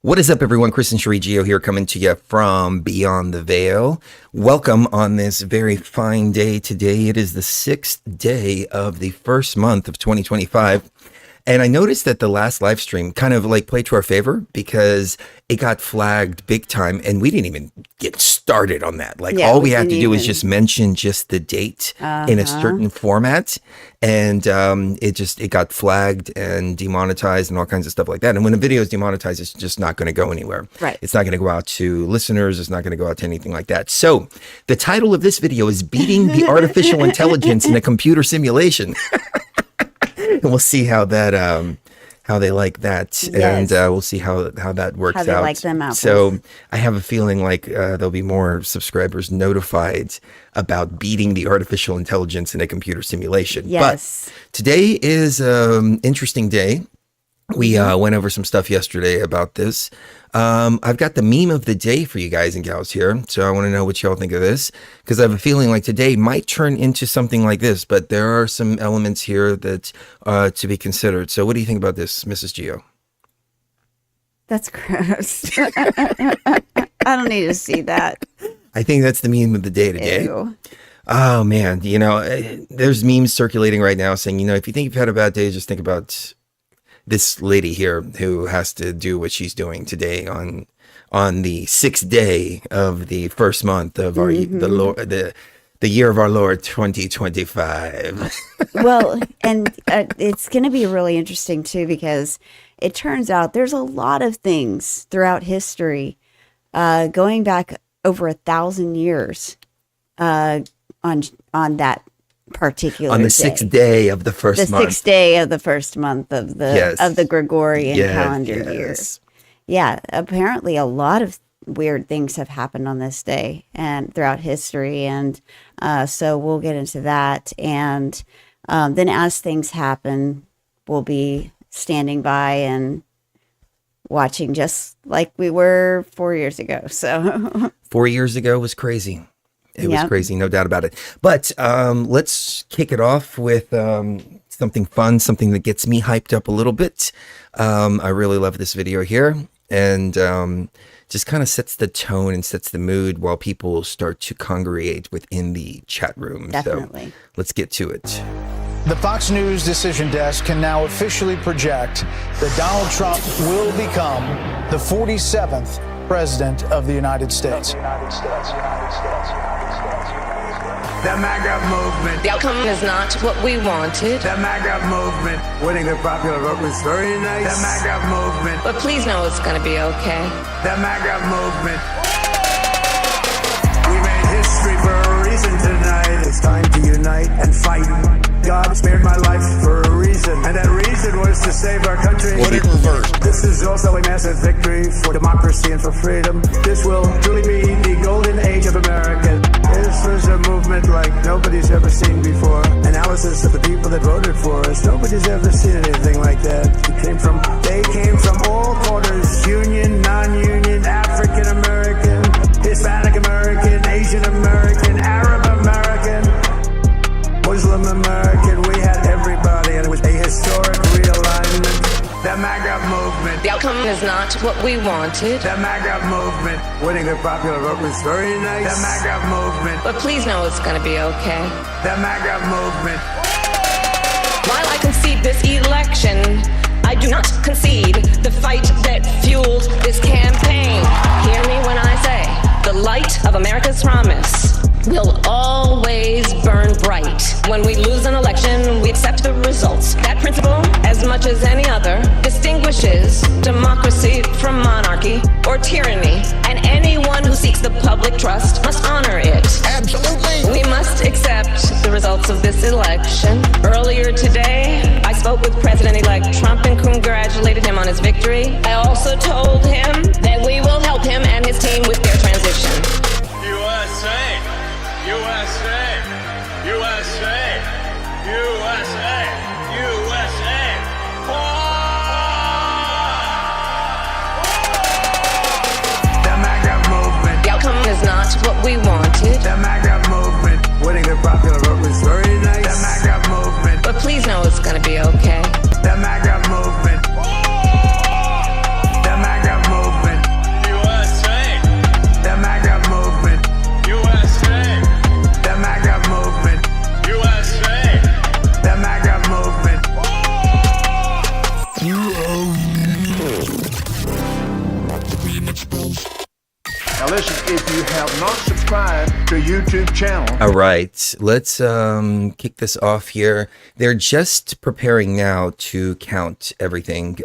What is up, everyone? Chris and Cherie Gio here, coming to you from Beyond the Veil. Welcome on this very fine day today. It is the 6th day of the first month of 2025. And I noticed that the last live stream kind of like played to our favor because it got flagged big time and we didn't even get started on that. Like all we had to do is just mention just the date in a certain format. And it got flagged and demonetized and all kinds of stuff like that. And when a video is demonetized, it's just not going to go anywhere. Right. It's not going to go out to listeners. It's not going to go out to anything like that. So the title of this video is Beating the Artificial Intelligence in a Computer Simulation. And we'll see how that how they like that, yes. And we'll see how that works out. How they like them apples. So I have a feeling like there'll be more subscribers notified about beating the artificial intelligence in a computer simulation. Yes. But today is an interesting day. We went over some stuff yesterday about this. I've got the meme of the day for you guys and gals here. So I want to know what y'all think of this, because I have a feeling like today might turn into something like this, but there are some elements here that to be considered. So what do you think about this, Mrs. Gio? That's gross. I don't need to see that. I think that's the meme of the day today. Ew. Oh, man. You know, there's memes circulating right now saying, you know, if you think you've had a bad day, just think about this lady here who has to do what she's doing today on the 6th day of the first month of our the year of our Lord 2025. Well, and it's going to be really interesting too, because it turns out there's a lot of things throughout history going back over 1,000 years on that particular on the 6th day of the first month. The 6th day of the first month of the Gregorian calendar year. Yeah, apparently a lot of weird things have happened on this day and throughout history, and so we'll get into that. And then as things happen, we'll be standing by and watching, just like we were 4 years ago. So 4 years ago was crazy. It was crazy, no doubt about it. But let's kick it off with something fun, something that gets me hyped up a little bit. I really love this video here, and just kind of sets the tone and sets the mood while people start to congregate within the chat room. Definitely. So let's get to it. The Fox News decision desk can now officially project that Donald Trump will become the 47th President of the United States. The MAGA movement. The outcome is not what we wanted. The MAGA movement. Winning the popular vote was very nice. The MAGA movement. But please know it's going to be okay. The MAGA movement. We made history for a reason tonight. It's time to unite and fight. God spared my life for a reason, and that reason was to save our country. Put it reversed. This is also a massive victory for democracy and for freedom. This will truly be the golden age of America. This was a movement like nobody's ever seen before. Analysis of the people that voted for us. Nobody's ever seen anything like that. They came from all quarters: union, non-union, African American, Hispanic American, Asian American, Arab American, Muslim American. We had everybody, and it was a historic realignment. The MAGA movement. The outcome is not what we wanted. The MAGA movement. Winning the popular vote was very nice. The MAGA movement. But please know it's going to be okay. The MAGA movement. While I concede this election, I do not concede the fight that fuels this campaign. Hear me when I say the light of America's promise will always burn bright. When we lose an election, we accept the results. That principle, as much as any other, distinguishes democracy from monarchy or tyranny. And anyone who seeks the public trust must honor it. Absolutely. We must accept the results of this election. Earlier today, I spoke with President-elect Trump and congratulated him on his victory. I also told him that we will help him and his team with their transition. USA! USA! USA! USA! USA! The MAGA movement. The outcome is not what we wanted. The MAGA movement. Winning the popular vote was very nice. The MAGA movement. But please know it's going to be okay. The MAGA movement. The MAGA movement. have not subscribed to YouTube channel. All right, let's kick this off here. They're just preparing now to count everything.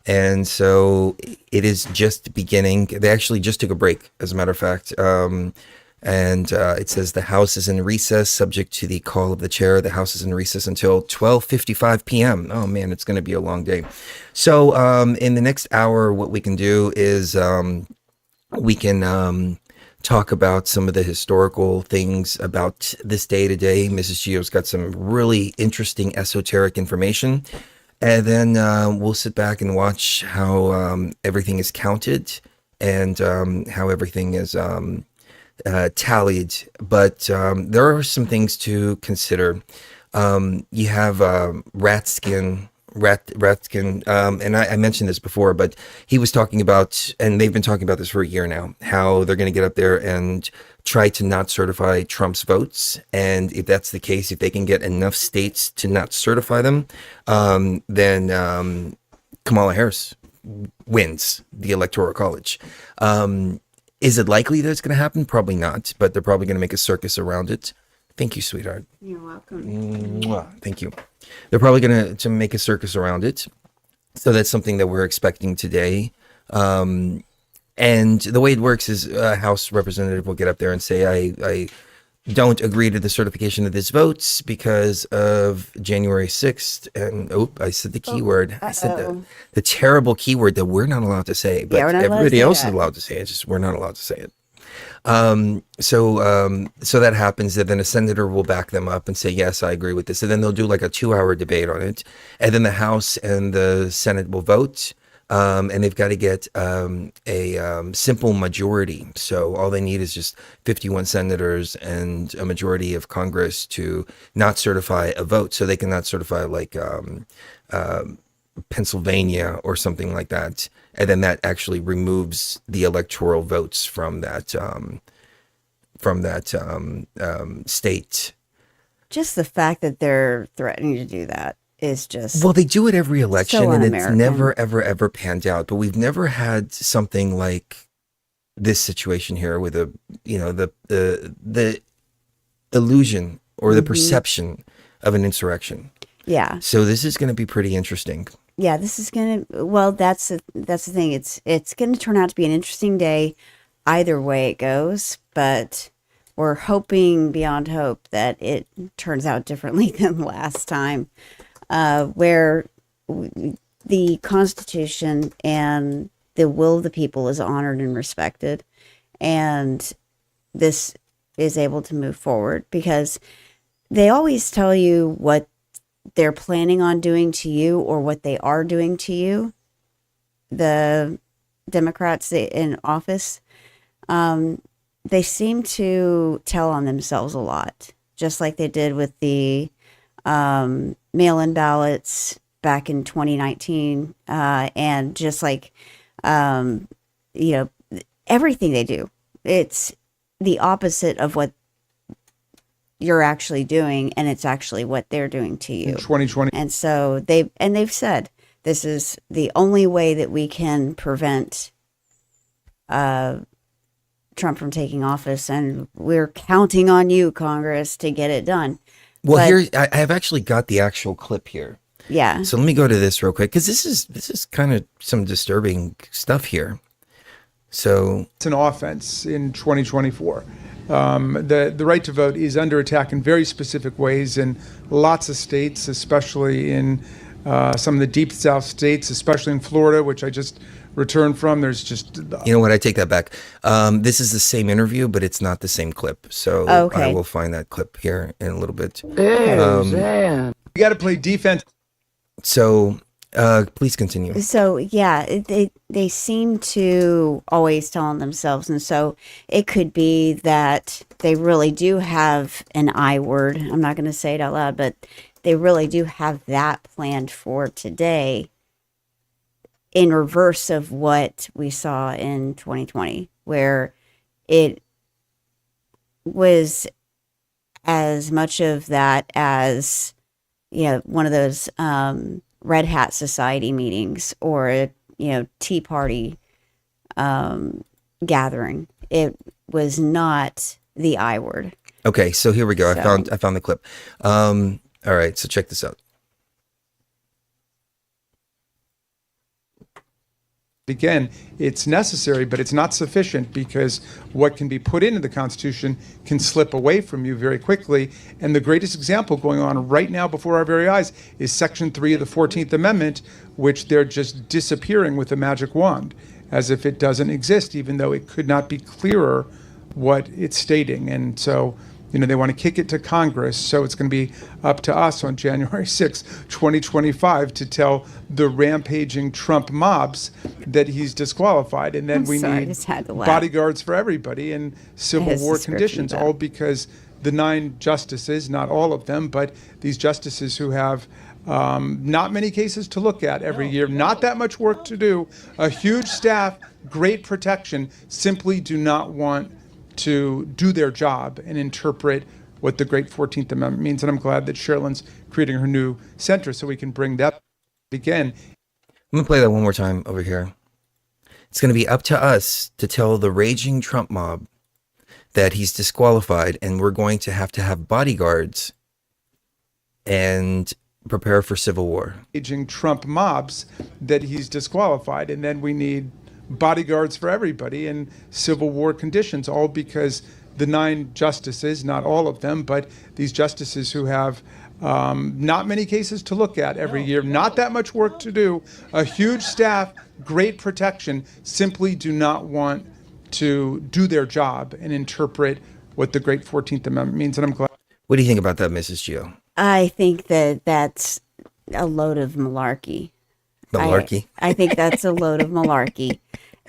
And so it is just beginning. They actually just took a break, as a matter of fact. And it says the House is in recess, subject to the call of the chair. The House is in recess until 12:55 p.m. Oh, man, it's going to be a long day. So in the next hour, what we can do is we can talk about some of the historical things about this day today. Mrs. Gio's got some really interesting esoteric information. And then we'll sit back and watch how everything is counted and how everything is tallied. But there are some things to consider. You have rat skin, and I mentioned this before, but he was talking about, and they've been talking about this for a year now, how they're going to get up there and try to not certify Trump's votes. And if that's the case, if they can get enough states to not certify them, then Kamala Harris wins the Electoral College. Is it likely that it's going to happen? Probably not, but they're probably going to make a circus around it. Thank you, sweetheart. You're welcome. Mwah. Thank you. They're probably going to make a circus around it. So that's something that we're expecting today. And the way it works is a House representative will get up there and say, I don't agree to the certification of this votes because of January 6th. And I said the keyword. I said the terrible keyword that we're not allowed to say, but everybody else is allowed to say it. It's just we're not allowed to say it. So that happens, and then a senator will back them up and say, yes, I agree with this. And then they'll do like a 2-hour debate on it. And then the House and the Senate will vote. And they've got to get a simple majority. So all they need is just 51 senators and a majority of Congress to not certify a vote. So they can not certify like Pennsylvania or something like that. And then that actually removes the electoral votes from that state. Just the fact that they're threatening to do that is just, well, they do it every election, so and it's never ever panned out. But we've never had something like this situation here with the illusion or the perception of an insurrection. Yeah. So this is going to be pretty interesting. Yeah, this is going to, well, that's the thing. It's going to turn out to be an interesting day either way it goes, but we're hoping beyond hope that it turns out differently than last time, where the Constitution and the will of the people is honored and respected, and this is able to move forward, because they always tell you what they're planning on doing to you or what they are doing to you. The Democrats in office, they seem to tell on themselves a lot, just like they did with the mail-in ballots back in 2019, and just like everything they do, it's the opposite of what you're actually doing, and it's actually what they're doing to you. 2020. And so they've said this is the only way that we can prevent Trump from taking office, and we're counting on you, Congress, to get it done. Well, here I have actually got the actual clip here. Yeah. So let me go to this real quick, because this is kind of some disturbing stuff here. So it's an offense in 2024. The right to vote is under attack in very specific ways in lots of states, especially in some of the deep South states, especially in Florida, which I just returned from. There's just... You know what? I take that back. This is the same interview, but it's not the same clip. So I will find that clip here in a little bit. You got to play defense. So please continue. So yeah, they seem to always tell on themselves, and so it could be that they really do have an I word. I'm not going to say it out loud, but they really do have that planned for today, in reverse of what we saw in 2020, where it was as much of that as, one of those Red Hat Society meetings or Tea Party gathering. It was not the I word. Okay, so here we go. I found the clip. All right, so check this out. Again, it's necessary, but it's not sufficient, because what can be put into the Constitution can slip away from you very quickly. And the greatest example going on right now before our very eyes is Section 3 of the 14th Amendment, which they're just disappearing with a magic wand, as if it doesn't exist, even though it could not be clearer what it's stating. And so, they want to kick it to Congress. So it's going to be up to us on January 6, 2025, to tell the rampaging Trump mobs that he's disqualified. And then we need bodyguards for everybody and Civil War conditions, all because the 9 justices, not all of them, but these justices who have not many cases to look at every year, not that much work to do, a huge staff, great protection, simply do not want to do their job and interpret what the great 14th Amendment means. And I'm glad that Sherilyn's creating her new center so we can bring that again. I'm going to play that one more time over here. It's going to be up to us to tell the raging Trump mob that he's disqualified, and we're going to have bodyguards and prepare for civil war. Raging Trump mobs that he's disqualified, and then we need bodyguards for everybody and Civil War conditions, all because the 9 justices, not all of them, but these justices who have not many cases to look at every year, not that much work to do, a huge staff, great protection, simply do not want to do their job and interpret what the great 14th Amendment means. And I'm glad. What do you think about that, Mrs. Gio? I think that's a load of malarkey. Malarkey? I think that's a load of malarkey.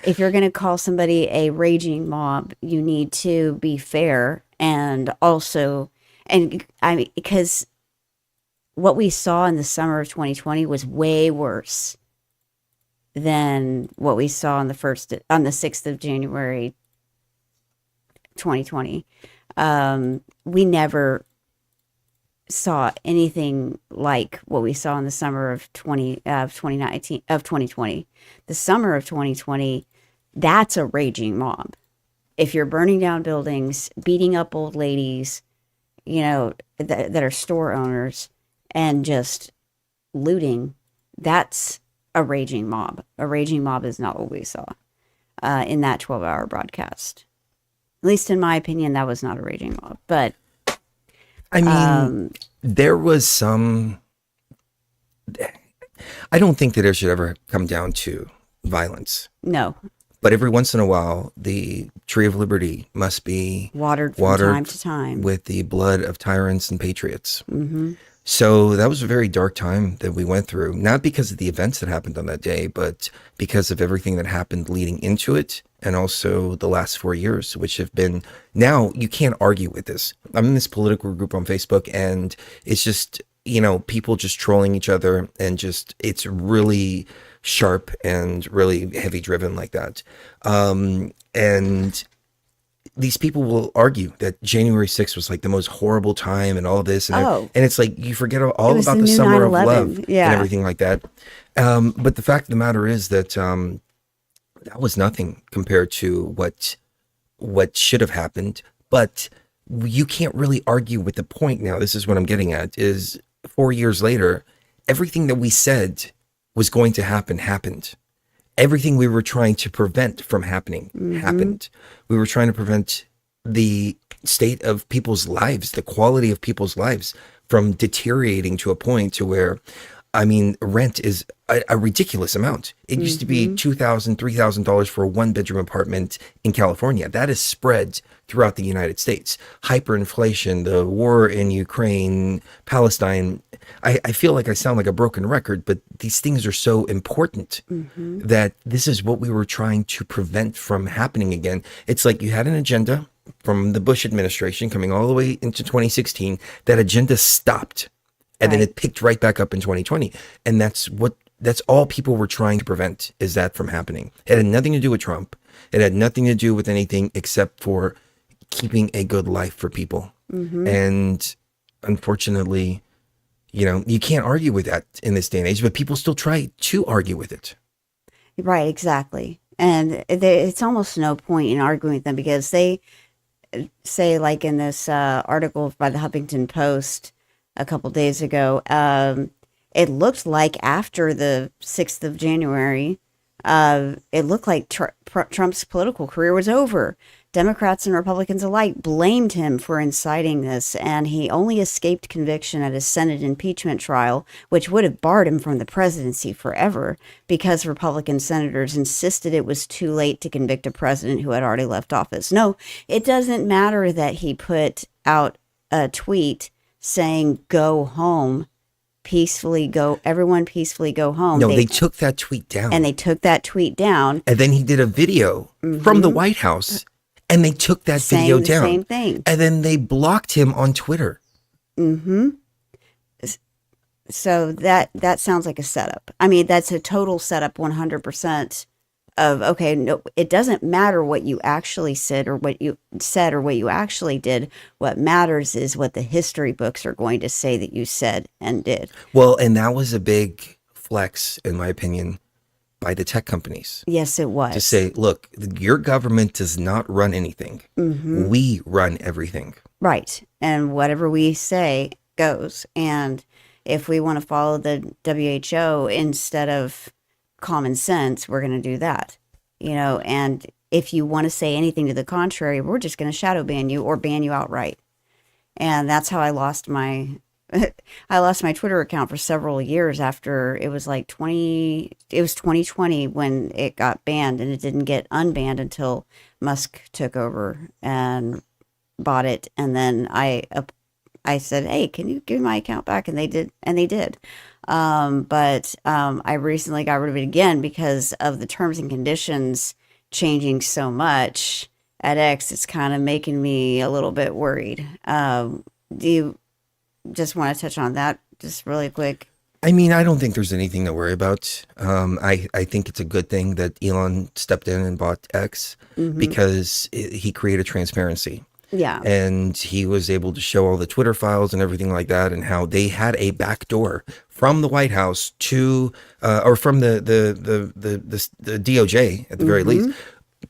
If you're going to call somebody a raging mob, you need to be fair, and also, because what we saw in the summer of 2020 was way worse than what we saw on the 6th of January 2020. We never saw anything like what we saw in the summer of 2020. The summer of 2020, that's a raging mob. If you're burning down buildings, beating up old ladies, that are store owners, and just looting, that's a raging mob. A raging mob is not what we saw in that 12-hour broadcast. At least in my opinion, that was not a raging mob. But I mean, there was some. I don't think that it should ever come down to violence. No. But every once in a while, the tree of liberty must be watered from time to time with the blood of tyrants and patriots. Mm-hmm. So that was a very dark time that we went through, not because of the events that happened on that day, but because of everything that happened leading into it, and also the last 4 years, which have been, now you can't argue with this. I'm in this political group on Facebook, and it's just, people just trolling each other, and just, it's really sharp and really heavy driven like that. And these people will argue that January 6th was like the most horrible time and all this. And it's like, you forget all about the summer of love and everything like that. But the fact of the matter is that that was nothing compared to what should have happened. But you can't really argue with the point now. This is what I'm getting at, is 4 years later, everything that we said was going to happen happened. Everything we were trying to prevent from happening happened. We were trying to prevent the state of people's lives, the quality of people's lives, from deteriorating to a point to where, rent is a ridiculous amount. It used to be $2,000, $3,000 for a 1-bedroom apartment in California. That is spread throughout the United States. Hyperinflation, the war in Ukraine, Palestine. I feel like I sound like a broken record, but these things are so important that this is what we were trying to prevent from happening again. It's like you had an agenda from the Bush administration coming all the way into 2016. That agenda stopped. And then it picked right back up in 2020. And that's all people were trying to prevent, is that from happening. It had nothing to do with Trump. It had nothing to do with anything except for keeping a good life for people. And unfortunately, you can't argue with that in this day and age, but people still try to argue with it. Right, exactly. And it's almost no point in arguing with them, because they say, like in this article by the Huffington Post a couple days ago, it looked like after the 6th of January, it looked like Trump's political career was over. Democrats and Republicans alike blamed him for inciting this, and he only escaped conviction at his Senate impeachment trial, which would have barred him from the presidency forever, because Republican senators insisted it was too late to convict a president who had already left office. No, it doesn't matter that he put out a tweet saying, "Go home. Everyone peacefully go home." No, they took that tweet down. And they took that tweet down. And then he did a video from the White House, and they took that video down. Same thing. And then they blocked him on Twitter. So that sounds like a setup. I mean, that's a total setup, 100% of, okay, no, it doesn't matter what you actually said or what you actually did. What matters is what the history books are going to say that you said and did. Well, and that was a big flex, in my opinion, by the tech companies. Yes, it was. To say, look, your government does not run anything. We run everything. Right. And whatever we say goes. And if we want to follow the WHO instead of common sense, we're going to do that, and if you want to say anything to the contrary, we're just going to shadow ban you or ban you outright. And that's how I lost my Twitter account for several years after it was 2020 when it got banned, and it didn't get unbanned until Musk took over and bought it. And then I said, "Hey, can you give me my account back?" And they did. But I recently got rid of it again because of the terms and conditions changing so much at X. It's kind of making me a little bit worried. Do you just want to touch on that just really quick? I mean, I don't think there's anything to worry about. I think it's a good thing that Elon stepped in and bought X because he created transparency. Yeah. And he was able to show all the Twitter files and everything like that, and how they had a back door from the White House to, or from the DOJ at the very least,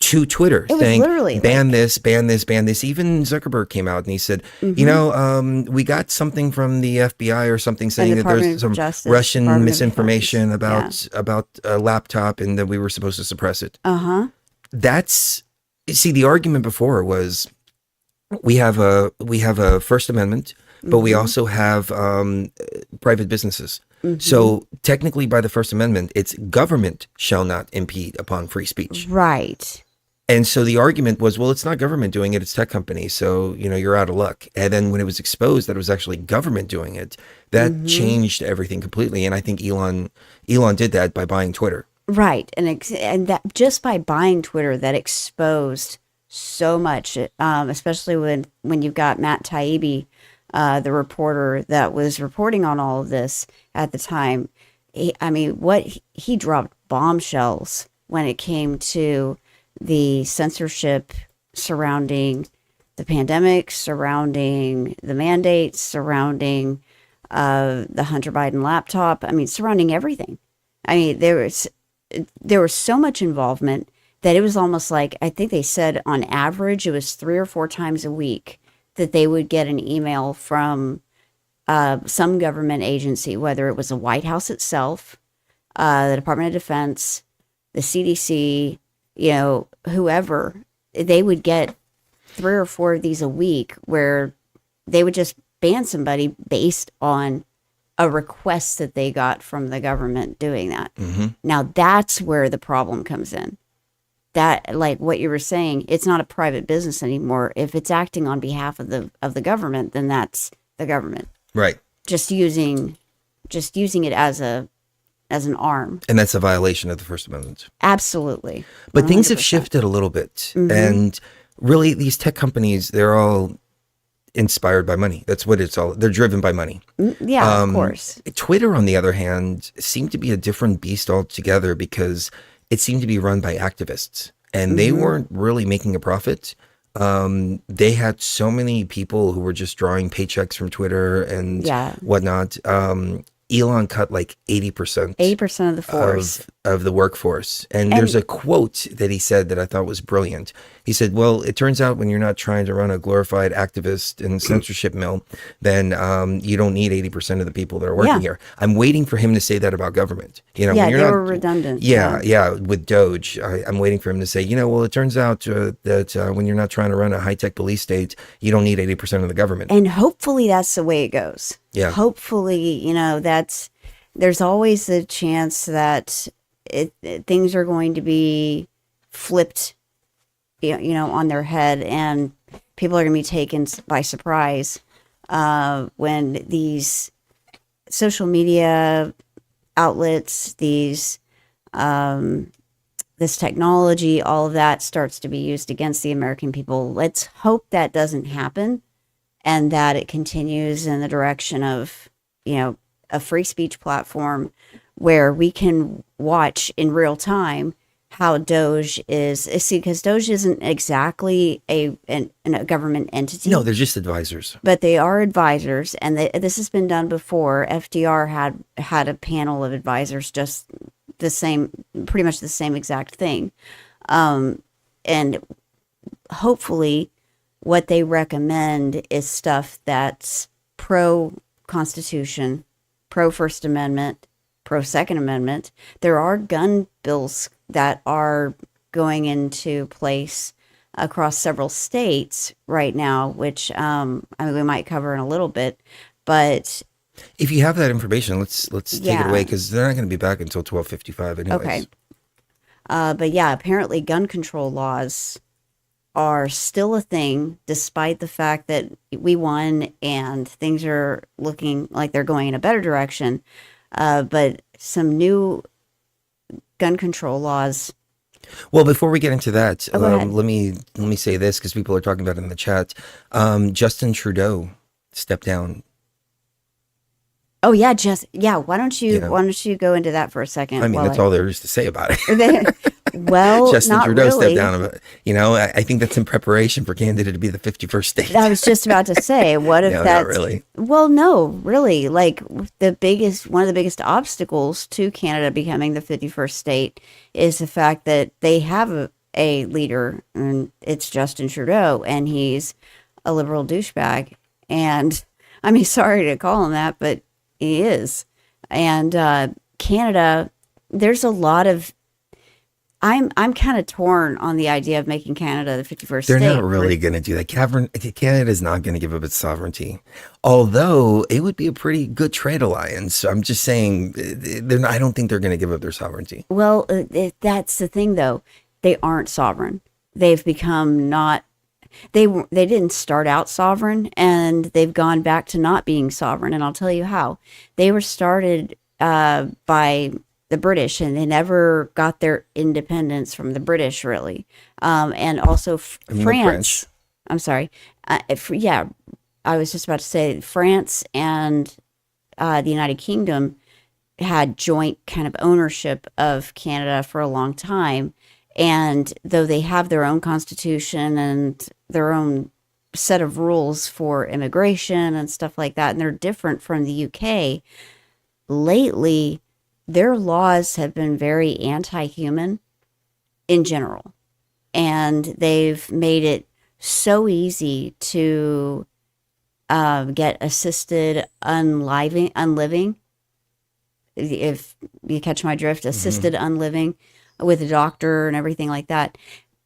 to Twitter, saying, ban this. Even Zuckerberg came out and he said, we got something from the FBI or something saying that there's some Russian misinformation about a laptop and that we were supposed to suppress it. See, the argument before was, we have a First Amendment, but we also have private businesses. So technically, by the First Amendment, it's government shall not impede upon free speech. Right. And so the argument was, well, it's not government doing it, it's tech companies. So, you're out of luck. And then when it was exposed that it was actually government doing it, that changed everything completely. And I think Elon did that by buying Twitter. Right. And that just by buying Twitter, that exposed so much, especially when you've got Matt Taibbi, the reporter that was reporting on all of this at the time. He dropped bombshells when it came to the censorship surrounding the pandemic, surrounding the mandates, surrounding the Hunter Biden laptop. Surrounding everything. There was so much involvement that it was almost like, I think they said on average, it was 3 or 4 times a week that they would get an email from some government agency, whether it was the White House itself, the Department of Defense, the CDC, whoever. They would get 3 or 4 of these a week where they would just ban somebody based on a request that they got from the government doing that. Now, that's where the problem comes in. That, like what you were saying, it's not a private business anymore. If it's acting on behalf of the government, then that's the government. Right. Just using it as an arm. And that's a violation of the First Amendment. Absolutely. But 100%. Things have shifted a little bit. And really, these tech companies, they're all inspired by money. That's what it's all. They're driven by money. Yeah, of course. Twitter, on the other hand, seemed to be a different beast altogether because it seemed to be run by activists, and they weren't really making a profit. They had so many people who were just drawing paychecks from Twitter and whatnot. Elon cut like 80%. 80% of the force. Of the workforce. And there's a quote that he said that I thought was brilliant. He said, well, it turns out when you're not trying to run a glorified activist and censorship mill, then you don't need 80% of the people that are working here. I'm waiting for him to say that about government. You know, when you're they were redundant. Yeah, with Doge, I'm waiting for him to say, you know, well, it turns out that when you're not trying to run a high-tech police state, you don't need 80% of the government. And hopefully that's the way it goes. Yeah. Hopefully, you know, there's always the chance that things are going to be flipped, you know, on their head, and people are going to be taken by surprise when these social media outlets, this technology, all of that starts to be used against the American people. Let's hope that doesn't happen, and that it continues in the direction of, you know, a free speech platform where we can watch in real time how Doge is. See, because Doge isn't exactly a government entity. No, they're just advisors. But they are advisors, and this has been done before. FDR had a panel of advisors, just the same, pretty much the same exact thing. And hopefully what they recommend is stuff that's pro-Constitution, pro-First Amendment, pro-Second Amendment. There are gun bills that are going into place across several states right now, which I mean, we might cover in a little bit. But if you have that information, let's take it away, because they're not going to be back until 12:55 anyways. Okay. But yeah, apparently gun control laws are still a thing, despite the fact that we won and things are looking like they're going in a better direction. But some new gun control laws. Well, before we get into that, let me say this, because people are talking about it in the chat. Justin Trudeau stepped down. Oh yeah, why don't you go into that for a second? I mean, that's all there is to say about it. Well, Justin not Trudeau really. stepped down. You know, I think that's in preparation for Canada to be the 51st state. I was just about to say, what if No, that's not really. Well, no, really. Like one of the biggest obstacles to Canada becoming the 51st state is the fact that they have a leader, and it's Justin Trudeau, and he's a liberal douchebag. And I mean, sorry to call him that, but he is. And Canada, there's a lot of. I'm kind of torn on the idea of making Canada the 51st state. They're not really going to do that. Canada's not going to give up its sovereignty, although it would be a pretty good trade alliance. I'm just saying, I don't think they're going to give up their sovereignty. Well, that's the thing, though. They aren't sovereign. They've become not. They didn't start out sovereign, and they've gone back to not being sovereign. And I'll tell you how. They were started by the British, and they never got their independence from the British, really. And also France. I'm sorry. I was just about to say France and the United Kingdom had joint kind of ownership of Canada for a long time. And though they have their own constitution and their own set of rules for immigration and stuff like that, and they're different from the UK, lately their laws have been very anti-human in general. And they've made it so easy to get assisted unliving. If you catch my drift, assisted unliving with a doctor and everything like that.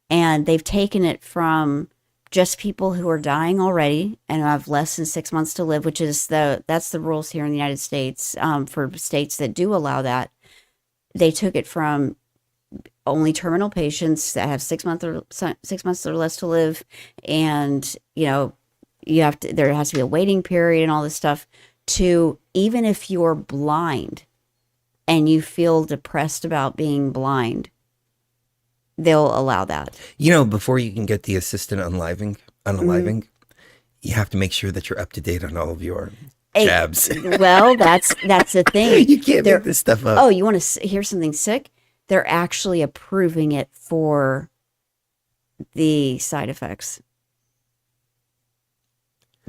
And they've taken it from just people who are dying already and have less than 6 months to live, which is that's the rules here in the United States for states that do allow that. They took it from only terminal patients that have 6 months or less to live, and there has to be a waiting period and all this stuff, to even if you're blind and you feel depressed about being blind, they'll allow that. Before you can get the assisted unaliving, you have to make sure that you're up to date on all of your jabs. Well, that's the thing. You can't make this stuff up. Oh, you want to hear something sick? They're actually approving it for the side effects.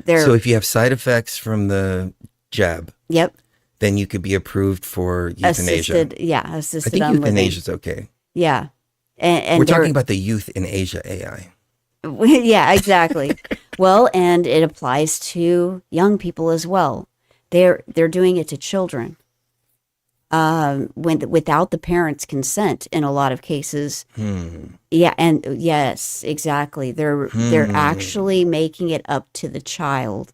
So if you have side effects from the jab, yep, then you could be approved for euthanasia. Assisted I think unliving. euthanasia is okay. Yeah. And we're talking about the Youth in Asia AI. Yeah, exactly. Well, and it applies to young people as well. They're doing it to children without the parents' consent in a lot of cases. Yeah, and yes, exactly. They're actually making it up to the child.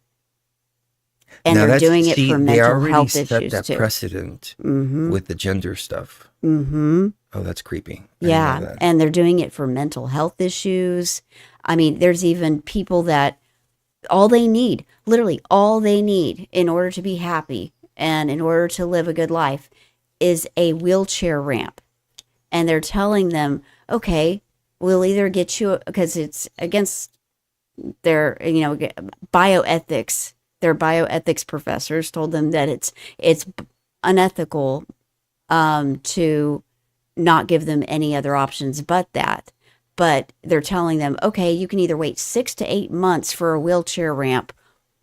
And now they're doing it for mental health issues too. They already set that precedent with the gender stuff. Oh, that's creepy. Yeah, and they're doing it for mental health issues. I mean, there's even people that literally all they need in order to be happy and in order to live a good life is a wheelchair ramp. And they're telling them, okay, we'll either get you, because it's against their, bioethics. Their bioethics professors told them that it's unethical to not give them any other options but that. But they're telling them, okay, you can either wait 6 to 8 months for a wheelchair ramp,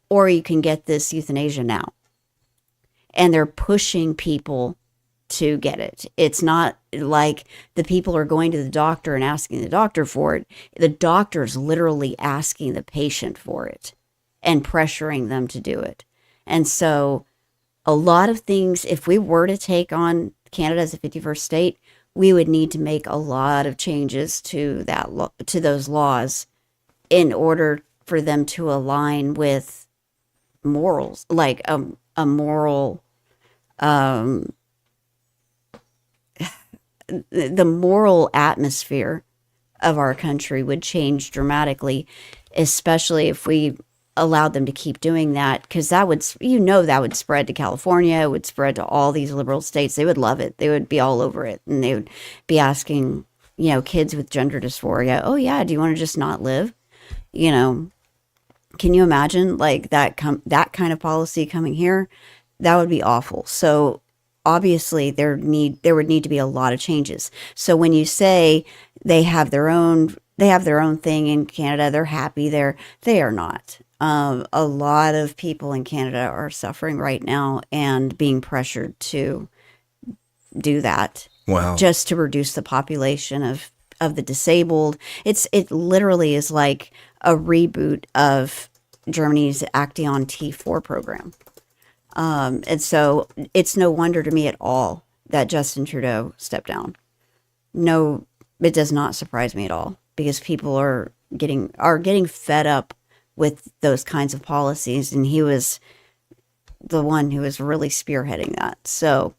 or you can get this euthanasia now. And they're pushing people to get it. It's not like the people are going to the doctor and asking the doctor for it. The doctor's literally asking the patient for it and pressuring them to do it. And so a lot of things, if we were to take on Canada as a 51st state, we would need to make a lot of changes to to those laws in order for them to align with morals, like a moral, the moral atmosphere of our country would change dramatically, especially if we allowed them to keep doing that, because that would spread to California. It would spread to all these liberal states. They would love it. They would be all over it, and they would be asking, kids with gender dysphoria, oh yeah, do you want to just not live? Can you imagine like that kind of policy coming here? That would be awful. So obviously there would need to be a lot of changes. So when you say they have their own thing in Canada, they're happy there, they are not. A lot of people in Canada are suffering right now and being pressured to do that. Wow. Just to reduce the population of the disabled. It literally is like a reboot of Germany's Action T4 program. And so it's no wonder to me at all that Justin Trudeau stepped down. No, it does not surprise me at all, because people are getting fed up with those kinds of policies, and he was the one who was really spearheading that. So,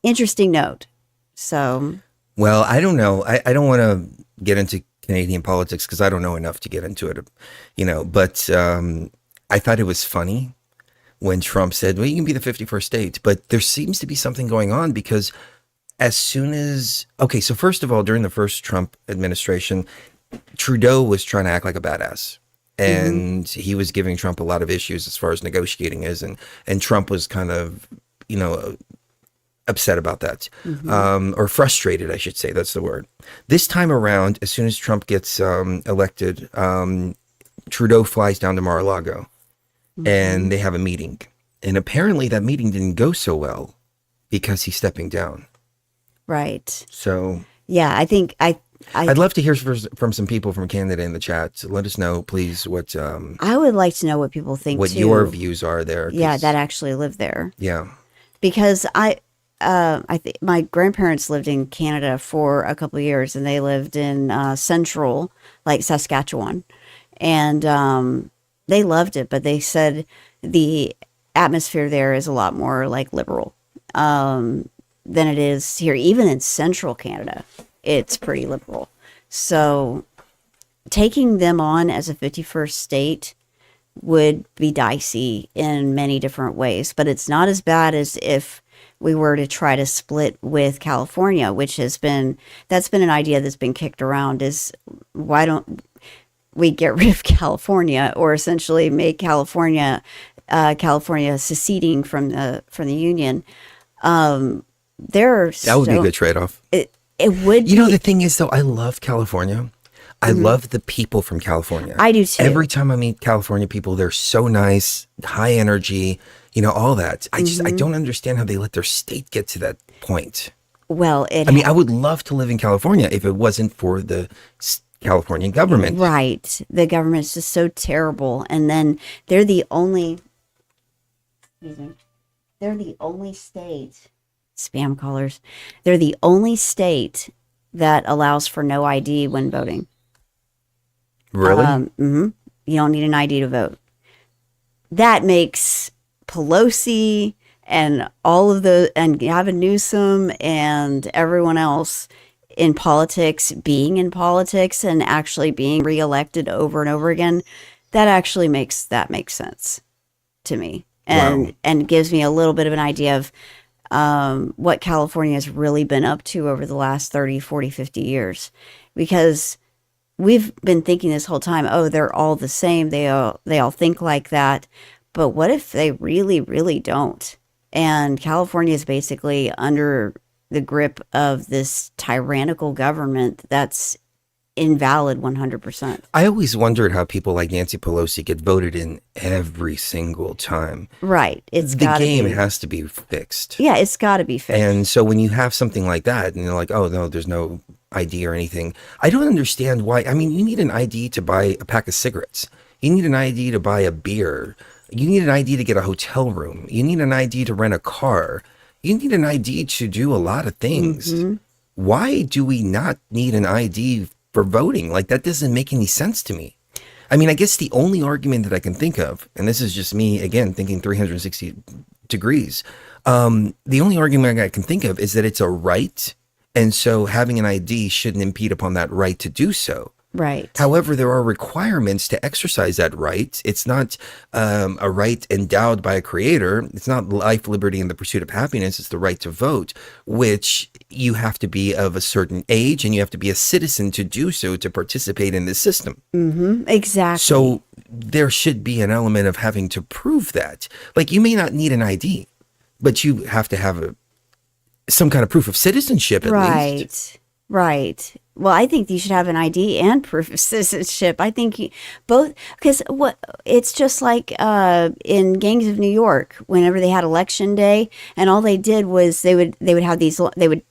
interesting note. So, well, I don't know. I don't want to get into Canadian politics because I don't know enough to get into it, but I thought it was funny when Trump said, well, you can be the 51st state, but there seems to be something going on, because so first of all, during the first Trump administration, Trudeau was trying to act like a badass, and he was giving Trump a lot of issues as far as negotiating is, and Trump was kind of, upset about that, or frustrated, I should say. That's the word. This time around, as soon as Trump gets elected, Trudeau flies down to Mar-a-Lago, and they have a meeting, and apparently that meeting didn't go so well because he's stepping down. Right. So yeah, I think I'd love to hear from some people from Canada in the chat. So let us know, please, what I would like to know what people think, what your views are there. Yeah, that actually live there. Yeah, because I think my grandparents lived in Canada for a couple of years, and they lived in central, like Saskatchewan, and they loved it. But they said the atmosphere there is a lot more like liberal than it is here. Even in central Canada, it's pretty liberal. So taking them on as a 51st state would be dicey in many different ways, but it's not as bad as if we were to try to split with California, that's been an idea that's been kicked around, is why don't we get rid of California, or essentially make California seceding from the union. That would be a good trade-off. It would. The thing is, though, I love California. I love the people from California. I do too. Every time I meet California people, they're so nice, high energy, all that. I don't understand how they let their state get to that point. Well, I would love to live in California if it wasn't for the California government. Right. The government is just so terrible. And then they're the only state, spam callers. They're the only state that allows for no ID when voting. Really? You don't need an ID to vote. That makes Pelosi and all of and Gavin Newsom and everyone else in politics, being in politics and actually being reelected over and over again, that makes sense to me. And gives me a little bit of an idea of what California has really been up to over the last 30, 40, 50 years. Because we've been thinking this whole time, oh, they're all the same. They all think like that. But what if they really, really don't? And California is basically under the grip of this tyrannical government that's invalid 100%. I always wondered how people like Nancy Pelosi get voted in every single time. Right. The game has to be fixed. Yeah, it's got to be fixed. And so when you have something like that and you're like, oh, no, there's no ID or anything, I don't understand why. I mean, you need an ID to buy a pack of cigarettes. You need an ID to buy a beer. You need an ID to get a hotel room. You need an ID to rent a car. You need an ID to do a lot of things. Why do we not need an ID for voting? Like, that doesn't make any sense to me. I mean, I guess the only argument that I can think of, and this is just me, again, thinking 360 degrees, the only argument I can think of is that it's a right, and so having an ID shouldn't impede upon that right to do so. Right. However, there are requirements to exercise that right. It's not a right endowed by a creator. It's not life, liberty, and the pursuit of happiness. It's the right to vote, which you have to be of a certain age and you have to be a citizen to do so, to participate in this system. Exactly. So there should be an element of having to prove that. Like, you may not need an ID, but you have to have some kind of proof of citizenship at least. Right. Well, I think you should have an ID and proof of citizenship. I think both, because it's just like in Gangs of New York, whenever they had election day, and all they did was they would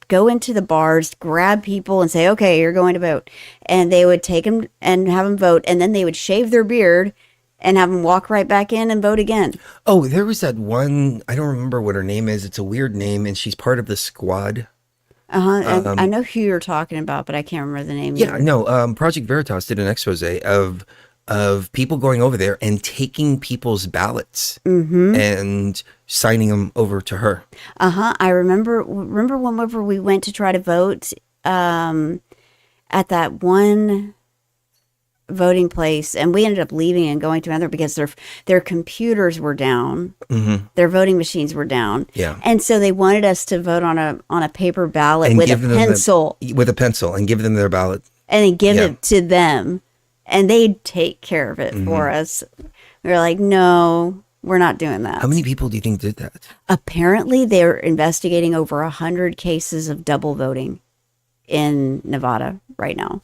go into the bars, grab people, and say, "Okay, you're going to vote," and they would take them and have them vote, and then they would shave their beard and have them walk right back in and vote again. Oh, there was that one. I don't remember what her name is. It's a weird name, and she's part of the squad. And I know who you're talking about, but I can't remember the name. Yeah, no. Project Veritas did an expose of people going over there and taking people's ballots and signing them over to her. I remember whenever we went to try to vote at that one voting place, and we ended up leaving and going to another because their computers were down, their voting machines were down, and so they wanted us to vote on a paper ballot and with a pencil, and give them their ballot, and then give it to them, and they'd take care of it for us. We were like, no, we're not doing that. How many people do you think did that? Apparently, they're investigating over 100 cases of double voting in Nevada right now.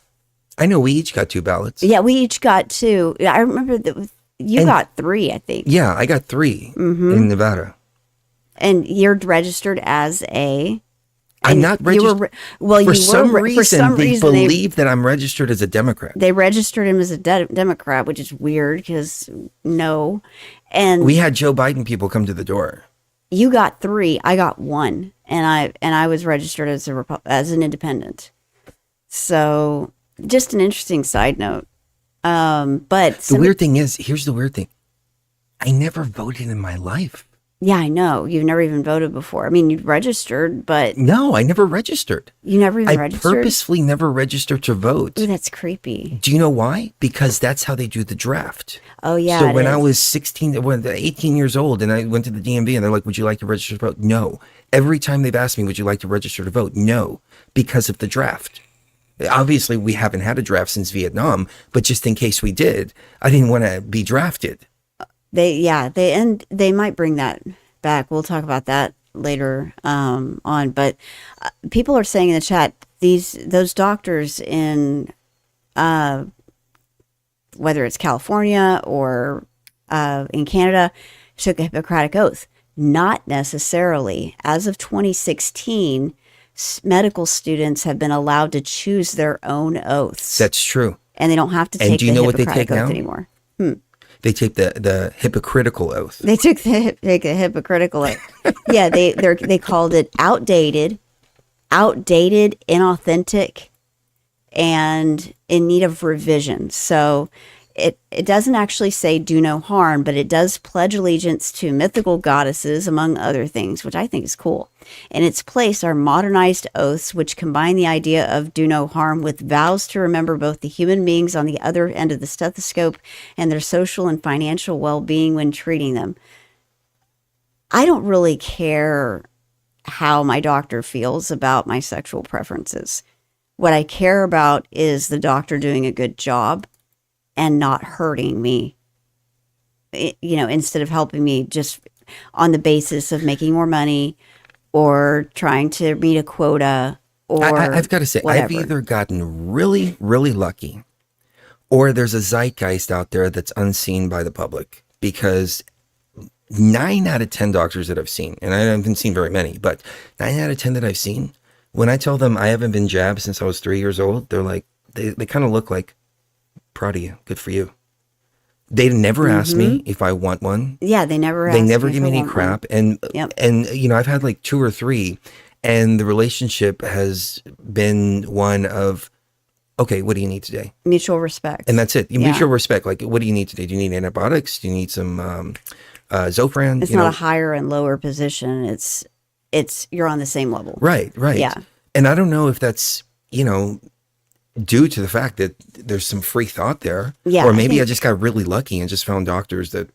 I know we each got 2 ballots. Yeah, we each got 2. I remember that you got 3, I think. Yeah, I got 3 in Nevada. And you're registered as a... I'm not registered. For some reason, they believe that I'm registered as a Democrat. They registered him as a Democrat, which is weird because no. And we had Joe Biden people come to the door. You got 3. I got 1, and I was registered as an independent. So... just an interesting side note. But the weird thing is, here's the weird thing. I never voted in my life. Yeah, I know. You've never even voted before. I mean, you registered, but... No, I never registered. You never even registered? I purposefully never registered to vote. Ooh, that's creepy. Do you know why? Because that's how they do the draft. Oh, yeah. So when I was 18 years old and I went to the DMV and they're like, would you like to register to vote? No. Every time they've asked me, would you like to register to vote? No. Because of the draft. Obviously, we haven't had a draft since Vietnam, but just in case we did, I didn't want to be drafted. They might bring that back. We'll talk about that later on. But people are saying in the chat, those doctors in whether it's California or in Canada, took a Hippocratic oath. Not necessarily. As of 2016, medical students have been allowed to choose their own oaths. That's true. And they don't have to take the Hippocratic oath anymore. They take the hypocritical oath. They took the hypocritical oath. Yeah, they called it outdated, inauthentic, and in need of revision. So it doesn't actually say do no harm, but it does pledge allegiance to mythical goddesses, among other things, which I think is cool. In its place are modernized oaths, which combine the idea of do no harm with vows to remember both the human beings on the other end of the stethoscope and their social and financial well-being when treating them. I don't really care how my doctor feels about my sexual preferences. What I care about is the doctor doing a good job and not hurting me, instead of helping me just on the basis of making more money or trying to meet a quota or I've got to say, whatever. I've either gotten really, really lucky or there's a zeitgeist out there that's unseen by the public, because 9 out of 10 doctors that I've seen, and I haven't seen very many, but 9 out of 10 that I've seen, when I tell them I haven't been jabbed since I was 3 years old, they're like, they kind of look like, proud of you. Good for you. They never ask me if I want one. Yeah, they never give me any crap. And I've had like 2 or 3, and the relationship has been one of, okay, what do you need today? Mutual respect. And that's it. Mutual respect. Like, what do you need today? Do you need antibiotics? Do you need some Zofran? It's not a higher and lower position. It's you're on the same level. Right. Yeah. And I don't know if that's, due to the fact that there's some free thought there. Yeah, or maybe I just got really lucky and just found doctors that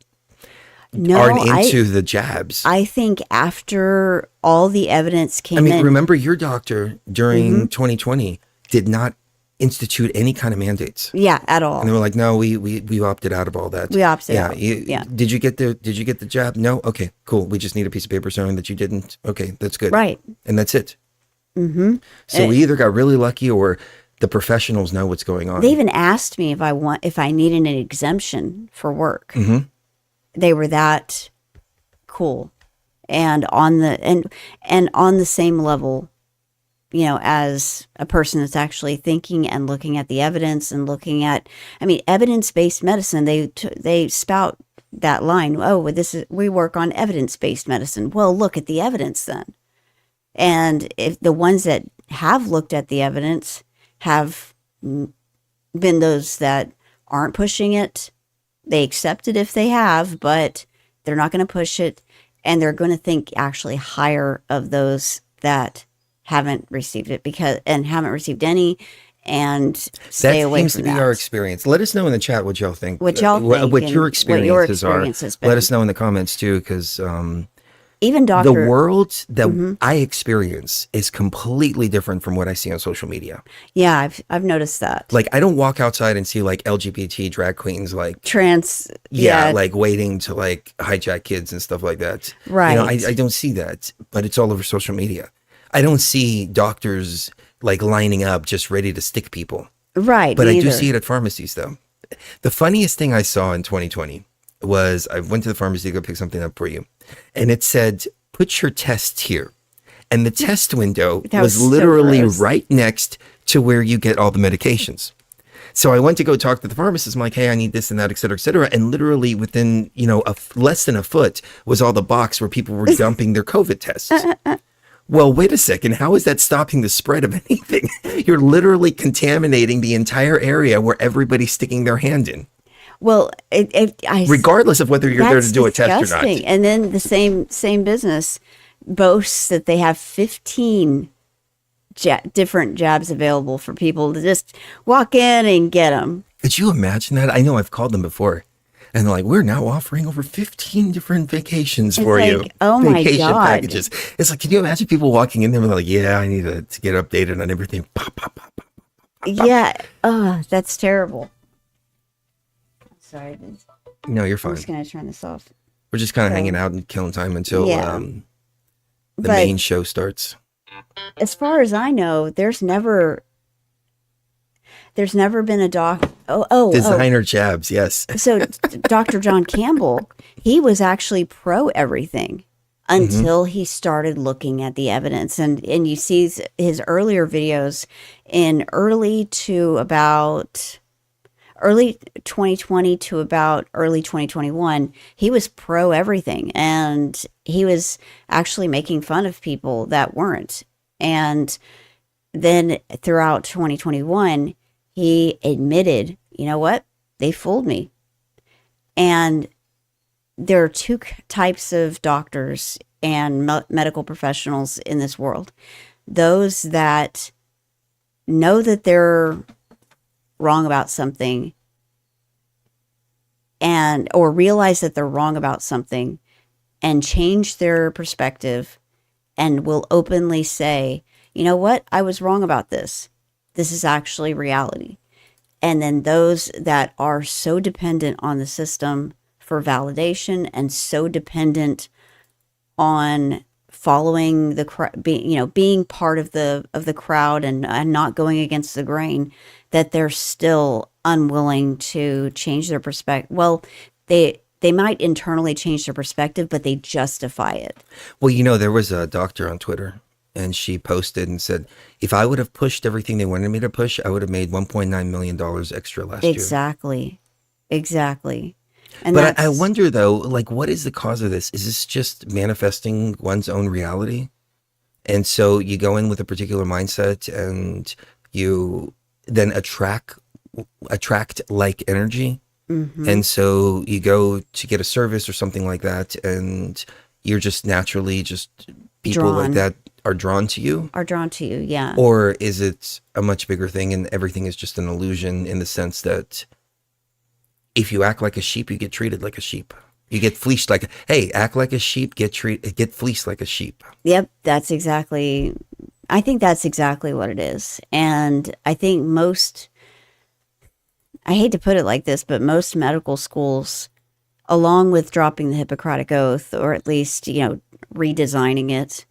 aren't into the jabs. I think after all the evidence came in. Remember your doctor during 2020 did not institute any kind of mandates. Yeah, at all. And they were like, no, we opted out of all that. We opted out. Did you get the jab? No? Okay, cool. We just need a piece of paper showing that you didn't. Okay, that's good. Right. And that's it. So we either got really lucky or the professionals know what's going on. They even asked me if I needed an exemption for work. They were that cool, and on the same level, as a person that's actually thinking and looking at the evidence and looking at, evidence-based medicine. They spout that line. Oh, we work on evidence-based medicine. Well, look at the evidence then, and if the ones that have looked at the evidence have been those that aren't pushing it. They accept it if they have, but they're not going to push it. And they're going to think actually higher of those that haven't received it and haven't received any, and stay away from that. That seems to be our experience. Let us know in the chat what y'all think. What your experiences are. Let us know in the comments too, because even the world that I experience is completely different from what I see on social media. Yeah, I've noticed that. Like, I don't walk outside and see like LGBT drag queens like like waiting to like hijack kids and stuff like that. Right. I don't see that, but it's all over social media. I don't see doctors like lining up just ready to stick people. Right. But I do see it at pharmacies though. The funniest thing I saw in 2020 was I went to the pharmacy to go pick something up for you. And it said, put your test here. And the test window was literally right next to where you get all the medications. So I went to go talk to the pharmacist. I'm like, hey, I need this and that, et cetera, et cetera. And literally within, less than a foot was all the box where people were dumping their COVID tests. Well, wait a second. How is that stopping the spread of anything? You're literally contaminating the entire area where everybody's sticking their hand in. Well, regardless of whether you're there to do a test or not. And then the same business boasts that they have 15 different jabs available for people to just walk in and get them. Could you imagine that? I know I've called them before, and they're like, "We're now offering over 15 different vacations for you." Oh my vacation God. packages. It's like, can you imagine people walking in there and they're like, "Yeah, I need to get updated on everything." Pop, pop, pop, pop, pop, yeah. Oh, that's terrible. Sorry. No, you're fine. I'm just going to turn this off. We're just kind of hanging out and killing time until the main show starts. As far as I know, there's never... There's never been a designer jabs. Yes. So Dr. John Campbell, he was actually pro everything until he started looking at the evidence. And you see his earlier videos in early 2020 to about early 2021, he was pro everything. And he was actually making fun of people that weren't. And then throughout 2021, he admitted, you know what? They fooled me. And there are two types of doctors and medical professionals in this world. Those that know that they're wrong about something or realize that they're wrong about something and change their perspective and will openly say, you know what? I was wrong about this. This is actually reality. And then those that are so dependent on the system for validation and so dependent on following being part of the crowd and not going against the grain, that they're still unwilling to change their perspective. Well, they might internally change their perspective, but they justify it. Well, there was a doctor on Twitter, and she posted and said, if I would have pushed everything they wanted me to push, I would have made $1.9 million extra last year. Exactly. And but I wonder, though, like, what is the cause of this? Is this just manifesting one's own reality? And so you go in with a particular mindset and you then attract like energy. Mm-hmm. And so you go to get a service or something like that, and you're just naturally people like that are drawn to you. Yeah. Or is it a much bigger thing and everything is just an illusion, in the sense that if you act like a sheep, you get treated like a sheep. You get fleeced act like a sheep, get fleeced like a sheep. Yep, I think that's exactly what it is. And I think I hate to put it like this, but most medical schools, along with dropping the Hippocratic Oath, or at least, redesigning it,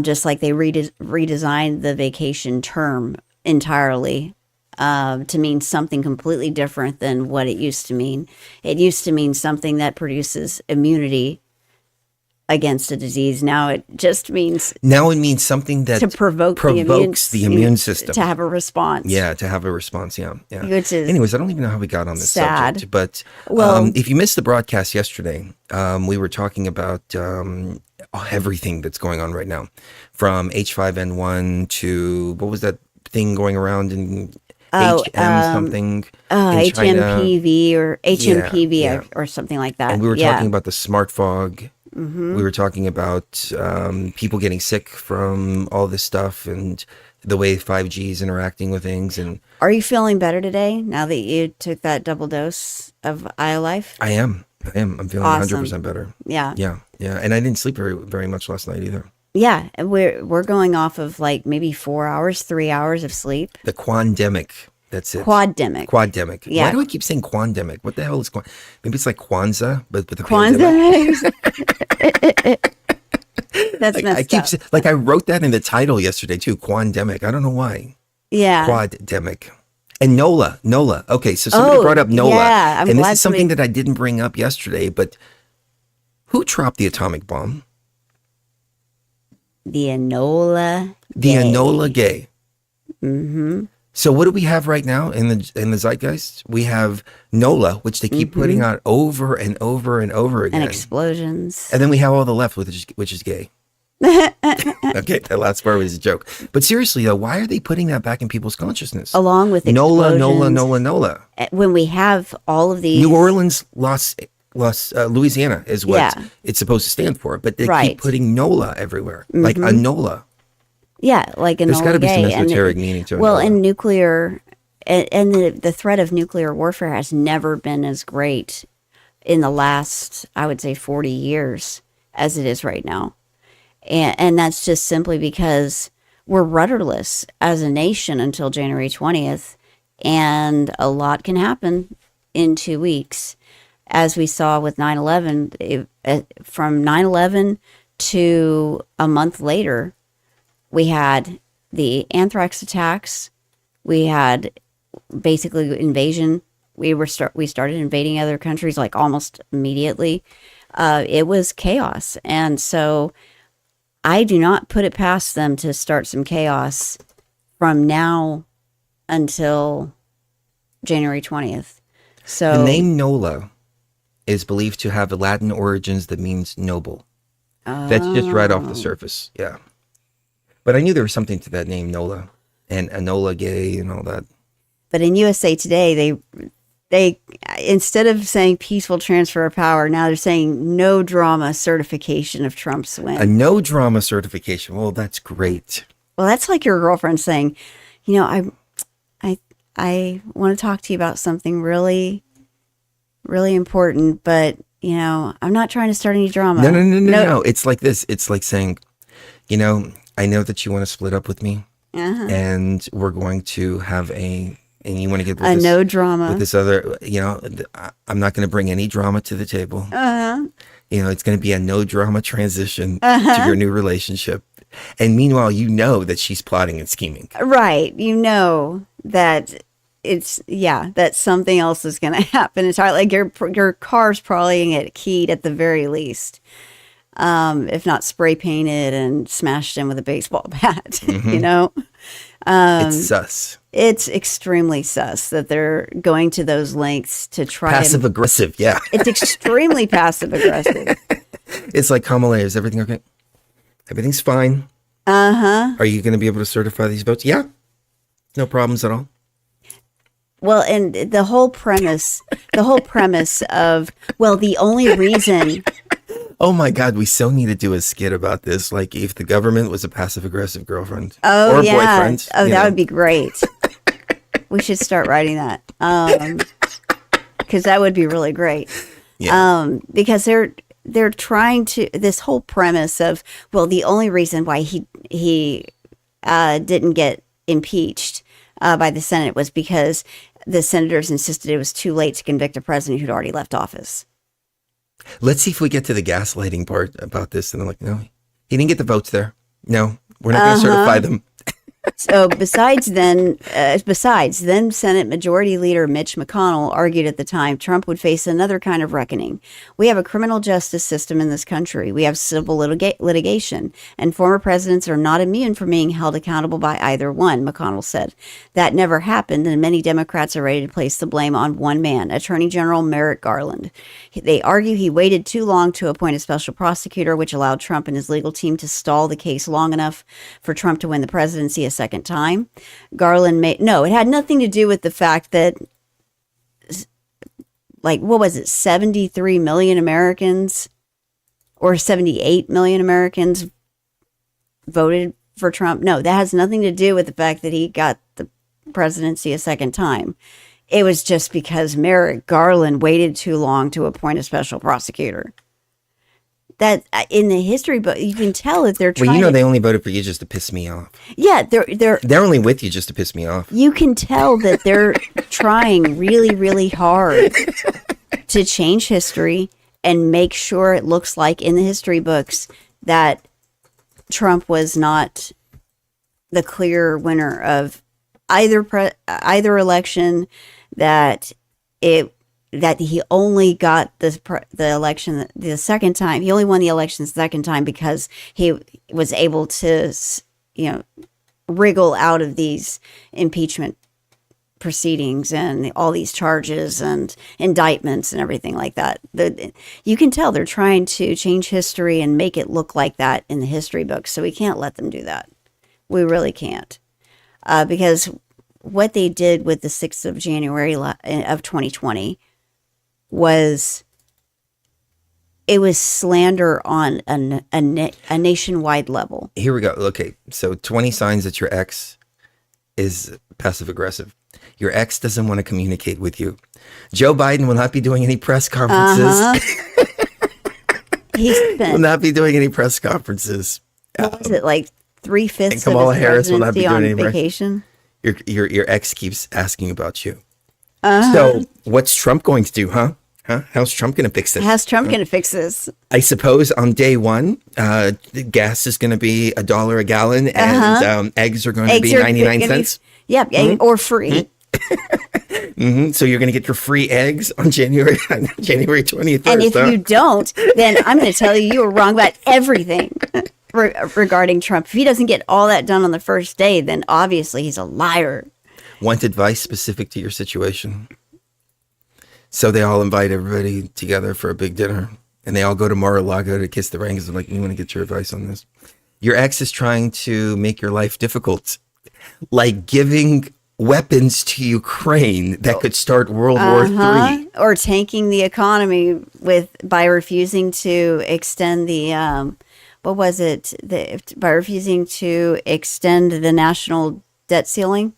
just like they redesigned the vacation term entirely, to mean something completely different than what it used to mean. It used to mean something that produces immunity against a disease. Now it means something that to provokes the immune system to have a response. Yeah, to have a response. Yeah. Which is anyways, I don't even know how we got on this sad. subject. But if you missed the broadcast yesterday, we were talking about everything that's going on right now, from H5N1 to what was that thing going around in something in China. HMPV or HMPV or something like that. And we were talking about the smart fog. Mm-hmm. We were talking about people getting sick from all this stuff and the way 5G is interacting with things. And are you feeling better today now that you took that double dose of IOLife? I am. I'm feeling awesome. 100% better. Yeah. And I didn't sleep very, very much last night either. Yeah, we're going off of like maybe 3 hours of sleep. The quandemic. That's it. Quandemic. Yeah. Why do I keep saying quandemic? What the hell is maybe it's like Kwanzaa, but with the pandemic. That's messed up. I wrote that in the title yesterday too. Quandemic. I don't know why. Yeah. Quademic. And NOLA. Okay, so somebody brought up NOLA. Yeah, and this is something that I didn't bring up yesterday, but who dropped the atomic bomb? The Enola Gay. Mm-hmm. So what do we have right now in the zeitgeist? We have NOLA, which they keep putting out over and over and over again. And explosions. And then we have all the left, which is gay. Okay, that last part was a joke. But seriously, though, why are they putting that back in people's consciousness? Along with explosions. NOLA. When we have all of these... New Orleans, Louisiana is what it's supposed to stand for. But they keep putting NOLA everywhere, like a NOLA. Yeah, like there's got to be some esoteric meaning to it. Well, and nuclear, and the threat of nuclear warfare has never been as great in the last, I would say, 40 years as it is right now. And that's just simply because we're rudderless as a nation until January 20th, and a lot can happen in 2 weeks. As we saw with 9/11, from 9/11 to a month later, we had the anthrax attacks, We had basically invasion. We started invading other countries like almost immediately. It was chaos. And so I do not put it past them to start some chaos from now until January 20th. So the name NOLA is believed to have Latin origins that means noble. That's just right off the surface. Yeah. But I knew there was something to that name, NOLA, and Enola Gay and all that. But in USA Today, they instead of saying peaceful transfer of power, now they're saying no drama certification of Trump's win. A no drama certification. Well, that's great. Well, that's like your girlfriend saying, you know, I want to talk to you about something really, really important, but you know, I'm not trying to start any drama. No. It's like this. It's like saying, you know, I know that you want to split up with me, and we're going to have and you want to get with no drama with this other. You know, I'm not going to bring any drama to the table. You know, it's going to be a no drama transition to your new relationship. And meanwhile, you know that she's plotting and scheming. Right. You know that that something else is going to happen. It's like your car's probably going to get keyed at the very least. If not spray painted and smashed in with a baseball bat, you know? It's sus. It's extremely sus that they're going to those lengths to try passive aggressive. Yeah. It's extremely passive aggressive. It's like, Kamala, is everything okay? Everything's fine. Are you going to be able to certify these votes? Yeah. No problems at all. Well, and the whole premise of, well, the only reason. Oh my God, we so need to do a skit about this. Like if the government was a passive aggressive girlfriend or boyfriend. Oh, that would be great. We should start writing that. Because that would be really great. Yeah. Because they're trying to, this whole premise of, well, the only reason why he didn't get impeached by the Senate was because the senators insisted it was too late to convict a president who'd already left office. Let's see if we get to the gaslighting part about this. And they're like, no, he didn't get the votes there. No, we're not going to certify them. So besides then Senate Majority Leader Mitch McConnell argued at the time Trump would face another kind of reckoning. We have a criminal justice system in this country. We have civil litigation, and former presidents are not immune from being held accountable by either one, McConnell said. That never happened, and many Democrats are ready to place the blame on one man, Attorney General Merrick Garland. They argue he waited too long to appoint a special prosecutor, which allowed Trump and his legal team to stall the case long enough for Trump to win the presidency a second time. Garland it had nothing to do with the fact that, like, what was it, 73 million Americans or 78 million Americans voted for Trump. No, that has nothing to do with the fact that he got the presidency a second time. It was just because Merrick Garland waited too long to appoint a special prosecutor. That in the history book, you can tell that they're trying. Well, they only voted for you just to piss me off. Yeah, they're only with you just to piss me off. You can tell that they're trying really, really hard to change history and make sure it looks like in the history books that Trump was not the clear winner of either election. That he only got the election the second time. He only won the election the second time because he was able to, wriggle out of these impeachment proceedings and all these charges and indictments and everything like that. You can tell they're trying to change history and make it look like that in the history books. So we can't let them do that. We really can't. Because what they did with the 6th of January of 2020 was slander on a nationwide level. Here we go. Okay, so 20 signs that your ex is passive aggressive. Your ex doesn't want to communicate with you. Joe Biden will not be doing any press conferences. Will not be doing any press conferences. What was it, like 3/5 of Kamala his Harris will not be on doing any vacation? Your ex keeps asking about you. So what's Trump going to do, huh? How's Trump going to fix this? How's Trump going to fix this? I suppose on day one, gas is going to be $1 a gallon, and eggs are going to be 99 cents. Yeah, or free. So you're going to get your free eggs on January 21st. And if you don't, then I'm going to tell you were wrong about everything regarding Trump. If he doesn't get all that done on the first day, then obviously he's a liar. Want advice specific to your situation? So they all invite everybody together for a big dinner, and they all go to Mar-a-Lago to kiss the ring. Because they're like, you want to get your advice on this? Your ex is trying to make your life difficult, like giving weapons to Ukraine that could start World War III. Or tanking the economy by refusing to extend the by refusing to extend the national debt ceiling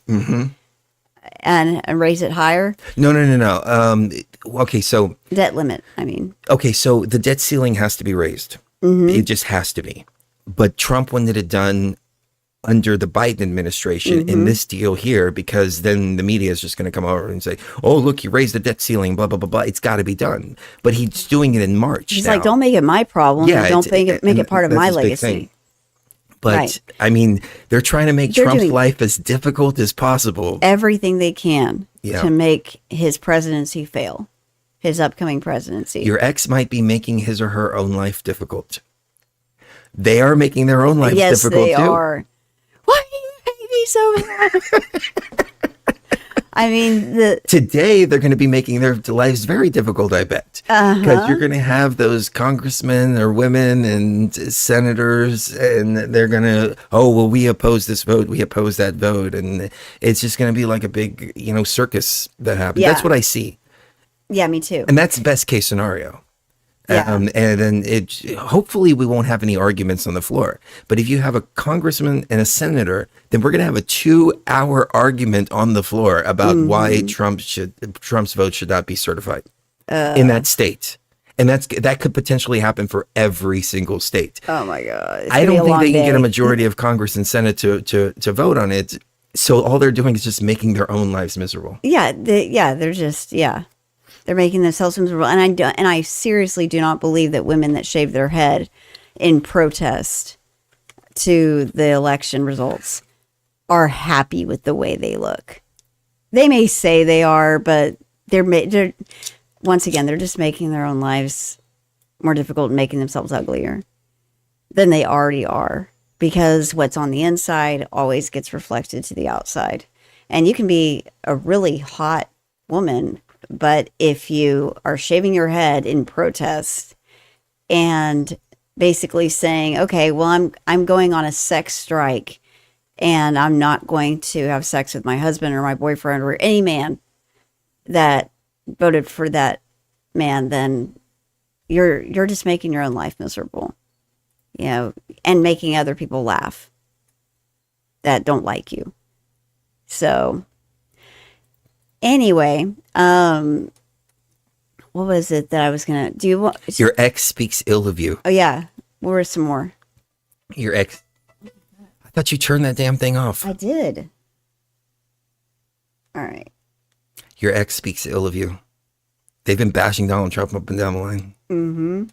and raise it higher. No. Okay, so debt limit. I mean, okay, so the debt ceiling has to be raised. It just has to be. But Trump wanted it done under the Biden administration in this deal here, because then the media is just going to come over and say, oh, look, you raised the debt ceiling, blah, blah, blah, blah. It's got to be done. But he's doing it in March. He's like, don't make it my problem. Yeah, don't make it part of my legacy. But I mean, they're trying to make Trump's life as difficult as possible. Everything they can to make his presidency fail, his upcoming presidency. Your ex might be making his or her own life difficult. They are making their own lives difficult too. Yes, they are. Why do you hate me so bad? I mean, today they're going to be making their lives very difficult, I bet. Because you're going to have those congressmen or women and senators, and they're going to, we oppose this vote, we oppose that vote. And it's just going to be like a big, circus that happens. Yeah. That's what I see. Yeah, me too. And that's the best case scenario. Yeah. And then hopefully we won't have any arguments on the floor. But if you have a congressman and a senator, then we're going to have a 2-hour argument on the floor about why Trump's vote should not be certified in that state. And that could potentially happen for every single state. Oh my God. I don't think they can get a majority of Congress and Senate to vote on it. So all they're doing is just making their own lives miserable. Yeah. They're making themselves miserable. And I seriously do not believe that women that shave their head in protest to the election results are happy with the way they look. They may say they are, but they're once again, they're just making their own lives more difficult and making themselves uglier than they already are, because what's on the inside always gets reflected to the outside. And you can be a really hot woman, but if you are shaving your head in protest and basically saying, okay, well, I'm going on a sex strike and I'm not going to have sex with my husband or my boyfriend or any man that voted for that man, then you're just making your own life miserable, and making other people laugh that don't like you. So anyway, what was it that I was going to do? Your ex speaks ill of you. Oh, yeah. What were some more? Your ex. I thought you turned that damn thing off. I did. All right. Your ex speaks ill of you. They've been bashing Donald Trump up and down the line. Mm-hmm.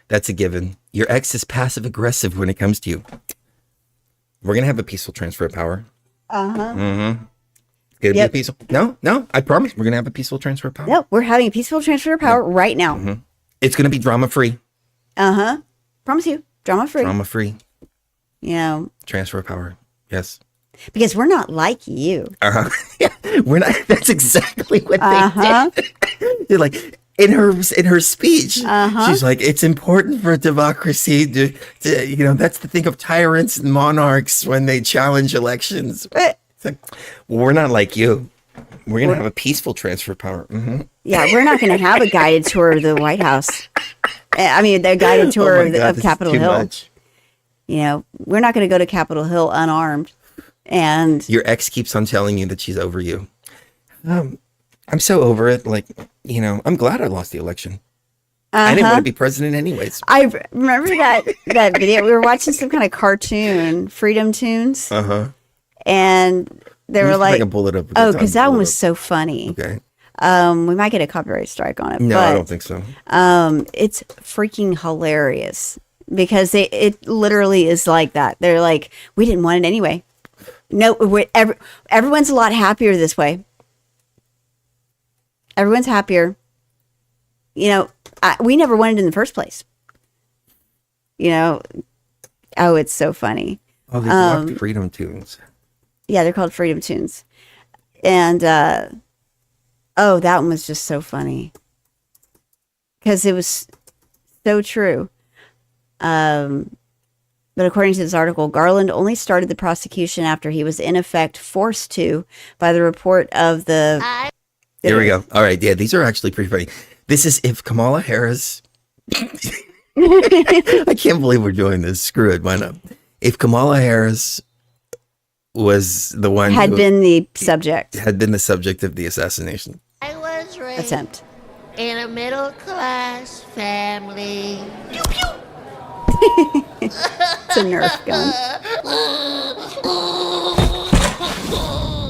That's a given. Your ex is passive aggressive when it comes to you. We're going to have a peaceful transfer of power. Uh-huh. Mm-hmm. Be a peaceful. No, I promise we're going to have a peaceful transfer of power. No, we're having a peaceful transfer of power right now. Mm-hmm. It's going to be drama free. Uh-huh. Promise you. Drama free. Drama free. Transfer of power. Yes. Because we're not like you. Uh-huh. Yeah, we're not. That's exactly what they did. They're like, in her speech, she's like, it's important for democracy to that's the thing of tyrants and monarchs when they challenge elections. It's like, well, we're not like you. We're going to have a peaceful transfer of power. Mm-hmm. Yeah, we're not going to have a guided tour of the White House. I mean, the guided tour of Capitol Hill. Much. We're not going to go to Capitol Hill unarmed. And your ex keeps on telling you that she's over you. I'm so over it. Like, I'm glad I lost the election. I didn't want to be president anyways. I remember that video. We were watching some kind of cartoon, Freedom Tunes. Uh-huh. And they were like a bullet up. Because that one was so funny. Okay. We might get a copyright strike on it. No, I don't think so. It's freaking hilarious because it literally is like that. They're like, we didn't want it anyway. No, everyone's a lot happier this way. Everyone's happier. You know, we never wanted in the first place. You know, oh, it's so funny. Oh, they blocked Freedom Tunes. Yeah, they're called Freedom Tunes. And, oh, that one was just so funny. Because it was so true. But according to this article, Garland only started the prosecution after he was in effect forced to by the report of the... Here we go. All right, yeah, these are actually pretty funny. This is if Kamala Harris... I can't believe we're doing this. Screw it. Why not? If Kamala Harris was the one had been the subject of the assassination. I was raised attempt in a middle class family. Pew, pew. It's a Nerf gun.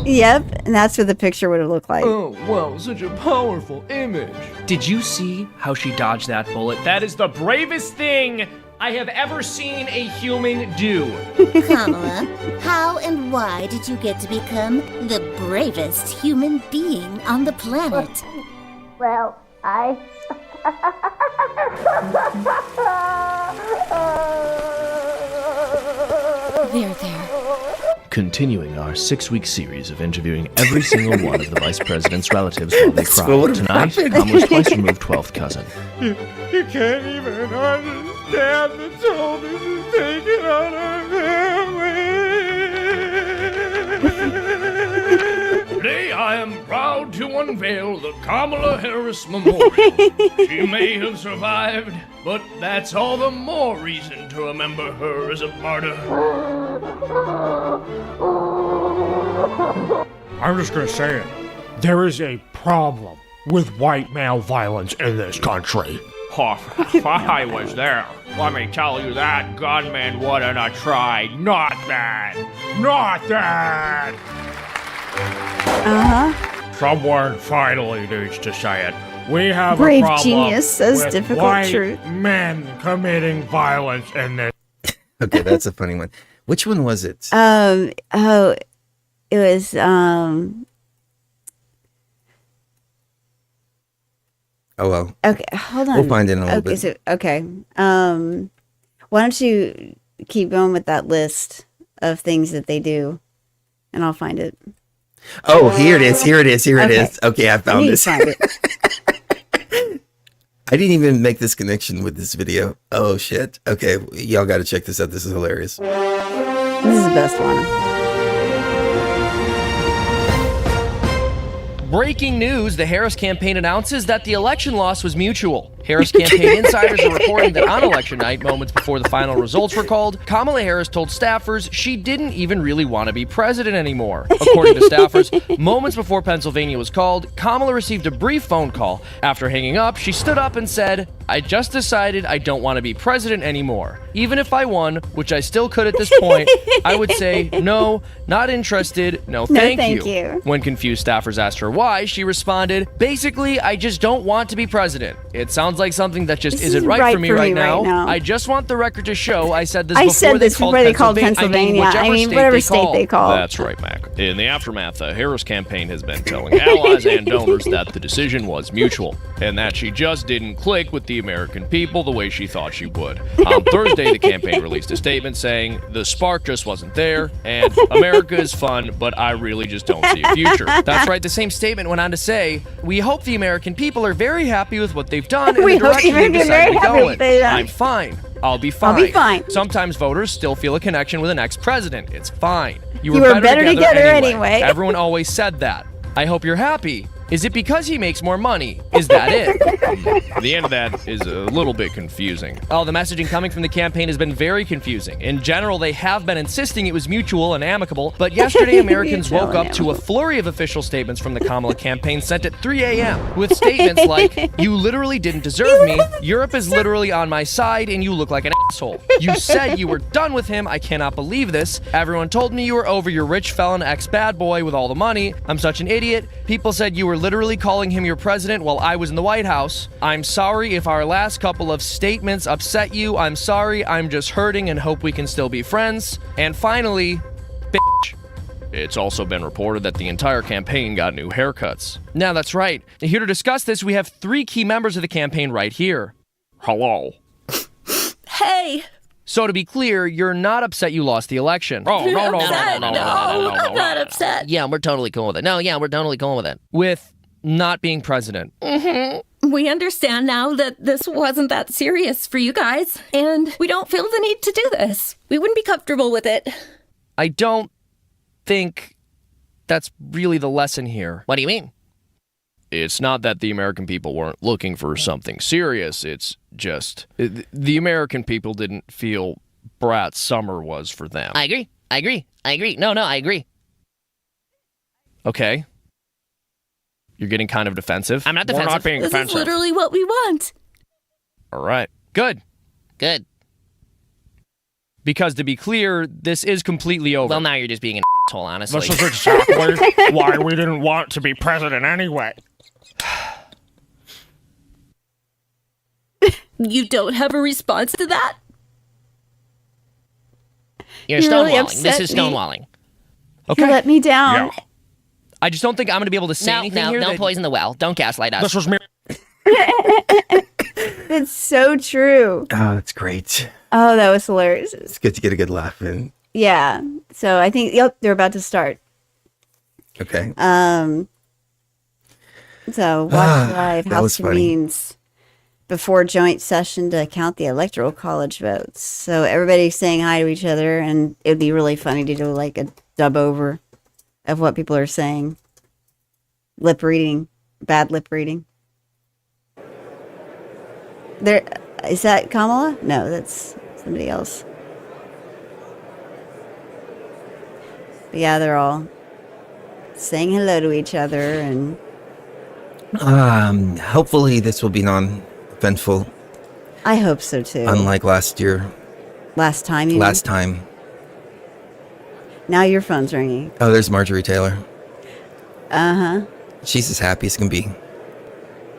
Yep, and that's what the picture would have looked like. Oh, wow, such a powerful image. Did you see how she dodged that bullet? That is the bravest thing I have ever seen a human do. Kamala, how and why did you get to become the bravest human being on the planet? Well, There. Continuing our 6-week series of interviewing every single one of the vice president's relatives while they cry. Tonight, Kamala's twice removed 12th cousin. You can't even understand the toll this is taking on our family. Today I am proud to unveil the Kamala Harris Memorial. She may have survived, but that's all the more reason to remember her as a martyr. I'm just gonna say it. There is a problem with white male violence in this country. Oh, if I was there, let me tell you that gunman wouldn't have tried. Not that. Not that. Someone finally needs to say it. We have Brave a problem genius says with difficult white truth. men committing violence in this. Okay, that's a funny one. Which one was it? It was Oh well. okay, hold on. We'll find it in a little bit. So, okay. Why don't you keep going with that list of things that they do, and I'll find it. Oh, here it is. Okay, I found You this. find it. I didn't even make this connection with this video. Oh shit. Okay, y'all got to check this out. This is hilarious. This is the best one. Breaking news, the Harris campaign announces that the election loss was mutual. Harris campaign insiders are reporting that on election night, moments before the final results were called, Kamala Harris told staffers she didn't even really want to be president anymore. According to staffers, moments before Pennsylvania was called, Kamala received a brief phone call. After hanging up, she stood up and said, "I just decided I don't want to be president anymore. Even if I won, which I still could at this point, I would say, no, not interested, no thank you." When confused staffers asked her why, she responded, "Basically, I just don't want to be president. It sounds like something that just isn't right for me right now. I just want the record to show I said this before they called Pennsylvania. I mean, whatever state they call. That's right, Mac. In the aftermath, the Harris campaign has been telling allies and donors that the decision was mutual and that she just didn't click with the American people the way she thought she would. On Thursday, the campaign released a statement saying, "The spark just wasn't there, and America is fun, but I really just don't see a future." That's right, the same statement went on to say, "We hope the American people are very happy with what they've done and the direction they've decided to go in. I'm fine. I'll be fine. Sometimes voters still feel a connection with an ex-president. It's fine. You were better together anyway. Everyone always said that. I hope you're happy. Is it because he makes more money? Is that it?" The end of that is a little bit confusing. Oh, the messaging coming from the campaign has been very confusing. In general, they have been insisting it was mutual and amicable, but yesterday Americans woke up to a flurry of official statements from the Kamala campaign sent at 3 a.m. with statements like, "You literally didn't deserve me, Europe is literally on my side, and you look like an asshole. You said you were done with him, I cannot believe this. Everyone told me you were over your rich felon ex-bad boy with all the money. I'm such an idiot. People said you were literally calling him your president while I was in the White House. I'm sorry if our last couple of statements upset you. I'm sorry, I'm just hurting and hope we can still be friends. And finally, bitch." It's also been reported that the entire campaign got new haircuts. Now, that's right. Here to discuss this, we have 3 key members of the campaign right here. Hello. Hey. So to be clear, you're not upset you lost the election. Oh, no, I'm not upset. Yeah, we're totally cool with it. No, yeah, we're totally cool with it. With not being president. Mm-hmm. We understand now that this wasn't that serious for you guys, and we don't feel the need to do this. We wouldn't be comfortable with it. I don't think that's really the lesson here. What do you mean? It's not that the American people weren't looking for something serious. It's just the American people didn't feel Brat Summer was for them. I agree. No, I agree. Okay. You're getting kind of defensive. I'm not defensive. We're not being defensive. This is literally what we want. All right. Good. Because to be clear, this is completely over. Well, now you're just being an asshole, honestly. This is exactly why we didn't want to be president anyway. You don't have a response to that? You're really stonewalling. This is stonewalling. Okay. You let me down. Yeah. I just don't think I'm going to be able to say anything here. Don't poison the well. Don't gaslight us. This was me. That's so true. Oh, that's great. Oh, that was hilarious. It's good to get a good laugh in. Yeah. So I think, they're about to start. Okay. So watch live House funny. convenes before joint session to count the electoral college votes. So everybody's saying hi to each other, and it'd be really funny to do like a dub over of what people are saying. Lip reading, bad lip reading. There, is that Kamala? No, that's somebody else. But yeah, they're all saying hello to each other, and hopefully this will be non-eventful. I hope so too. Unlike last year. Last time, you Last mean? time. Now your phone's ringing. Oh, there's Marjorie Taylor. Uh-huh. She's as happy as can be.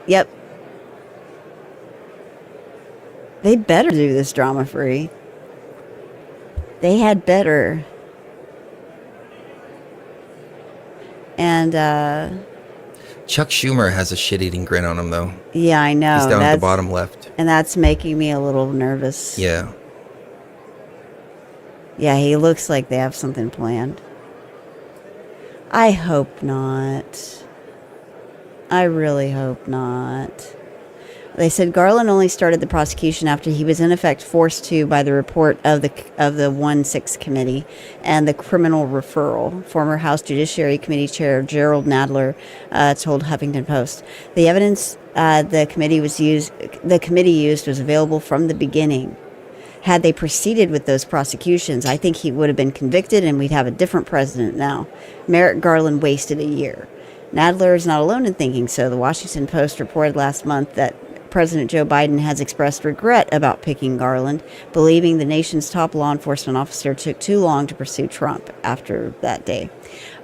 Yep. They better do this drama-free. They had better. And, Chuck Schumer has a shit-eating grin on him, though. yeah, I know. He's down at the bottom left. And that's making me a little nervous. Yeah. Yeah, he looks like they have something planned. I hope not. I really hope not. They said Garland only started the prosecution after he was in effect forced to by the report of the 1-6 committee and the criminal referral. Former House Judiciary Committee Chair Gerald Nadler told Huffington Post the evidence the committee used was available from the beginning. Had they proceeded with those prosecutions, I think he would have been convicted and we'd have a different president now. Merrick Garland wasted a year. Nadler is not alone in thinking so. The Washington Post reported last month that President Joe Biden has expressed regret about picking Garland, believing the nation's top law enforcement officer took too long to pursue Trump after that day.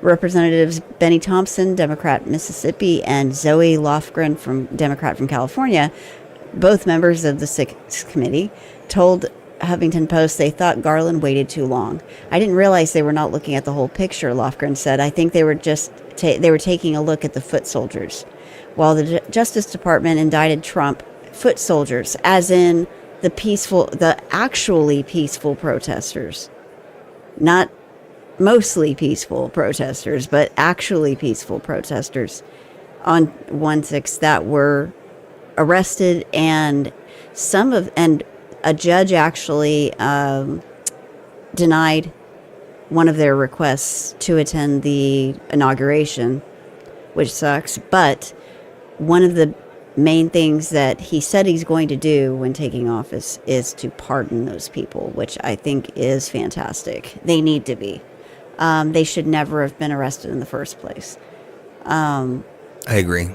Representatives Benny Thompson, Democrat Mississippi, and Zoe Lofgren, Democrat from California, both members of the 6 committee, told Huffington Post they thought Garland waited too long. I didn't realize they were not looking at the whole picture, Lofgren said. I think they were just they were taking a look at the foot soldiers. While the Justice Department indicted Trump, foot soldiers, as in the actually peaceful protesters, not mostly peaceful protesters, but actually peaceful protesters on 1-6 that were arrested, and a judge actually denied one of their requests to attend the inauguration, which sucks. But one of the main things that he said he's going to do when taking office is to pardon those people, which I think is fantastic. They need to be. They should never have been arrested in the first place. I agree.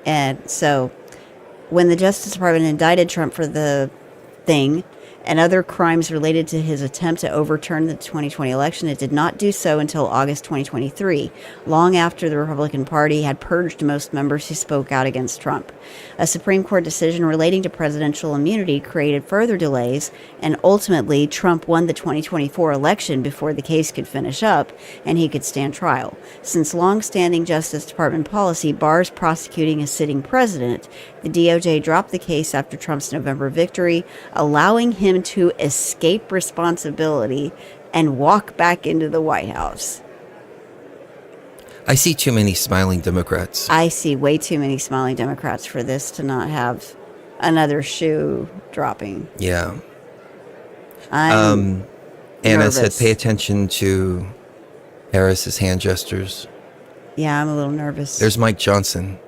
And so when the Justice Department indicted Trump for the thing, and other crimes related to his attempt to overturn the 2020 election. It did not do so until August 2023, long after the Republican Party had purged most members who spoke out against Trump. A Supreme Court decision relating to presidential immunity created further delays, and ultimately Trump won the 2024 election before the case could finish up and he could stand trial. Since long-standing Justice Department policy bars prosecuting a sitting president, the DOJ dropped the case after Trump's November victory, allowing him to escape responsibility and walk back into the White House. I see too many smiling Democrats. I see way too many smiling Democrats for this to not have another shoe dropping. Yeah. I'm Anna nervous. said, pay attention to Harris's hand gestures. Yeah, I'm a little nervous. There's Mike Johnson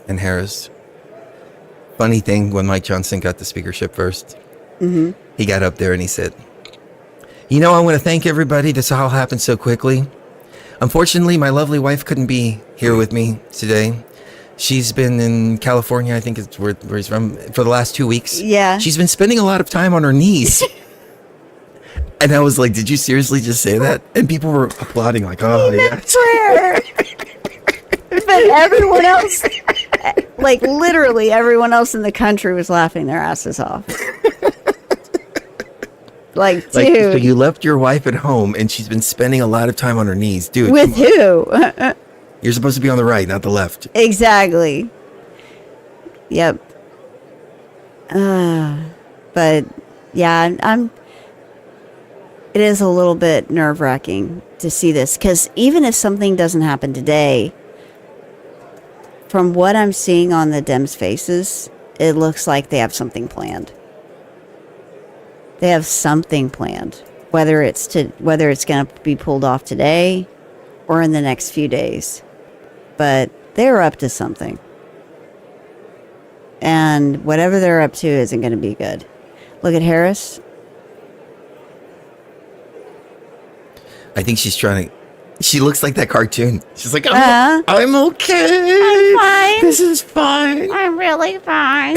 and Harris. Funny thing, when Mike Johnson got the speakership first, he got up there and he said, I want to thank everybody. This all happened so quickly. Unfortunately, my lovely wife couldn't be here with me today. She's been in California, I think it's where he's from, for the last 2 weeks. Yeah. She's been spending a lot of time on her knees. And I was like, did you seriously just say that? And people were applauding like, oh, yeah. Prayer. But everyone else, like literally everyone else in the country was laughing their asses off. Like, dude. Like, so you left your wife at home and she's been spending a lot of time on her knees. Dude. With who? You're supposed to be on the right, not the left. Exactly. Yep. But yeah, it is a little bit nerve-wracking to see this, because even if something doesn't happen today, from what I'm seeing on the Dems' faces, it looks like they have something planned. They have something planned, whether it's going to be pulled off today or in the next few days. But they're up to something. And whatever they're up to isn't going to be good. Look at Harris. I think she's trying to... She looks like that cartoon. She's like, I'm okay. I'm fine. This is fine. I'm really fine.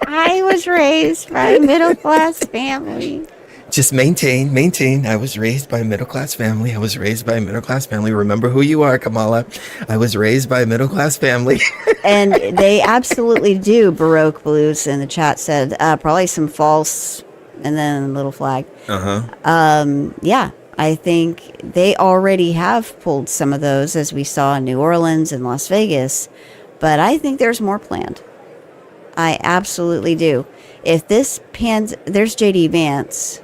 I was raised by a middle-class family. Just maintain. I was raised by a middle-class family. Remember who you are, Kamala. I was raised by a middle-class family. And they absolutely do. Baroque Blues in the chat said, probably some false, and then a little flag. Yeah, I think they already have pulled some of those, as we saw in New Orleans and Las Vegas. But I think there's more planned. I absolutely do. If this there's JD Vance.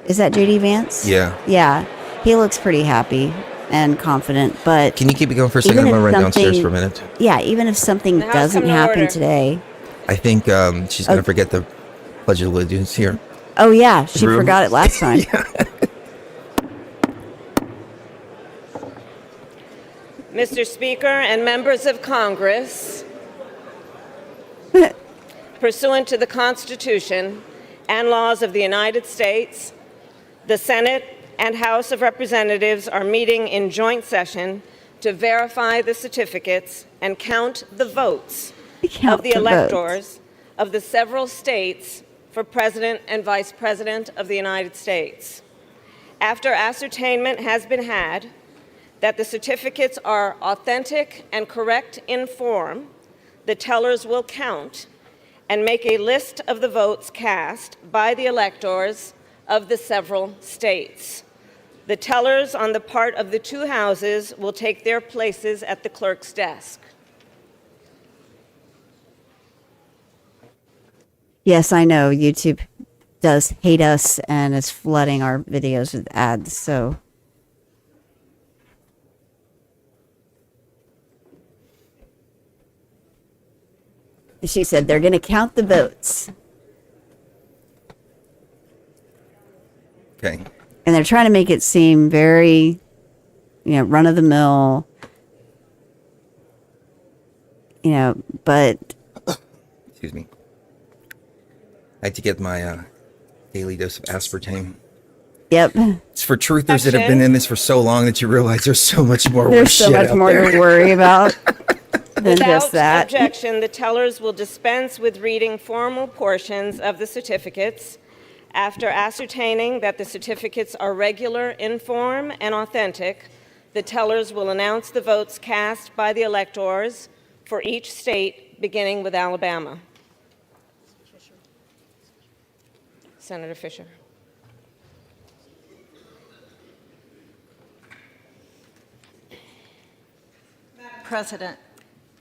Is that JD Vance? Yeah. Yeah. He looks pretty happy and confident, but... Can you keep it going for a second? I'm going to run downstairs for a minute. Yeah, even if something doesn't happen today... I think she's going to forget the Pledge of Allegiance here. Oh, yeah. She forgot it last time. Mr. Speaker and members of Congress, pursuant to the Constitution and laws of the United States, the Senate and House of Representatives are meeting in joint session to verify the certificates and count the votes of the electors of the several states for President and Vice President of the United States. After ascertainment has been had that the certificates are authentic and correct in form, the tellers will count and make a list of the votes cast by the electors of the several states. The tellers on the part of the two houses will take their places at the clerk's desk. Yes, I know. YouTube does hate us and is flooding our videos with ads, so... She said they're going to count the votes. Okay. And they're trying to make it seem very, run-of-the-mill, but... Excuse me. I had to get my daily dose of aspartame. Yep. It's for truthers that have been in this for so long that you realize there's so much more There's so much more to worry about. than just that. Without objection, the tellers will dispense with reading formal portions of the certificates. After ascertaining that the certificates are regular in form and authentic, the tellers will announce the votes cast by the electors for each state, beginning with Alabama. Senator Fisher. Madam President,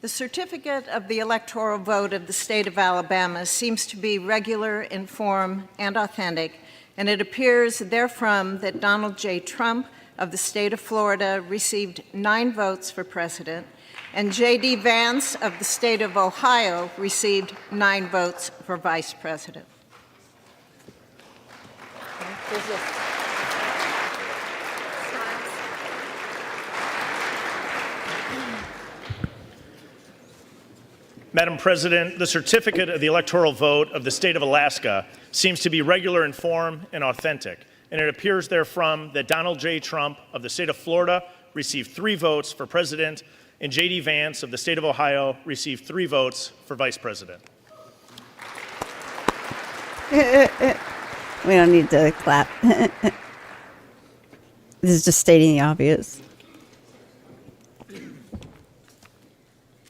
the certificate of the electoral vote of the state of Alabama seems to be regular in form and authentic, and it appears therefrom that Donald J. Trump of the state of Florida received 9 votes for president, and J.D. Vance of the state of Ohio received 9 votes for vice president. Madam President, the certificate of the electoral vote of the state of Alaska seems to be regular in form and authentic, and it appears therefrom that Donald J. Trump of the state of Florida received 3 votes for president, and J.D. Vance of the state of Ohio received 3 votes for vice president. We don't need to clap. This is just stating the obvious.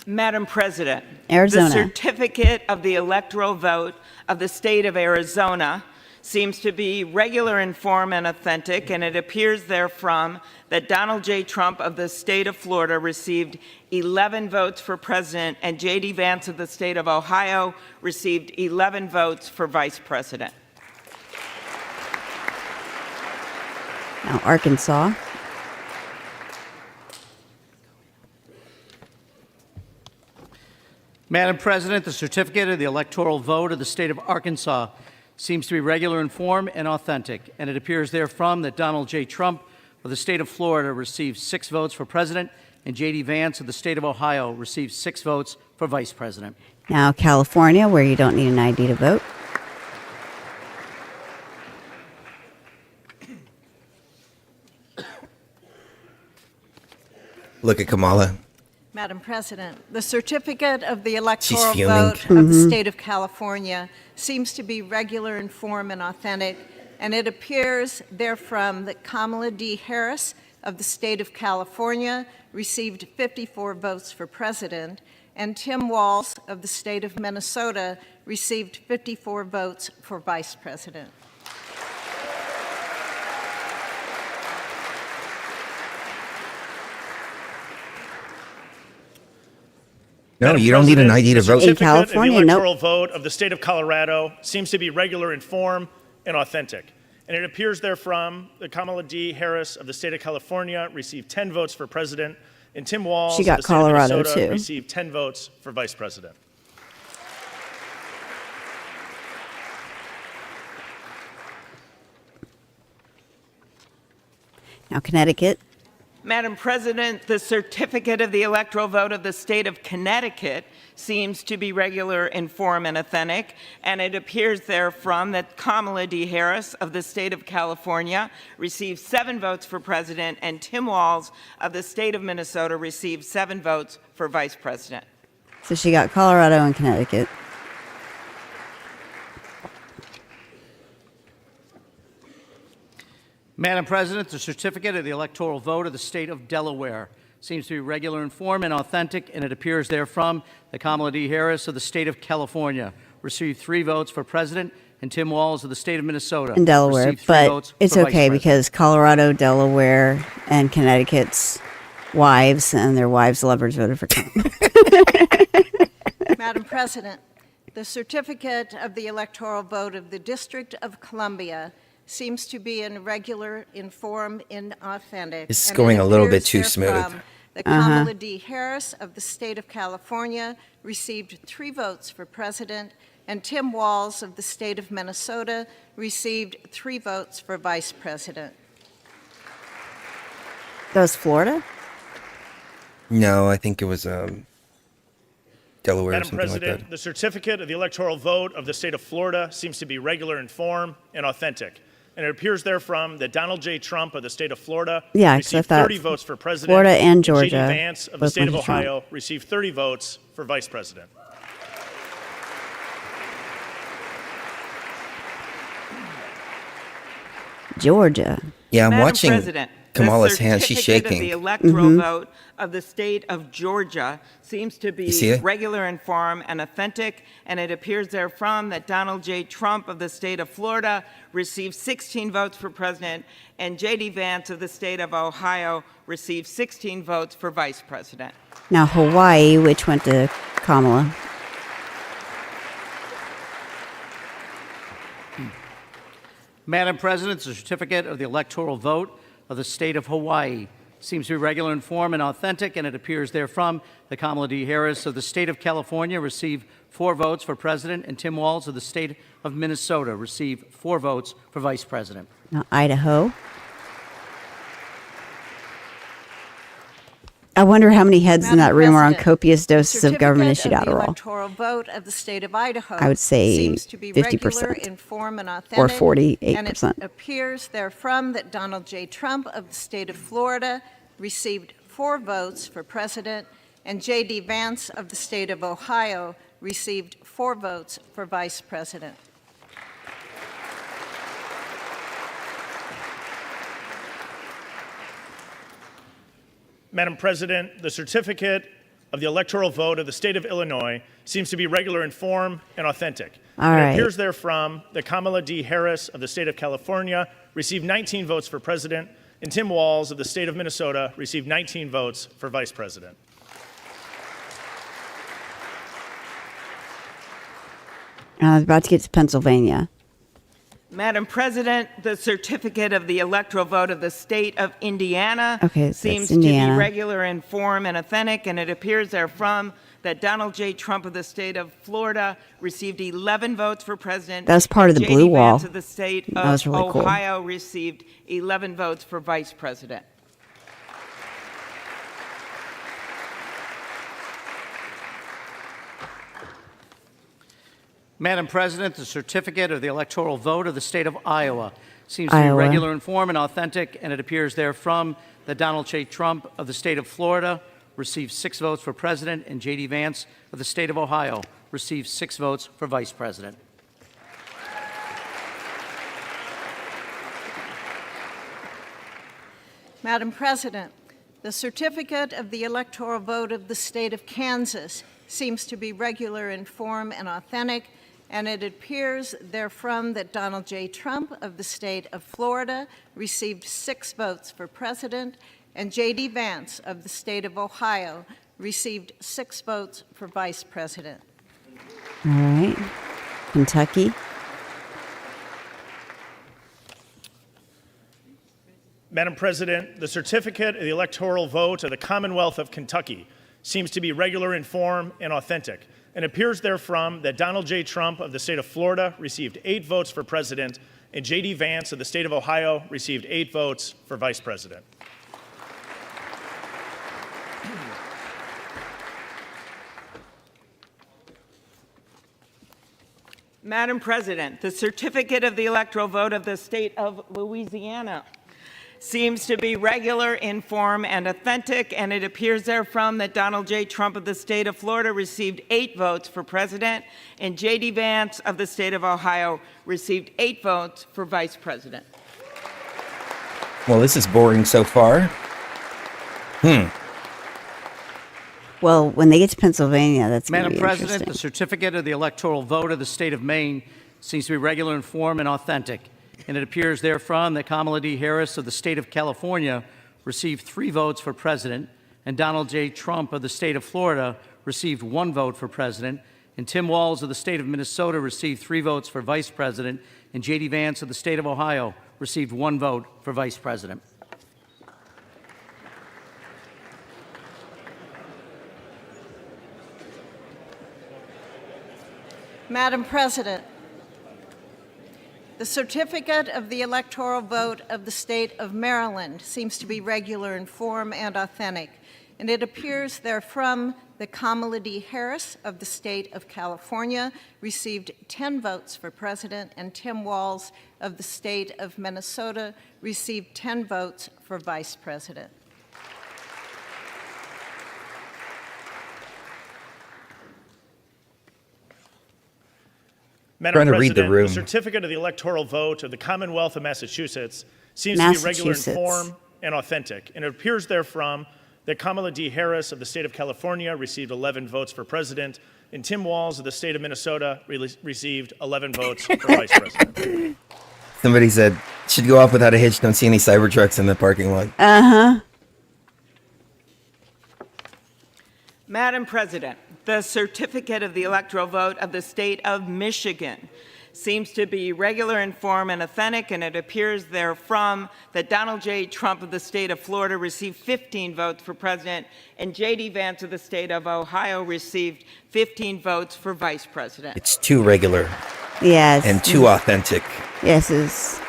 Madam President, Arizona. The certificate of the electoral vote of the state of Arizona seems to be regular in form and authentic, and it appears therefrom that Donald J. Trump of the state of Florida received 11 votes for president, and J.D. Vance of the state of Ohio received 11 votes for vice president. Now, Arkansas. Madam President, the certificate of the electoral vote of the state of Arkansas seems to be regular in form and authentic, and it appears therefrom that Donald J. Trump of the state of Florida received 6 votes for president, and J.D. Vance of the state of Ohio received 6 votes for vice president. Now, California, where you don't need an ID to vote. Look at Kamala. Madam President, the certificate of the electoral She's vote fuming. of the state of California seems to be regular in form and authentic, and it appears therefrom that Kamala D. Harris of the state of California received 54 votes for president, and Tim Walz of the state of Minnesota received 54 votes for vice president. No, you don't need an ID to vote. In California, the nope. electoral vote of the state of Colorado seems to be regular in form and authentic, and it appears therefrom that Kamala D. Harris of the state of California received 10 votes for president, and Tim Walz She got of the state Colorado, of Minnesota too. received 10 votes for vice president. Now, Connecticut. Madam President, the certificate of the electoral vote of the state of Connecticut seems to be regular in form and authentic, and it appears therefrom that Kamala D. Harris of the state of California received 7 votes for president, and Tim Walz of the state of Minnesota received 7 votes for vice president. So she got Colorado and Connecticut. Madam President, the certificate of the electoral vote of the state of Delaware seems to be regular in form and authentic, and it appears therefrom that Kamala D. Harris of the state of California received 3 votes for president, and Tim Walz of the state of Minnesota In Delaware, received 3 votes but it's for vice okay president. because Colorado, Delaware, and Connecticut's wives and their wives' lovers voted for Trump. Madam President, the certificate of the electoral vote of the District of Columbia seems to be irregular in form and authentic. It's and going it a little bit appears too smooth. therefrom that Kamala D. Harris of the state of California received 3 votes for president, and Tim Walz of the state of Minnesota received 3 votes for vice president. That was Florida? No, I think it was Delaware or Madam something President, like that. the certificate of the electoral vote of the state of Florida seems to be regular in form and authentic, and it appears therefrom that Donald J. Trump of the state of Florida Yeah, 'cause I received thought 30 votes for president. Florida and J.D. Georgia Vance of the both state of went to Trump. Ohio received 30 votes for vice president. Georgia. Yeah, I'm Madam watching President, Kamala's hands. She's The shaking. certificate of the electoral Mm-hmm. vote of the state of Georgia seems to You see be it? regular in form and authentic, and it appears therefrom that Donald J. Trump of the state of Florida received 16 votes for president, and J.D. Vance of the state of Ohio received 16 votes for vice president. Now Hawaii, which went to Kamala. Madam President, the certificate of the electoral vote of the state of Hawaii seems to be regular in form and authentic, and it appears therefrom that Kamala D. Harris of the state of California received 4 votes for president, and Tim Walz of the state of Minnesota received 4 votes for vice president. Now Idaho. I wonder how many heads in that room are on President, copious doses of government issued certificate of the Adderall. electoral vote of the state of Idaho I would say seems to be 50%, regular in form and or authentic, 48%. and it appears therefrom that Donald J. Trump of the state of Florida received 4 votes for president, and J.D. Vance of the state of Ohio received 4 votes for vice president. Madam President, the certificate of the electoral vote of the state of Illinois seems to be regular in form and authentic. All and right. It appears therefrom that Kamala D. Harris of the state of California received 19 votes for president, and Tim Walz of the state of Minnesota received 19 votes for vice president. I was about to get to Pennsylvania. Madam President, the certificate of the electoral vote of the state of Indiana Okay, that's seems to Indiana. be regular in form and authentic, and it appears therefrom that Donald J. Trump of the state of Florida received 11 votes for president. That was part of the and blue J.D. wall. Vance of the state That was of really cool. Ohio received 11 votes for vice president. Madam President, the certificate of the electoral vote of the state of Iowa seems to be Iowa. regular in form and authentic, and it appears therefrom that Donald J. Trump of the state of Florida received 6 votes for president, and J.D. Vance of the state of Ohio received 6 votes for vice president. Madam President, the certificate of the electoral vote of the state of Kansas seems to be regular in form and authentic, and it appears therefrom that Donald J. Trump of the state of Florida received 6 votes for president, and J.D. Vance of the state of Ohio received 6 votes for vice president. All right. Kentucky. Madam President, the certificate of the electoral vote of the Commonwealth of Kentucky seems to be regular in form and authentic, and appears therefrom that Donald J. Trump of the state of Florida received 8 votes for president, and J.D. Vance of the state of Ohio received 8 votes for vice president. Madam President, the certificate of the electoral vote of the state of Louisiana seems to be regular in form and authentic, and it appears therefrom that Donald J. Trump of the state of Florida received 8 votes for president, and J.D. Vance of the state of Ohio received 8 votes for vice president. Well, this is boring so far. Well, when they get to Pennsylvania, that's going to Madam be President, interesting. the certificate of the electoral vote of the state of Maine seems to be regular in form and authentic, and it appears therefrom that Kamala D. Harris of the state of California received 3 votes for president, and Donald J. Trump of the state of Florida received 1 vote for president, and Tim Walz of the state of Minnesota received 3 votes for vice president, and J.D. Vance of the state of Ohio received 1 vote for vice president. Madam President, the certificate of the electoral vote of the state of Maryland seems to be regular in form and authentic, and it appears therefrom that Kamala D. Harris of the state of California received 10 votes for president, and Tim Walz of the state of Minnesota received 10 votes for vice president. Madam Trying to read the President, room. the certificate of the electoral vote of the Commonwealth of Massachusetts seems to be regular in form and authentic, and it appears therefrom that Kamala D. Harris of the state of California received 11 votes for president, and Tim Walz of the state of Minnesota received 11 votes for vice president. Somebody said, should go off without a hitch. Don't see any Cybertrucks in the parking lot. Uh-huh. Madam President, the certificate of the electoral vote of the state of Michigan seems to be regular in form and authentic, and it appears therefrom that Donald J. Trump of the state of Florida received 15 votes for president, and J.D. Vance of the state of Ohio received 15 votes for vice president. It's too regular. Yes. And too authentic. Yes, it's...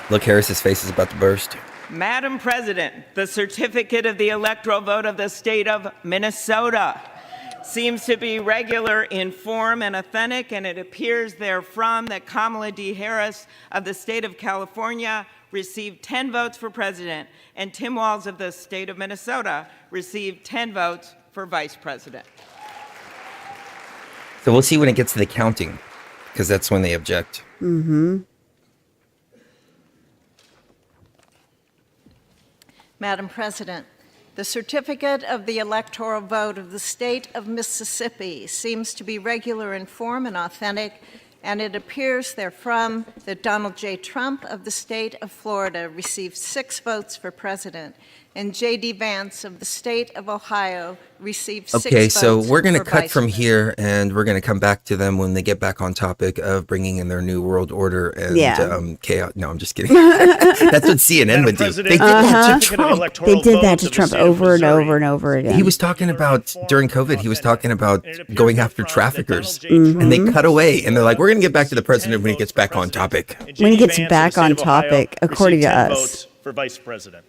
Look, Harris's face is about to burst. Madam President, the certificate of the electoral vote of the state of Minnesota seems to be regular in form and authentic, and it appears therefrom that Kamala D. Harris of the state of California received 10 votes for president, and Tim Walz of the state of Minnesota received 10 votes for vice president. So we'll see when it gets to the counting, because that's when they object. Mm-hmm. Madam President, the certificate of the electoral vote of the state of Mississippi seems to be regular in form and authentic, and it appears therefrom that Donald J. Trump of the state of Florida received 6 votes for president, and J.D. Vance of the state of Ohio received 6 votes. Okay, so we're going to cut vice from president. here, and we're going to come back to them when they get back on topic of bringing in their new world order and chaos. No, I'm just kidding. That's what CNN would do. They did that to Trump. They did that to Trump over and over and over again. He was talking about, during COVID, he was talking about going after traffickers, and they cut away, and they're like, we're going to get back to the president when he gets back on topic. When he gets back on topic, according to us. For vice president.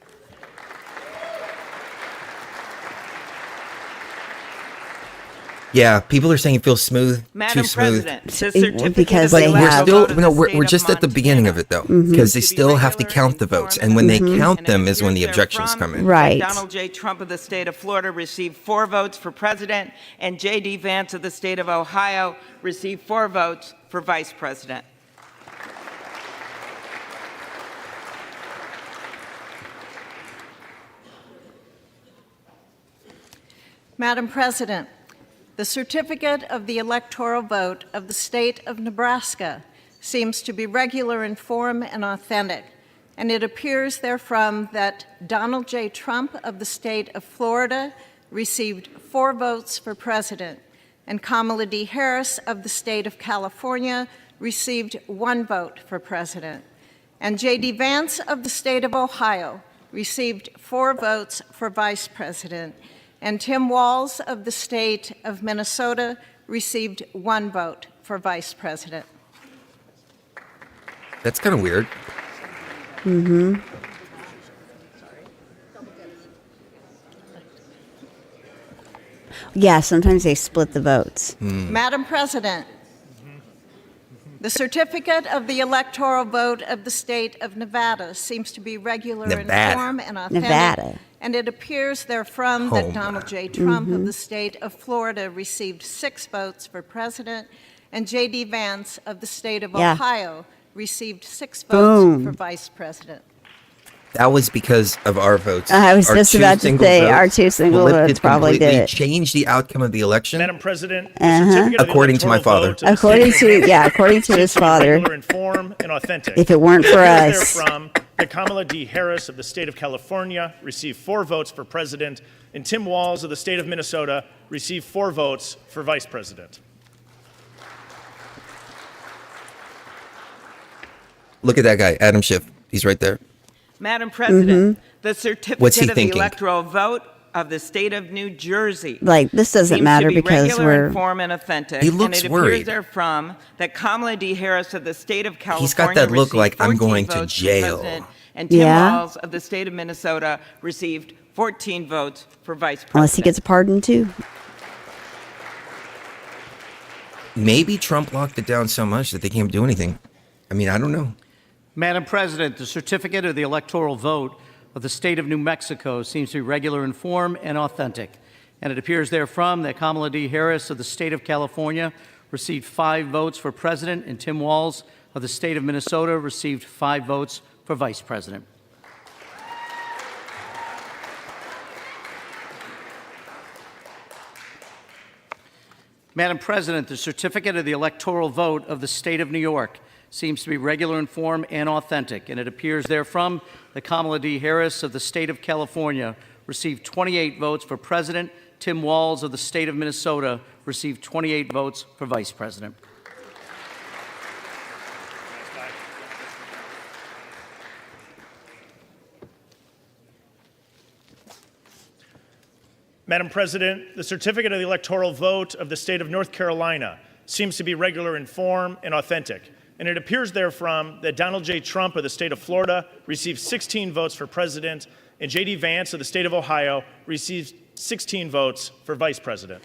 Yeah, people are saying it feels smooth, Madam too smooth. President, because But they we're have. still we're just at the beginning of it though, because they still have to count the votes, and when they count them is when the objections come in. Right. Donald J. Trump of the state of Florida received 4 votes for president, and J.D. Vance of the state of Ohio received 4 votes for vice president. Madam President, the certificate of the electoral vote of the state of Nebraska seems to be regular in form and authentic, and it appears therefrom that Donald J. Trump of the state of Florida received 4 votes for president, and Kamala D. Harris of the state of California received 1 vote for president, and J.D. Vance of the state of Ohio received 4 votes for vice president, and Tim Walz of the state of Minnesota received 1 vote for vice president. That's kind of weird. Mm-hmm. Yeah, sometimes they split the votes. Madam President, the certificate of the electoral vote of the state of Nevada seems to be regular in form and authentic. And it appears therefrom that Donald J. Trump of the state of Florida received 6 votes for president, and J.D. Vance of the state of Ohio received 6 votes for vice president. That was because of our votes. I was just about to say our 2 single votes probably did it. Changed the outcome of the election. Madam President, according to my father. According to his father. In form and authentic. If it weren't for us. Therefrom, that Kamala D. Harris of the state of California received 4 votes for president, and Tim Walz of the state of Minnesota received 4 votes for vice president. Look at that guy, Adam Schiff. He's right there. Madam President, the certificate What's he of the thinking? electoral vote of the state of New Jersey. Like, this doesn't matter because regular in form and authentic. He looks and it worried. appears therefrom that Kamala D. Harris of the state of California He's got that look received like I'm 14 going to votes for jail. president, and Tim Walz of the state of Minnesota received 14 votes for vice president. Unless he gets a pardon, too. Maybe Trump locked it down so much that they can't do anything. I mean, I don't know. Madam President, the certificate of the electoral vote of the state of New Mexico seems to be regular in form and authentic, and it appears therefrom that Kamala D. Harris of the state of California received 5 votes for president, and Tim Walz of the state of Minnesota received 5 votes for vice president. Madam President, the certificate of the electoral vote of the state of New York seems to be regular in form and authentic, and it appears therefrom that Kamala D. Harris of the state of California received 28 votes for president. Tim Walz of the state of Minnesota received 28 votes for vice president. Madam President, the certificate of the electoral vote of the state of North Carolina seems to be regular in form and authentic, and it appears therefrom that Donald J. Trump of the state of Florida received 16 votes for president, and J.D. Vance of the state of Ohio received 16 votes for vice president.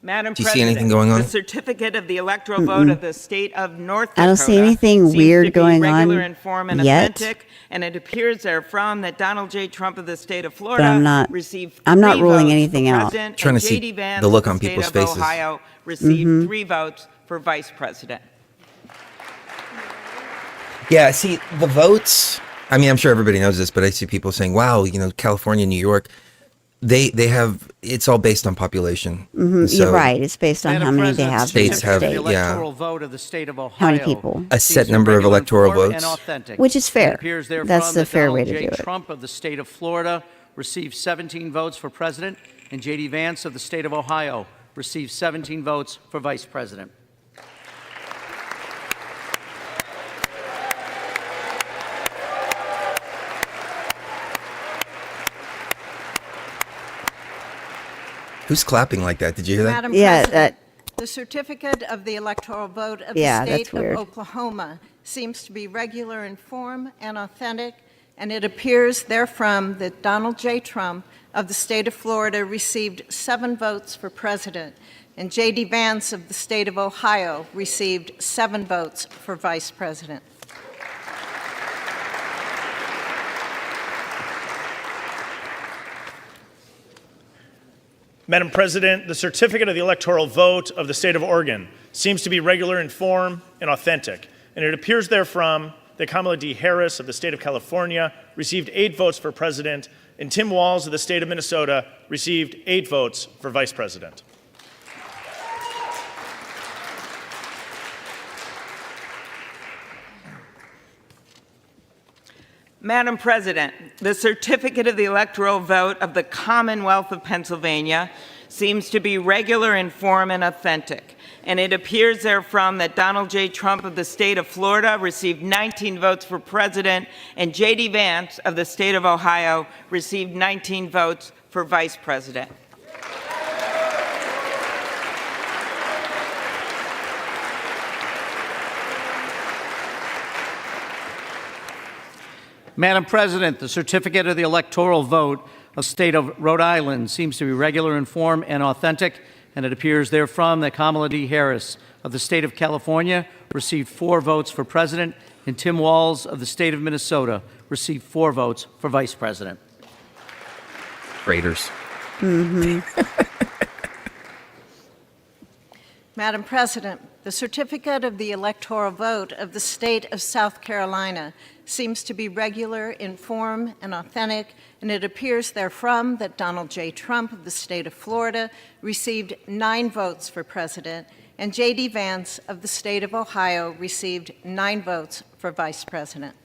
Madam Do you see President, anything going on? the certificate of the electoral vote of the state of North Dakota I don't see anything seems weird to be going regular on in form and yet. authentic, and it appears therefrom that Donald J. Trump of the state of But Florida I'm not received ruling votes anything for out. president, Trying and to see J.D. Vance the look of on the people's state of faces. Ohio received Mhm. 3 votes for vice president. Yeah, see, the votes, I mean, I'm sure everybody knows this, but I see people saying, wow, you know, California, New York, they have, it's all based on population. You're right. It's based on how many they have. States have, the yeah, electoral vote of the state of Ohio How many people? a set seems to be number of regular in electoral form and votes. authentic. Which is fair. It appears therefrom That's the that fair way Donald to J. do it. Trump of the state of Florida received 17 votes for president, and J.D. Vance of the state of Ohio received 17 votes for vice president. Who's clapping like that? Did you hear that? Madam Yeah, President, the certificate of the electoral vote of Yeah, the that's state of weird. Oklahoma seems to be regular in form and authentic, and it appears therefrom that Donald J. Trump of the state of Florida received 7 votes for president, and J.D. Vance of the state of Ohio received 7 votes for vice president. Madam President, the certificate of the electoral vote of the state of Oregon seems to be regular in form and authentic, and it appears therefrom that Kamala D. Harris of the state of California received 8 votes for president, and Tim Walz of the state of Minnesota received 8 votes for vice president. Madam President, the certificate of the electoral vote of the Commonwealth of Pennsylvania seems to be regular in form and authentic, and it appears therefrom that Donald J. Trump of the state of Florida received 19 votes for president, and J.D. Vance of the state of Ohio received 19 votes for vice president. Madam President, the certificate of the electoral vote of the state of Rhode Island seems to be regular in form and authentic, and it appears therefrom that Kamala D. Harris of the state of California received 4 votes for president, and Tim Walz of the state of Minnesota received 4 votes for vice president. Traitors. Madam President, the certificate of the electoral vote of the state of South Carolina seems to be regular in form and authentic, and it appears therefrom that Donald J. Trump of the state of Florida received 9 votes for president, and J.D. Vance of the state of Ohio received 9 votes for vice president.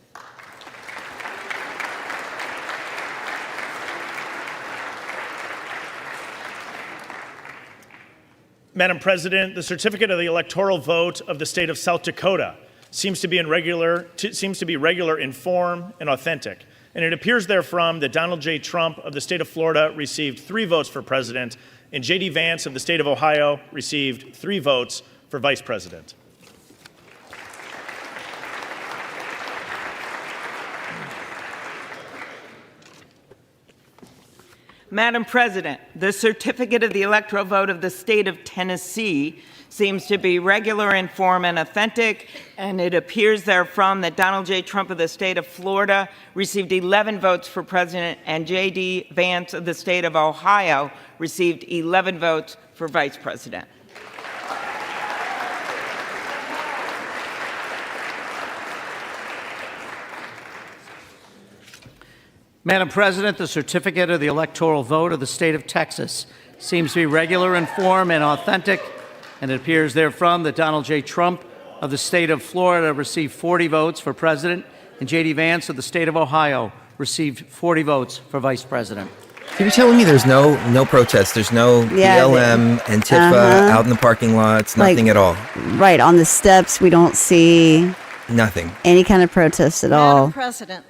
Madam President, the certificate of the electoral vote of the state of South Dakota seems to be regular in form and authentic, and it appears therefrom that Donald J. Trump of the state of Florida received 3 votes for president, and J.D. Vance of the state of Ohio received 3 votes for Vice President. Madam President, the certificate of the electoral vote of the state of Tennessee seems to be regular in form and authentic, and it appears therefrom that Donald J. Trump of the state of Florida received 11 votes for president, and J.D. Vance of the state of Ohio received 11 votes for vice president. Madam President, the certificate of the electoral vote of the state of Texas seems to be regular in form and authentic, and it appears therefrom that Donald J. Trump of the state of Florida received 40 votes for president, and J.D. Vance of the state of Ohio received 40 votes for vice president. You're telling me there's no protest, there's no BLM, Antifa out in the parking lots, nothing at all? Right, on the steps, we don't see nothing. Any kind of protest at all. Madam President,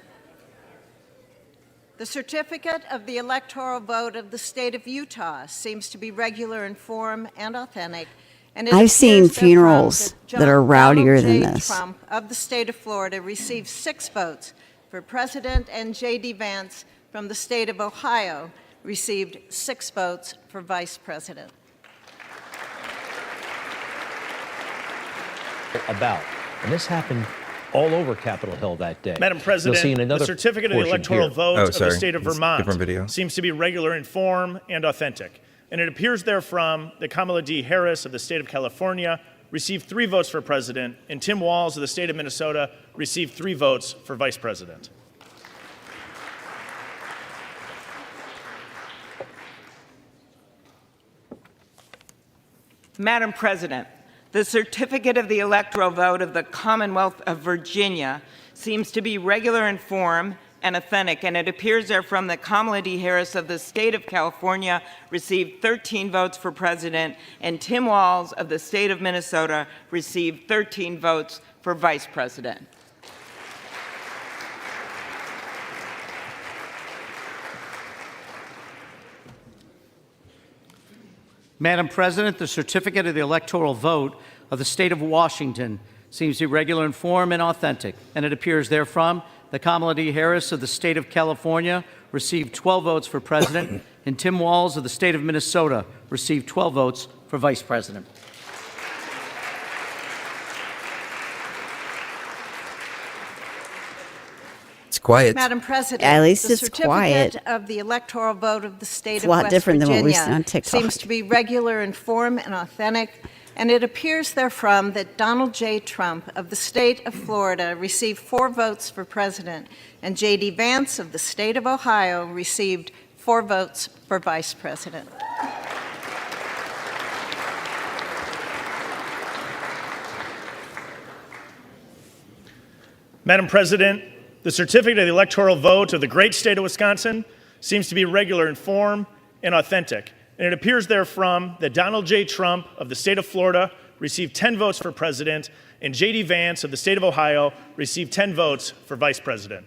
the certificate of the electoral vote of the state of Utah seems to be regular in form and authentic. And I've seen funerals that are rowdier than this. Trump of the state of Florida received 6 votes for president, and J.D. Vance from the state of Ohio received 6 votes for vice president. And this happened all over Capitol Hill that day. Madam President, the certificate of the electoral vote of the state of Vermont seems to be regular in form and authentic. And it appears therefrom that Kamala D. Harris of the state of California received 3 votes for president, and Tim Walz of the state of Minnesota received 3 votes for vice president. Madam President, the certificate of the electoral vote of the Commonwealth of Virginia seems to be regular in form and authentic, and it appears therefrom that Kamala D. Harris of the state of California received 13 votes for president, and Tim Walz of the state of Minnesota received 13 votes for vice president. Madam President, the certificate of the electoral vote of the state of Washington seems to be regular in form and authentic, and it appears therefrom that Kamala D. Harris of the state of California received 12 votes for president, and Tim Walz of the state of Minnesota received 12 votes for vice president. It's quiet. Madam President, at least the it's certificate quiet. of the electoral vote of the state It's of a lot West different than what we see Virginia on TikTok. seems to be regular in form and authentic, and it appears therefrom that Donald J. Trump of the state of Florida received 4 votes for president, and J.D. Vance of the state of Ohio received 4 votes for vice president. Madam President, the certificate of the electoral vote of the great state of Wisconsin seems to be regular in form and authentic. And it appears therefrom that Donald J. Trump of the state of Florida received 10 votes for president, and J.D. Vance of the state of Ohio received 10 votes for vice president.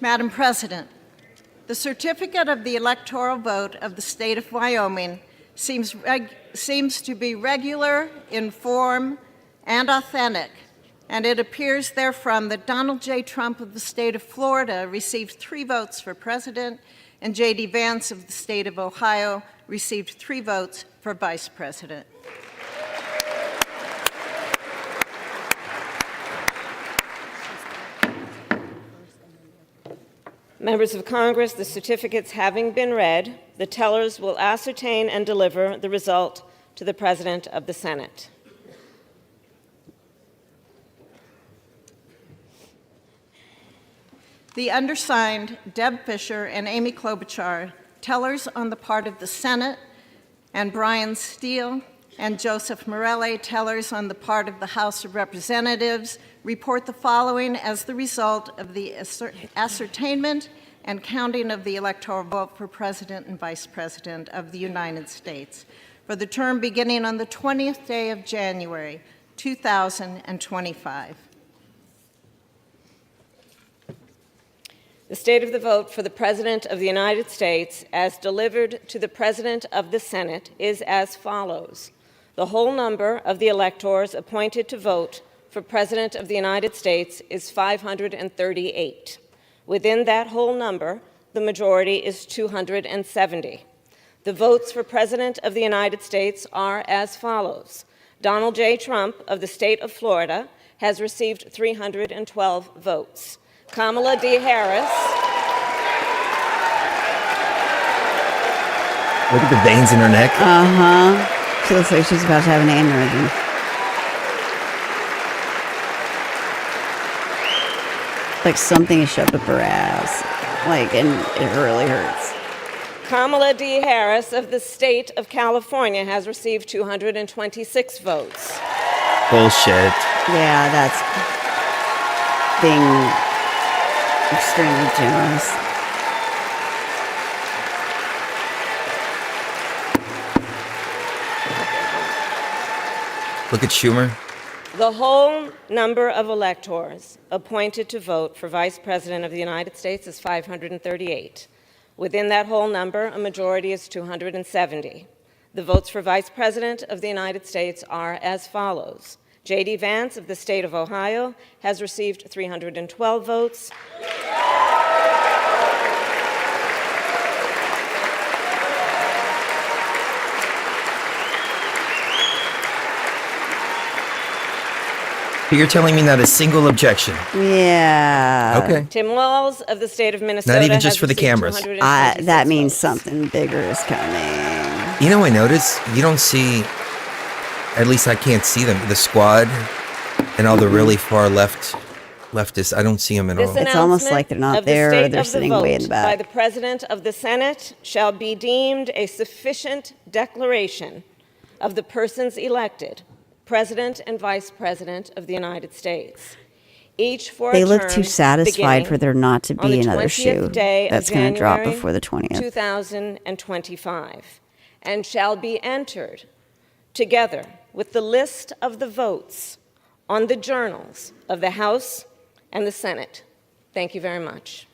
Madam President, the certificate of the electoral vote of the state of Wyoming seems to be regular in form and authentic, and it appears therefrom that Donald J. Trump of the state of Florida received 3 votes for president, and J.D. Vance of the state of Ohio received 3 votes for vice president. Members of Congress, the certificates having been read, the tellers will ascertain and deliver the result to the President of the Senate. The undersigned, Deb Fisher and Amy Klobuchar, tellers on the part of the Senate, and Brian Steele and Joseph Morelle, tellers on the part of the House of Representatives, report the following as the result of the ascertainment and counting of the electoral vote for President and Vice President of the United States for the term beginning on the 20th day of January, 2025. The state of the vote for the President of the United States as delivered to the President of the Senate is as follows. The whole number of the electors appointed to vote for President of the United States is 538. Within that whole number, the majority is 270. The votes for President of the United States are as follows. Donald J. Trump of the state of Florida has received 312 votes. Kamala D. Harris. Look at the veins in her neck. She looks like she's about to have an aneurysm. Like something is shoved up her ass. Like, and it really hurts. Kamala D. Harris of the state of California has received 226 votes. Bullshit. Yeah, that's being extremely generous. Look at Schumer. The whole number of electors appointed to vote for Vice President of the United States is 538. Within that whole number, a majority is 270. The votes for Vice President of the United States are as follows. J.D. Vance of the state of Ohio has received 312 votes. You're telling me not a single objection? Yeah. Okay. Tim Walz of the state of Minnesota. Not even just for the cameras. That means something bigger is coming. You know, I notice you don't see, at least I can't see them, the squad and all the really far leftists. I don't see them at all. It's almost like they're not there, or they're sitting way in the back. By the President of the Senate shall be deemed a sufficient declaration of the persons elected President and Vice President of the United States. Each for they a look term too satisfied for there not to be another shoe that's going to drop before the 20th. 2025, and shall be entered together with the list of the votes on the journals of the House and the Senate. Thank you very much.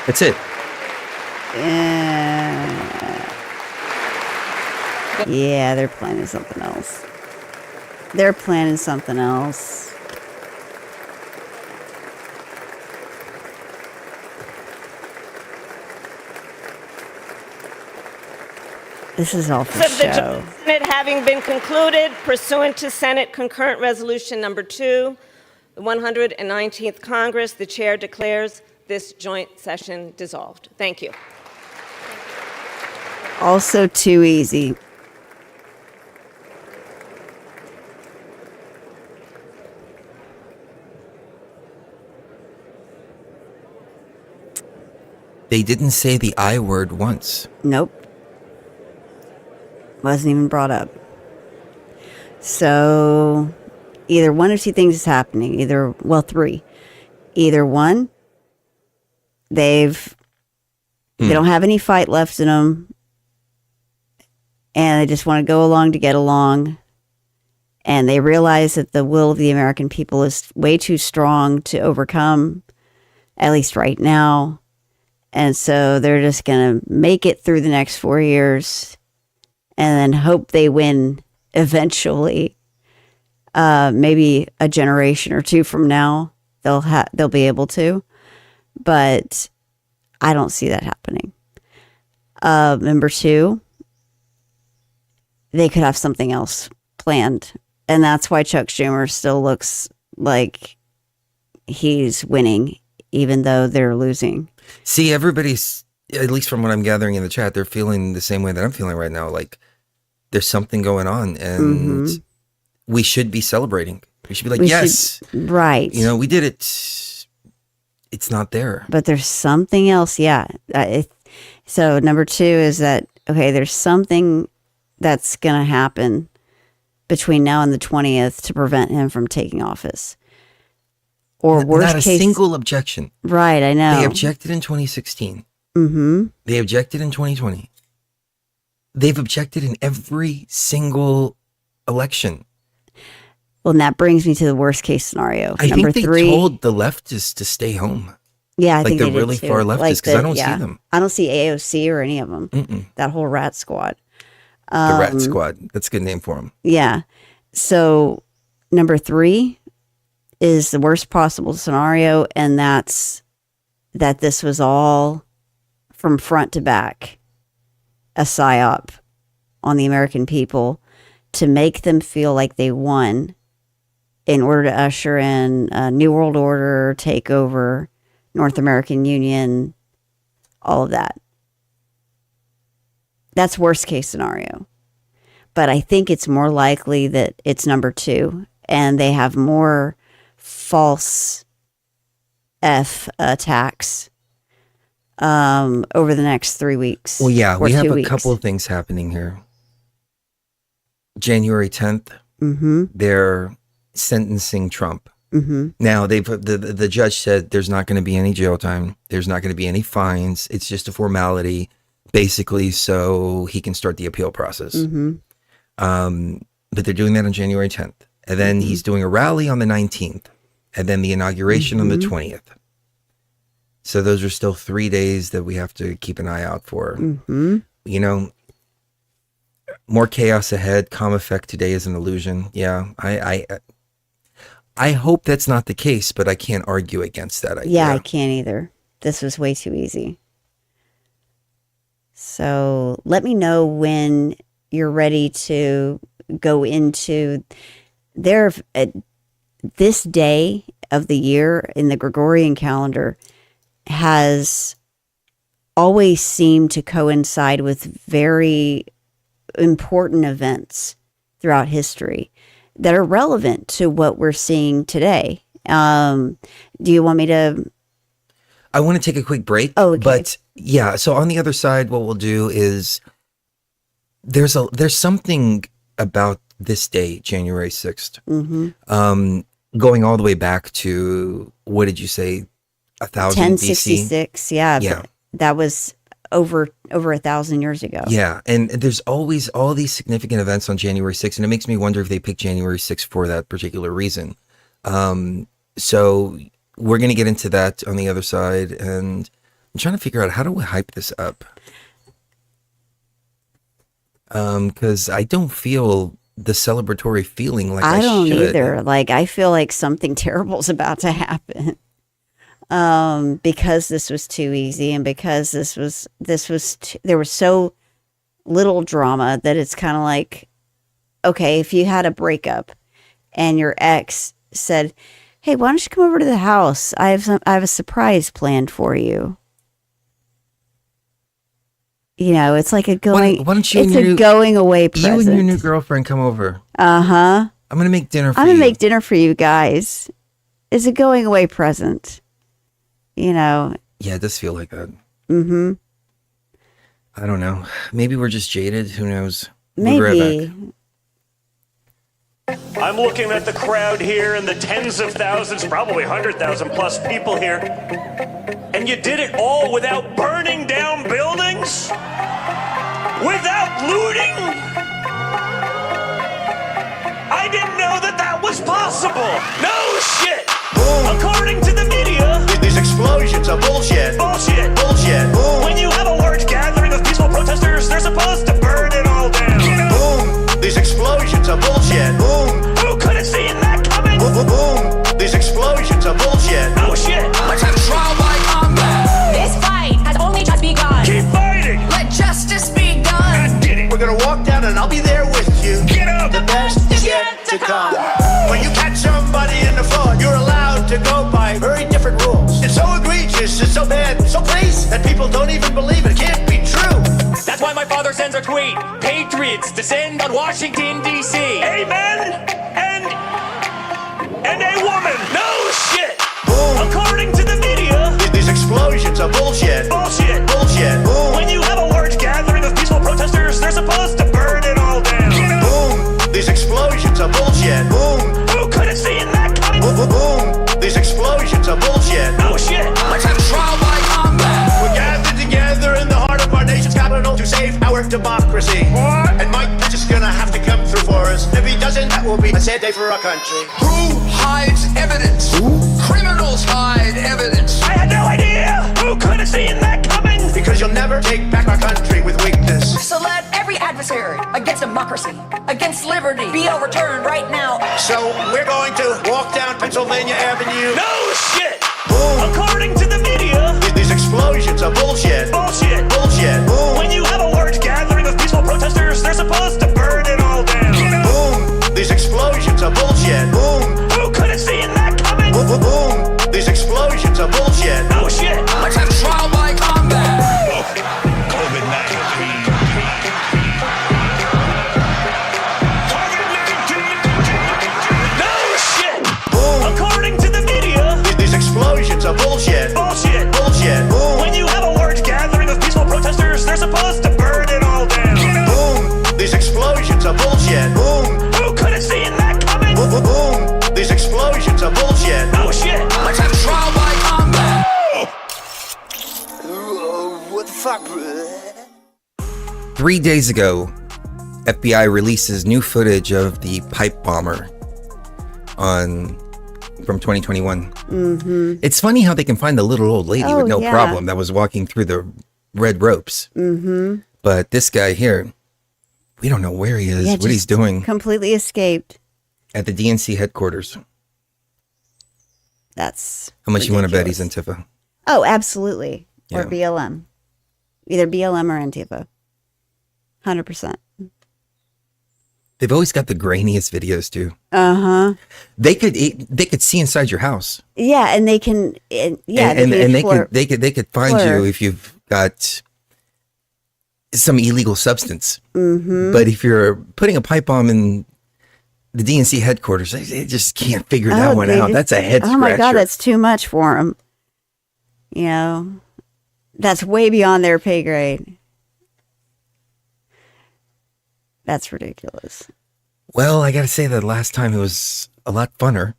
That's it. Yeah, they're planning something else. They're planning something else. This is all for show. The Senate having been concluded pursuant to Senate Concurrent Resolution Number 2, the 119th Congress, the chair declares this joint session dissolved. Thank you. Also too easy. They didn't say the I word once. Nope. Wasn't even brought up. So either one or two things is happening. Three. Either one, they don't have any fight left in them, and they just want to go along to get along, and they realize that the will of the American people is way too strong to overcome, at least right now. And so they're just going to make it through the next 4 years and then hope they win eventually. Maybe a generation or two from now, they'll be able to. But I don't see that happening. Number two, they could have something else planned. And that's why Chuck Schumer still looks like he's winning, even though they're losing. See, everybody's, at least from what I'm gathering in the chat, they're feeling the same way that I'm feeling right now. Like there's something going on, and we should be celebrating. We should be like, yes. Right. You know, we did it. It's not there. But there's something else. Yeah. So number two is that, okay, there's something that's going to happen between now and the 20th to prevent him from taking office. Or worst case, not a single objection. Right, I know. They objected in 2016. Mm-hmm. They objected in 2020. They've objected in every single election. Well, and that brings me to the worst case scenario. I Number think they 3. told the leftists to stay home. Yeah, I like think the they did really too. far leftists, because I don't see them. I don't see AOC or any of them. That whole rat squad. The rat squad. That's a good name for them. Yeah. So number 3 is the worst possible scenario, and that's that this was all from front to back a psyop on the American people to make them feel like they won in order to usher in a New World Order, take over North American Union, all of that. That's worst case scenario. But I think it's more likely that it's number 2, and they have more false attacks over the next 3 weeks. Well, yeah, we have a weeks. couple of things happening here. January 10th, Mm-hmm. they're sentencing Trump. Mm-hmm. Now, the judge said there's not going to be any jail time. There's not going to be any fines. It's just a formality, basically, so he can start the appeal process. Mm-hmm. But they're doing that on January 10th. And then he's doing a rally on the 19th. And then the inauguration on the 20th. So those are still 3 days that we have to keep an eye out for. Mm-hmm. You know, more chaos ahead. Calm effect today is an illusion. Yeah, I hope that's not the case, but I can't argue against that idea. Yeah, I can't either. This was way too easy. So let me know when you're ready to go into this day of the year in the Gregorian calendar has always seemed to coincide with very important events throughout history that are relevant to what we're seeing today. Do you want me to? I want to take a quick break. Oh, okay. But yeah, so on the other side, what we'll do is there's something about this day, January 6th, going all the way back to, what did you say, 1000 1066. BC? Yeah. That was over 1,000 years ago. Yeah. And there's always all these significant events on January 6th. And it makes me wonder if they picked January 6th for that particular reason. So we're going to get into that on the other side. And I'm trying to figure out, how do we hype this up? Because I don't feel the celebratory feeling like I don't should. either. Like, I feel like something terrible is about to happen. Because this was too easy, and because there was so little drama that it's kind of like, okay, if you had a breakup and your ex said, "Hey, why don't you come over to the house? I have a surprise planned for you." You know, it's like a going. Why don't you it's a going away present. You and your new girlfriend come over. I'm gonna make dinner for you. I'm gonna make dinner for you guys. It's a going away present. You know. Yeah, it does feel like that. Mm-hmm. I don't know. Maybe we're just jaded. Who knows? Maybe. I'm looking at the crowd here and the tens of thousands, probably 100,000 plus people here. And you did it all without burning down buildings? Without looting? I didn't know that was possible. No shit. Boom. According to the media, these explosions are bullshit. Bullshit. Bullshit. Boom. When you have a large gathering of peaceful protesters, they're supposed to burn it all down. Boom. These explosions are bullshit. Boom. Who could have seen that coming? Boom, boom, boom. These explosions are bullshit. Oh shit. Let's have trial by combat. This fight has only just begun. Keep fighting. Let justice be done. I did it. We're gonna walk down and I'll be there with you. Get up. The best is yet to come. When you catch somebody in the fraud, you're allowed to go by very different rules. It's so egregious, it's so bad, so base that people don't even believe it. It can't be true. That's why my father sends a tweet. Patriots descend on Washington, D.C. Amen. And a woman. No shit. Boom. According to the media, these explosions are bullshit. Bullshit. Bullshit. Boom. When you have a large gathering of peaceful protesters, they're supposed to burn it all down. Boom. These explosions are bullshit. Boom. Who could have seen that coming? Boom, boom, boom. These explosions are bullshit. Oh shit. Let's have trial by combat. We're gathered together in the heart of our nation's capital to save our democracy. What? And Mike is just gonna have to come through for us. Every doesn't, that will be a sad day for our country. Who hides evidence? Criminals hide evidence. I had no idea! Who could have seen that coming? Because you'll never take back our country with weakness. So let every adversary against democracy, against liberty, be overturned right now. So we're going to walk down Pennsylvania Avenue. No shit! Boom. According to the media, These explosions are bullshit. bullshit. Bullshit. Boom. When you have a large gathering of peaceful protesters, they're supposed to burn it all down. Boom. These explosions are bullshit. Boom. Who could have seen that coming? Boom. Boom. Boom. These explosions are bullshit. No shit. Let's have trial by combat. COVID-19. No shit. Boom. According to the media, These explosions are bullshit. bullshit. Bullshit. Boom. When you have a large gathering of peaceful protesters, they're supposed to burn it all down. Boom. These explosions are bullshit. Boom. Who could have seen that coming? Boom. Boom. Boom. These explosions are bullshit. No shit. Let's have trial by combat. What the fuck, bro? 3 days ago, FBI releases new footage of the pipe bomber from 2021. Mm-hmm. It's funny how they can find the little old lady with no yeah. problem that was walking through the red ropes. Mm-hmm. But this guy here, we don't know where he is, Yeah, what he's just doing completely escaped. at the DNC headquarters. That's How much you want to bet he's ridiculous. Antifa? Oh, absolutely. Yeah. Or BLM. Either BLM or Antifa. 100%. They've always got the grainiest videos too. Uh-huh. They could see inside your house. Yeah, and they can and they could find you if you've got some illegal substance. Mm-hmm. But if you're putting a pipe bomb in the DNC headquarters, they just can't figure that one out. That's a head scratcher. Oh my God, that's too much for them. You know, that's way beyond their pay grade. That's ridiculous. Well, I got to say that last time it was a lot funner.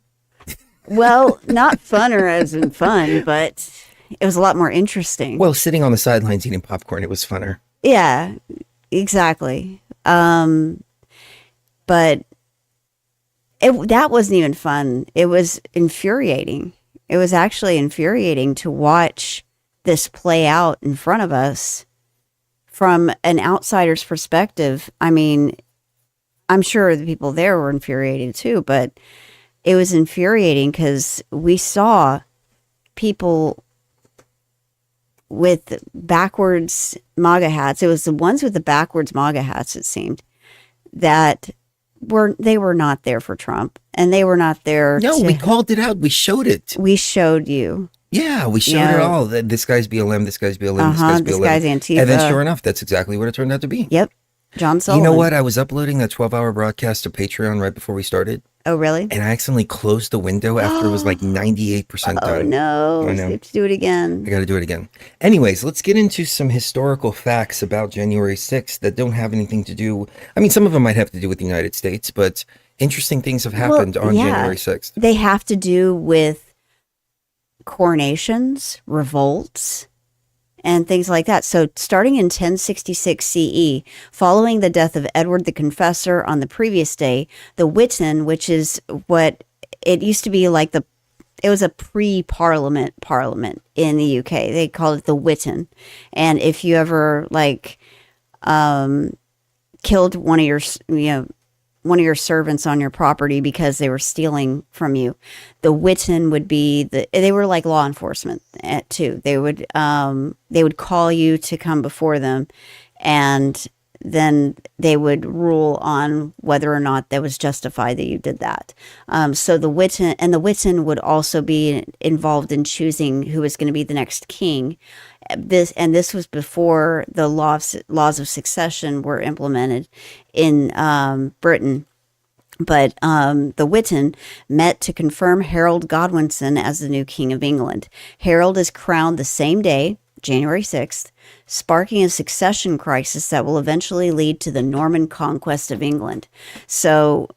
Well, not funner as in fun, but it was a lot more interesting. Well, sitting on the sidelines eating popcorn, it was funner. Yeah, exactly. But that wasn't even fun. It was infuriating. It was actually infuriating to watch this play out in front of us from an outsider's perspective. I mean, I'm sure the people there were infuriated too, but it was infuriating because we saw people with backwards MAGA hats. It was the ones with the backwards MAGA hats, it seemed, that they were not there for Trump, and they were not there. No, we called it out. We showed it. We showed you. Yeah, we showed it all. This guy's BLM, this guy's BLM, this guy's BLM. This guy's Antifa. And then sure enough, that's exactly what it turned out to be. Yep. John Sullivan. You know what? I was uploading that 12-hour broadcast to Patreon right before we started. Oh, really? And I accidentally closed the window after it was like 98% done. Oh, no. I know. You have to do it again. I got to do it again. Anyways, let's get into some historical facts about January 6th that don't have anything to do. I mean, some of them might have to do with the United States, but interesting things have happened on January 6th. They have to do with coronations, revolts, and things like that. So starting in 1066 CE, following the death of Edward the Confessor on the previous day, the Witan, which is what it used to be like it was a pre-parliament in the UK. They called it the Witan. And if you ever killed one of your servants on your property because they were stealing from you, the Witan would be they were like law enforcement too. They would call you to come before them, and then they would rule on whether or not that was justified that you did that. So the Witan would also be involved in choosing who was going to be the next king. This was before the laws of succession were implemented in Britain. But the Witan met to confirm Harold Godwinson as the new King of England. Harold is crowned the same day, January 6th, sparking a succession crisis that will eventually lead to the Norman conquest of England. So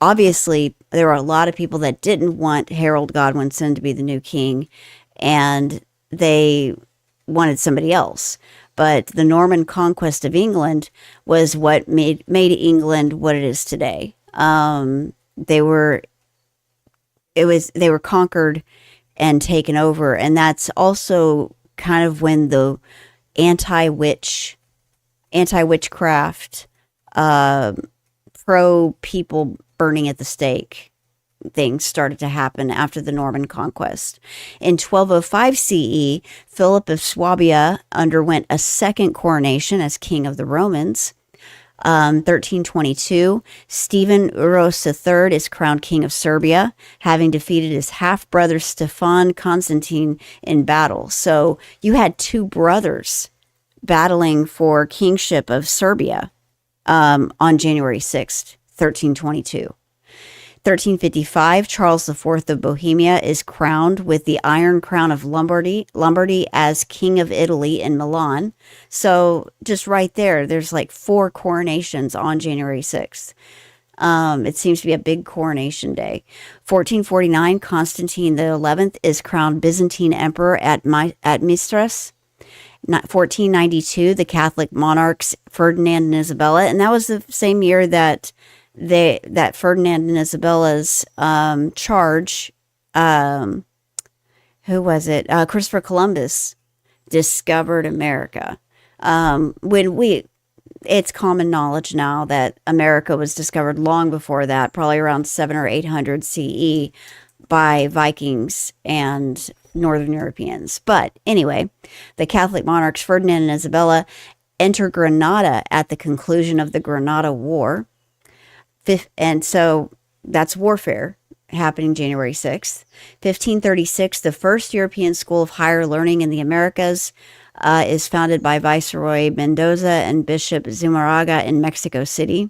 obviously, there were a lot of people that didn't want Harold Godwinson to be the new king, and they wanted somebody else. But the Norman conquest of England was what made England what it is today. They were conquered and taken over, and that's also kind of when the anti-witchcraft, pro people burning at the stake things started to happen after the Norman conquest. In 1205 CE, Philip of Swabia underwent a second coronation as king of the Romans. 1322, Stephen Uros III is crowned king of Serbia, having defeated his half-brother Stefan Constantine in battle. So you had two brothers battling for kingship of Serbia on January 6th, 1322. 1355, Charles IV of Bohemia is crowned with the Iron Crown of Lombardy as King of Italy in Milan. So just right there's like 4 coronations on January 6th. It seems to be a big coronation day. 1449, Constantine XI is crowned Byzantine Emperor at Mistras. 1492, the Catholic monarchs Ferdinand and Isabella, and that was the same year that Ferdinand and Isabella's charge, who was it? Christopher Columbus discovered America. It's common knowledge now that America was discovered long before that, probably around 700 or 800 CE by Vikings and Northern Europeans. But anyway, the Catholic monarchs Ferdinand and Isabella enter Granada at the conclusion of the Granada War. And so that's warfare happening January 6th. 1536, the first European school of higher learning in the Americas is founded by Viceroy Mendoza and Bishop Zumarraga in Mexico City.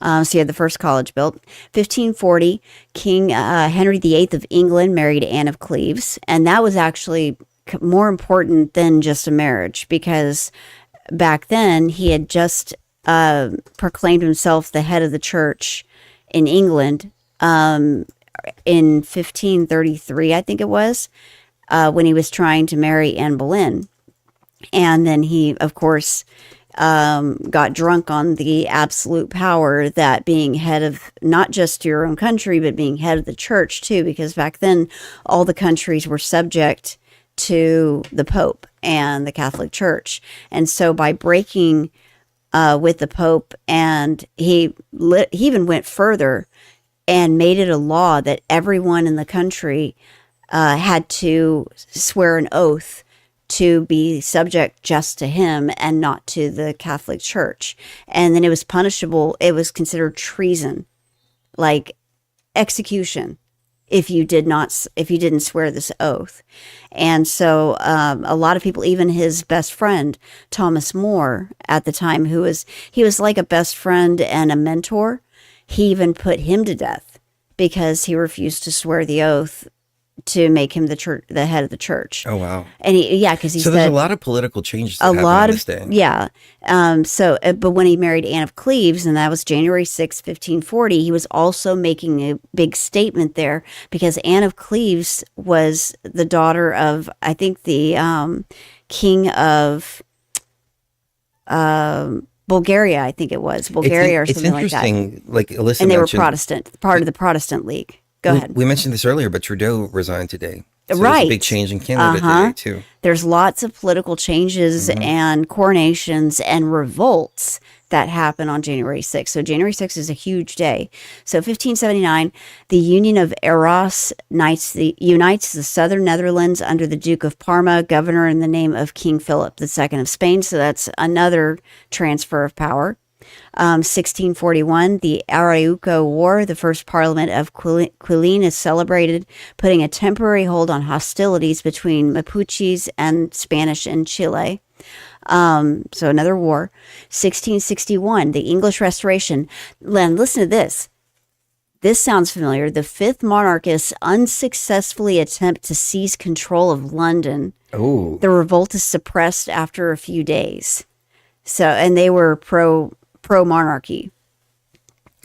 So you had the first college built. 1540, King Henry VIII of England married Anne of Cleves. And that was actually more important than just a marriage, because back then he had just proclaimed himself the head of the church in England in 1533, I think it was, when he was trying to marry Anne Boleyn. And then he, of course, got drunk on the absolute power that being head of not just your own country, but being head of the church too, because back then all the countries were subject to the Pope and the Catholic Church. And so by breaking with the Pope, and he even went further and made it a law that everyone in the country had to swear an oath to be subject just to him and not to the Catholic Church. And then it was punishable. It was considered treason, like execution, if you didn't swear this oath. And so a lot of people, even his best friend, Thomas More, at the time, he was like a best friend and a mentor. He even put him to death because he refused to swear the oath to make him the head of the church. Oh, wow. And because he so said, there's a lot of political changes that happened on this day. Yeah. But when he married Anne of Cleves, and that was January 6, 1540, he was also making a big statement there, because Anne of Cleves was the daughter of, I think, the king of Bulgaria, I think it was. Bulgaria or something like that. It's interesting, like Alyssa and they mentioned, were Protestant, part of the Protestant League. Go ahead. We mentioned this earlier, but Trudeau resigned today. So right. There's a big change in Canada today, too. There's lots of political changes and coronations and revolts that happen on January 6th. So January 6th is a huge day. So 1579, the Union of Arras unites the southern Netherlands under the Duke of Parma, governor in the name of King Philip II of Spain. So that's another transfer of power. 1641, the Arauco War, the first parliament of Quilín, is celebrated, putting a temporary hold on hostilities between Mapuches and Spanish in Chile. So another war. 1661, the English Restoration. Len, listen to this. This sounds familiar. The fifth monarchists unsuccessfully attempt to seize control of London. Oh. The revolt is suppressed after a few days. So, and they were pro-monarchy.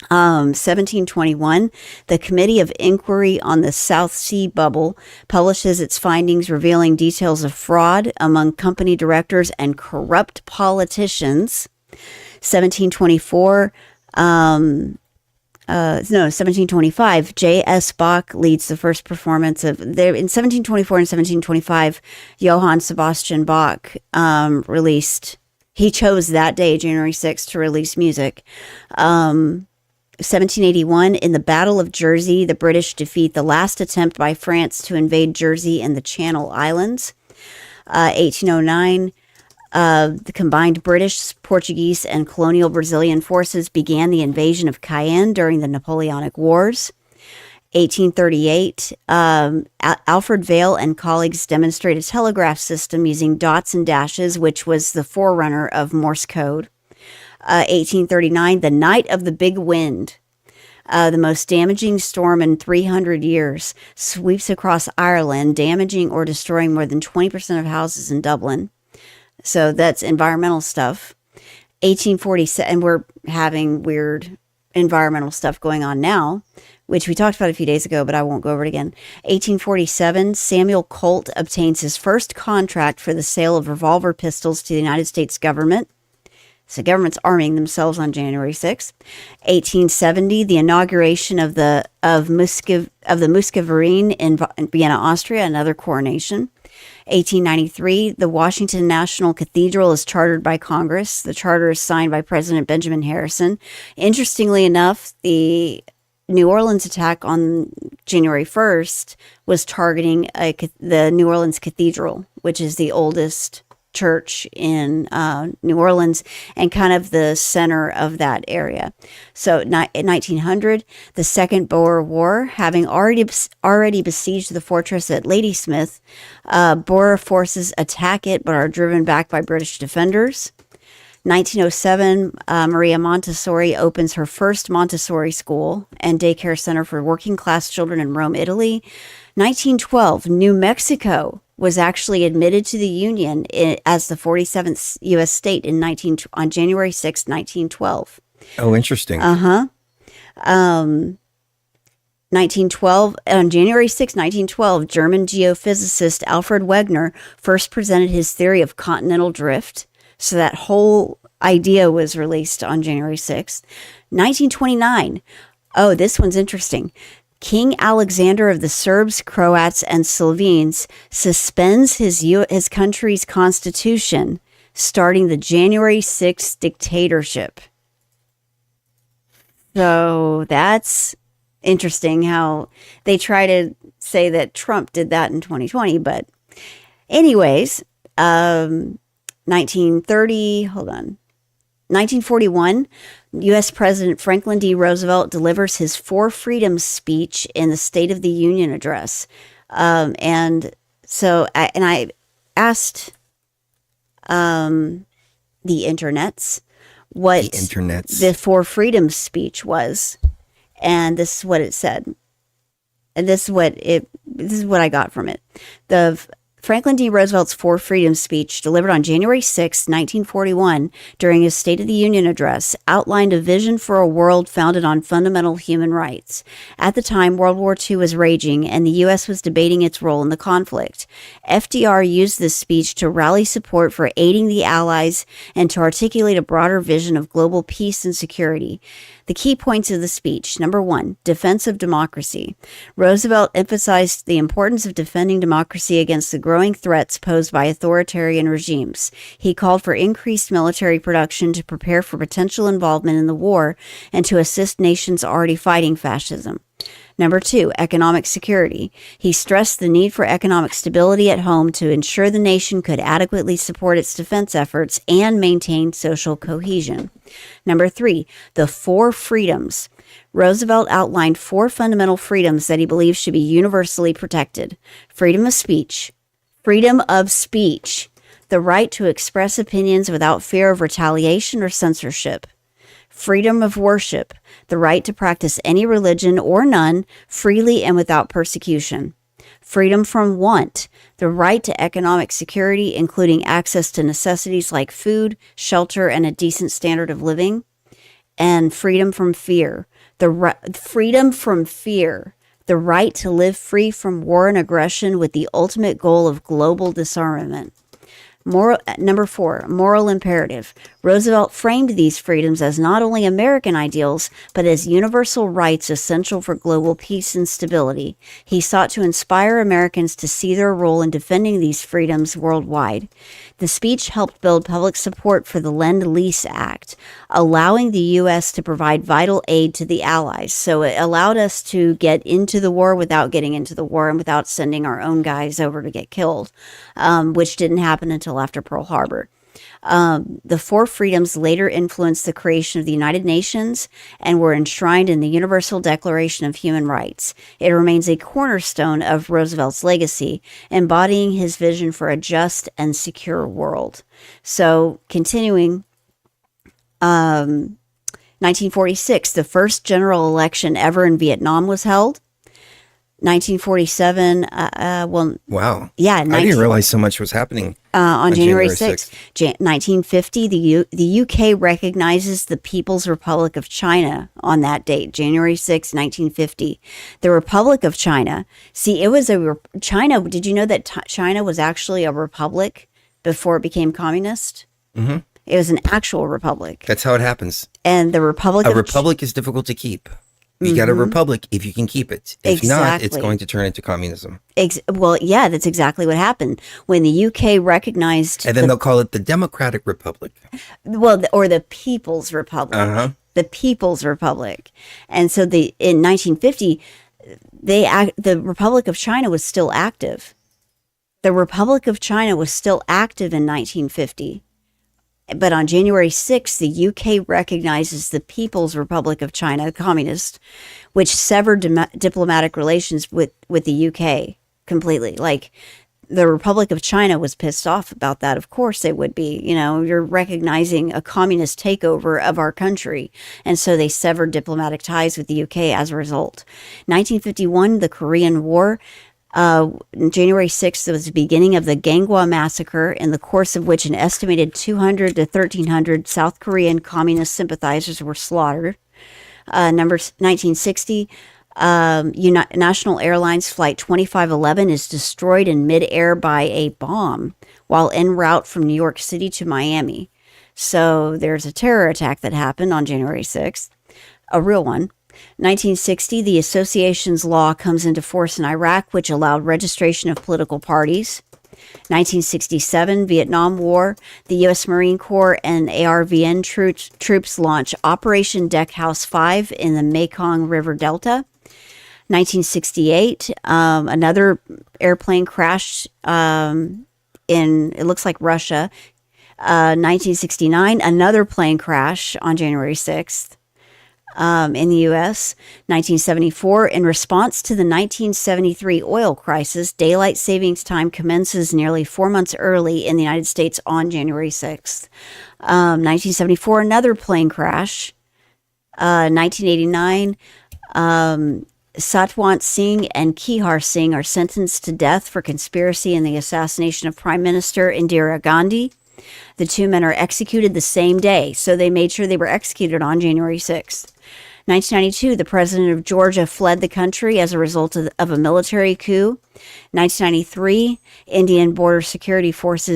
1721, the Committee of Inquiry on the South Sea Bubble publishes its findings revealing details of fraud among company directors and corrupt politicians. 1724, 1725, J.S. Bach leads the first performance of there in 1724 and 1725. Johann Sebastian Bach released. He chose that day, January 6th, to release music. 1781, in the Battle of Jersey, the British defeat the last attempt by France to invade Jersey and the Channel Islands. 1809. The combined British, Portuguese, and colonial Brazilian forces began the invasion of Cayenne during the Napoleonic Wars. 1838, Alfred Vail and colleagues demonstrate a telegraph system using dots and dashes, which was the forerunner of Morse code. 1839, the night of the big wind, the most damaging storm in 300 years, sweeps across Ireland, damaging or destroying more than 20% of houses in Dublin. So that's environmental stuff. 1847, and we're having weird environmental stuff going on now, which we talked about a few days ago, but I won't go over it again. 1847, Samuel Colt obtains his first contract for the sale of revolver pistols to the United States government. So government's arming themselves on January 6th. 1870, the inauguration of the Muskeverein in Vienna, Austria, another coronation. 1893, the Washington National Cathedral is chartered by Congress. The charter is signed by President Benjamin Harrison. Interestingly enough, the New Orleans attack on January 1st was targeting the New Orleans Cathedral, which is the oldest church in New Orleans and kind of the center of that area. So in 1900, the Second Boer War, having already besieged the fortress at Ladysmith, Boer forces attack it but are driven back by British defenders. 1907, Maria Montessori opens her first Montessori school and daycare center for working class children in Rome, Italy. 1912, New Mexico was actually admitted to the Union as the 47th U.S. state on January 6, 1912. Oh, interesting. 1912, on January 6, 1912, German geophysicist Alfred Wegener first presented his theory of continental drift. So that whole idea was released on January 6th. 1929. Oh, this one's interesting. King Alexander of the Serbs, Croats, and Slovenes suspends his country's constitution, starting the January 6th dictatorship. So that's interesting how they try to say that Trump did that in 2020. But anyways, 1941, U.S. President Franklin D. Roosevelt delivers his Four Freedoms speech in the State of the Union address. I asked the internets what the Four Freedoms speech was, and this is what it said. And this is what I got from it. The Franklin D. Roosevelt's Four Freedoms speech, delivered on January 6, 1941, during his State of the Union address, outlined a vision for a world founded on fundamental human rights. At the time, World War II was raging, and the U.S. was debating its role in the conflict. FDR used this speech to rally support for aiding the Allies and to articulate a broader vision of global peace and security. The key points of the speech. Number 1, defense of democracy. Roosevelt emphasized the importance of defending democracy against the growing threats posed by authoritarian regimes. He called for increased military production to prepare for potential involvement in the war and to assist nations already fighting fascism. Number 2, economic security. He stressed the need for economic stability at home to ensure the nation could adequately support its defense efforts and maintain social cohesion. Number 3, the Four Freedoms. Roosevelt outlined 4 fundamental freedoms that he believed should be universally protected. Freedom of speech. Freedom of speech. The right to express opinions without fear of retaliation or censorship. Freedom of worship, the right to practice any religion or none freely and without persecution. Freedom from want, the right to economic security, including access to necessities like food, shelter, and a decent standard of living. And freedom from fear, freedom from fear, the right to live free from war and aggression with the ultimate goal of global disarmament. Number 4, moral imperative. Roosevelt framed these freedoms as not only American ideals, but as universal rights essential for global peace and stability. He sought to inspire Americans to see their role in defending these freedoms worldwide. The speech helped build public support for the Lend-Lease Act, allowing the U.S. to provide vital aid to the Allies. So it allowed us to get into the war without getting into the war and without sending our own guys over to get killed, which didn't happen until after Pearl Harbor. The 4 freedoms later influenced the creation of the United Nations and were enshrined in the Universal Declaration of Human Rights. It remains a cornerstone of Roosevelt's legacy, embodying his vision for a just and secure world. So, continuing, 1946, the first general election ever in Vietnam was held. 1947, wow. Yeah. I didn't realize so much was happening on January 6th. 1950, the UK recognizes the People's Republic of China on that date, January 6, 1950. The Republic of China. See, it was China. Did you know that China was actually a republic before it became communist? Mm-hmm. It was an actual republic. That's how it happens. And the Republic A republic is difficult to keep. You got a republic if you can keep it. If not, it's going to turn into communism. Well, yeah, that's exactly what happened. When the UK recognized... And then they'll call it the Democratic Republic. Well, or the People's Republic. Uh-huh. The People's Republic. And so in 1950, the Republic of China was still active. The Republic of China was still active in 1950. But on January 6th, the UK recognizes the People's Republic of China, communist, which severed diplomatic relations with the UK completely. Like, the Republic of China was pissed off about that. Of course they would be. You know, you're recognizing a communist takeover of our country. And so they severed diplomatic ties with the UK as a result. 1951, the Korean War. January 6th was the beginning of the Ganghwa massacre, in the course of which an estimated 200 to 1,300 South Korean communist sympathizers were slaughtered. 1960, National Airlines Flight 2511 is destroyed in midair by a bomb while en route from New York City to Miami. So there's a terror attack that happened on January 6th, a real one. 1960, the associations law comes into force in Iraq, which allowed registration of political parties. 1967, Vietnam War, the U.S. Marine Corps and ARVN troops launch Operation Deckhouse 5 in the Mekong River Delta. 1968, another airplane crashed in, it looks like Russia. 1969, another plane crash on January 6th. In the U.S. 1974, in response to the 1973 oil crisis, daylight savings time commences nearly 4 months early in the United States on January 6th. 1974, another plane crash. 1989, Satwant Singh and Kehar Singh are sentenced to death for conspiracy in the assassination of Prime Minister Indira Gandhi. The 2 men are executed the same day, so they made sure they were executed on January 6th. 1992, the president of Georgia fled the country as a result of a military coup. 1993, Indian Border Security Force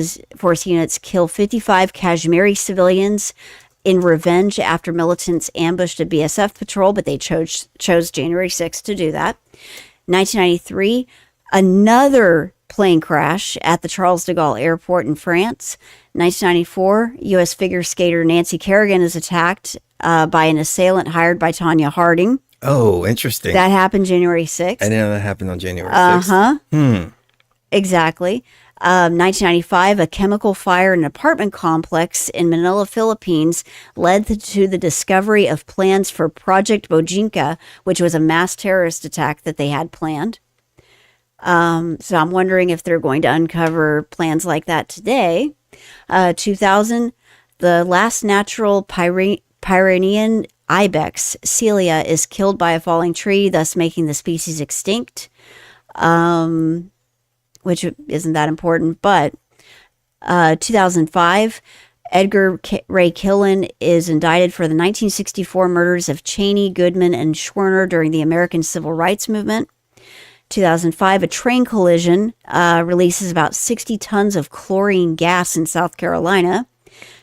units kill 55 Kashmiri civilians in revenge after militants ambushed a BSF patrol, but they chose January 6th to do that. 1993, another plane crash at the Charles de Gaulle Airport in France. 1994, U.S. figure skater Nancy Kerrigan is attacked by an assailant hired by Tonya Harding. Oh, interesting. That happened January 6th. I didn't know that happened on January 6th. Uh-huh. Exactly. 1995, a chemical fire in an apartment complex in Manila, Philippines, led to the discovery of plans for Project Bojinka, which was a mass terrorist attack that they had planned. So I'm wondering if they're going to uncover plans like that today. 2000, the last natural Pyrenean ibex, Celia, is killed by a falling tree, thus making the species extinct, which isn't that important. But 2005, Edgar Ray Killen is indicted for the 1964 murders of Cheney, Goodman, and Schwerner during the American Civil Rights Movement. 2005, a train collision releases about 60 tons of chlorine gas in South Carolina.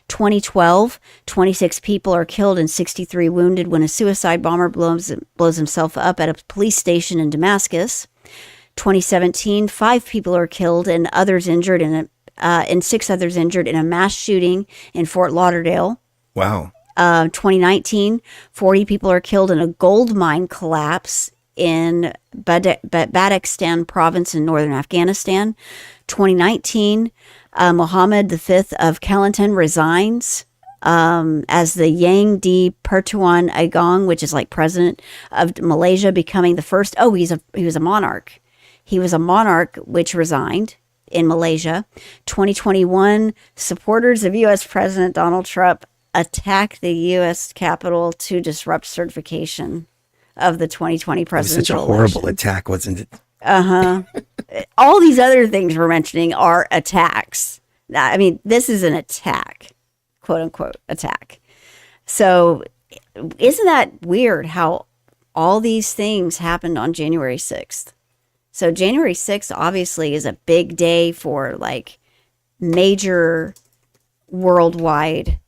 2012, 26 people are killed and 63 wounded when a suicide bomber blows himself up at a police station in Damascus. 2017, 5 people are killed and others injured and 6 others injured in a mass shooting in Fort Lauderdale. Wow. 2019, 40 people are killed in a gold mine collapse in Badakhshan province in northern Afghanistan. 2019, Mohammed V of Kelantan resigns as the Yang di Pertuan Agong, which is like president of Malaysia, becoming the first. Oh, he was a monarch. He was a monarch which resigned in Malaysia. 2021, supporters of U.S. President Donald Trump attack the U.S. Capitol to disrupt certification of the 2020 presidential It was such a horrible attack, wasn't it? Uh-huh. All these other things we're mentioning are attacks. I mean, this is an attack, quote unquote attack. So isn't that weird how all these things happened on January 6th? So January 6th obviously is a big day for like major worldwide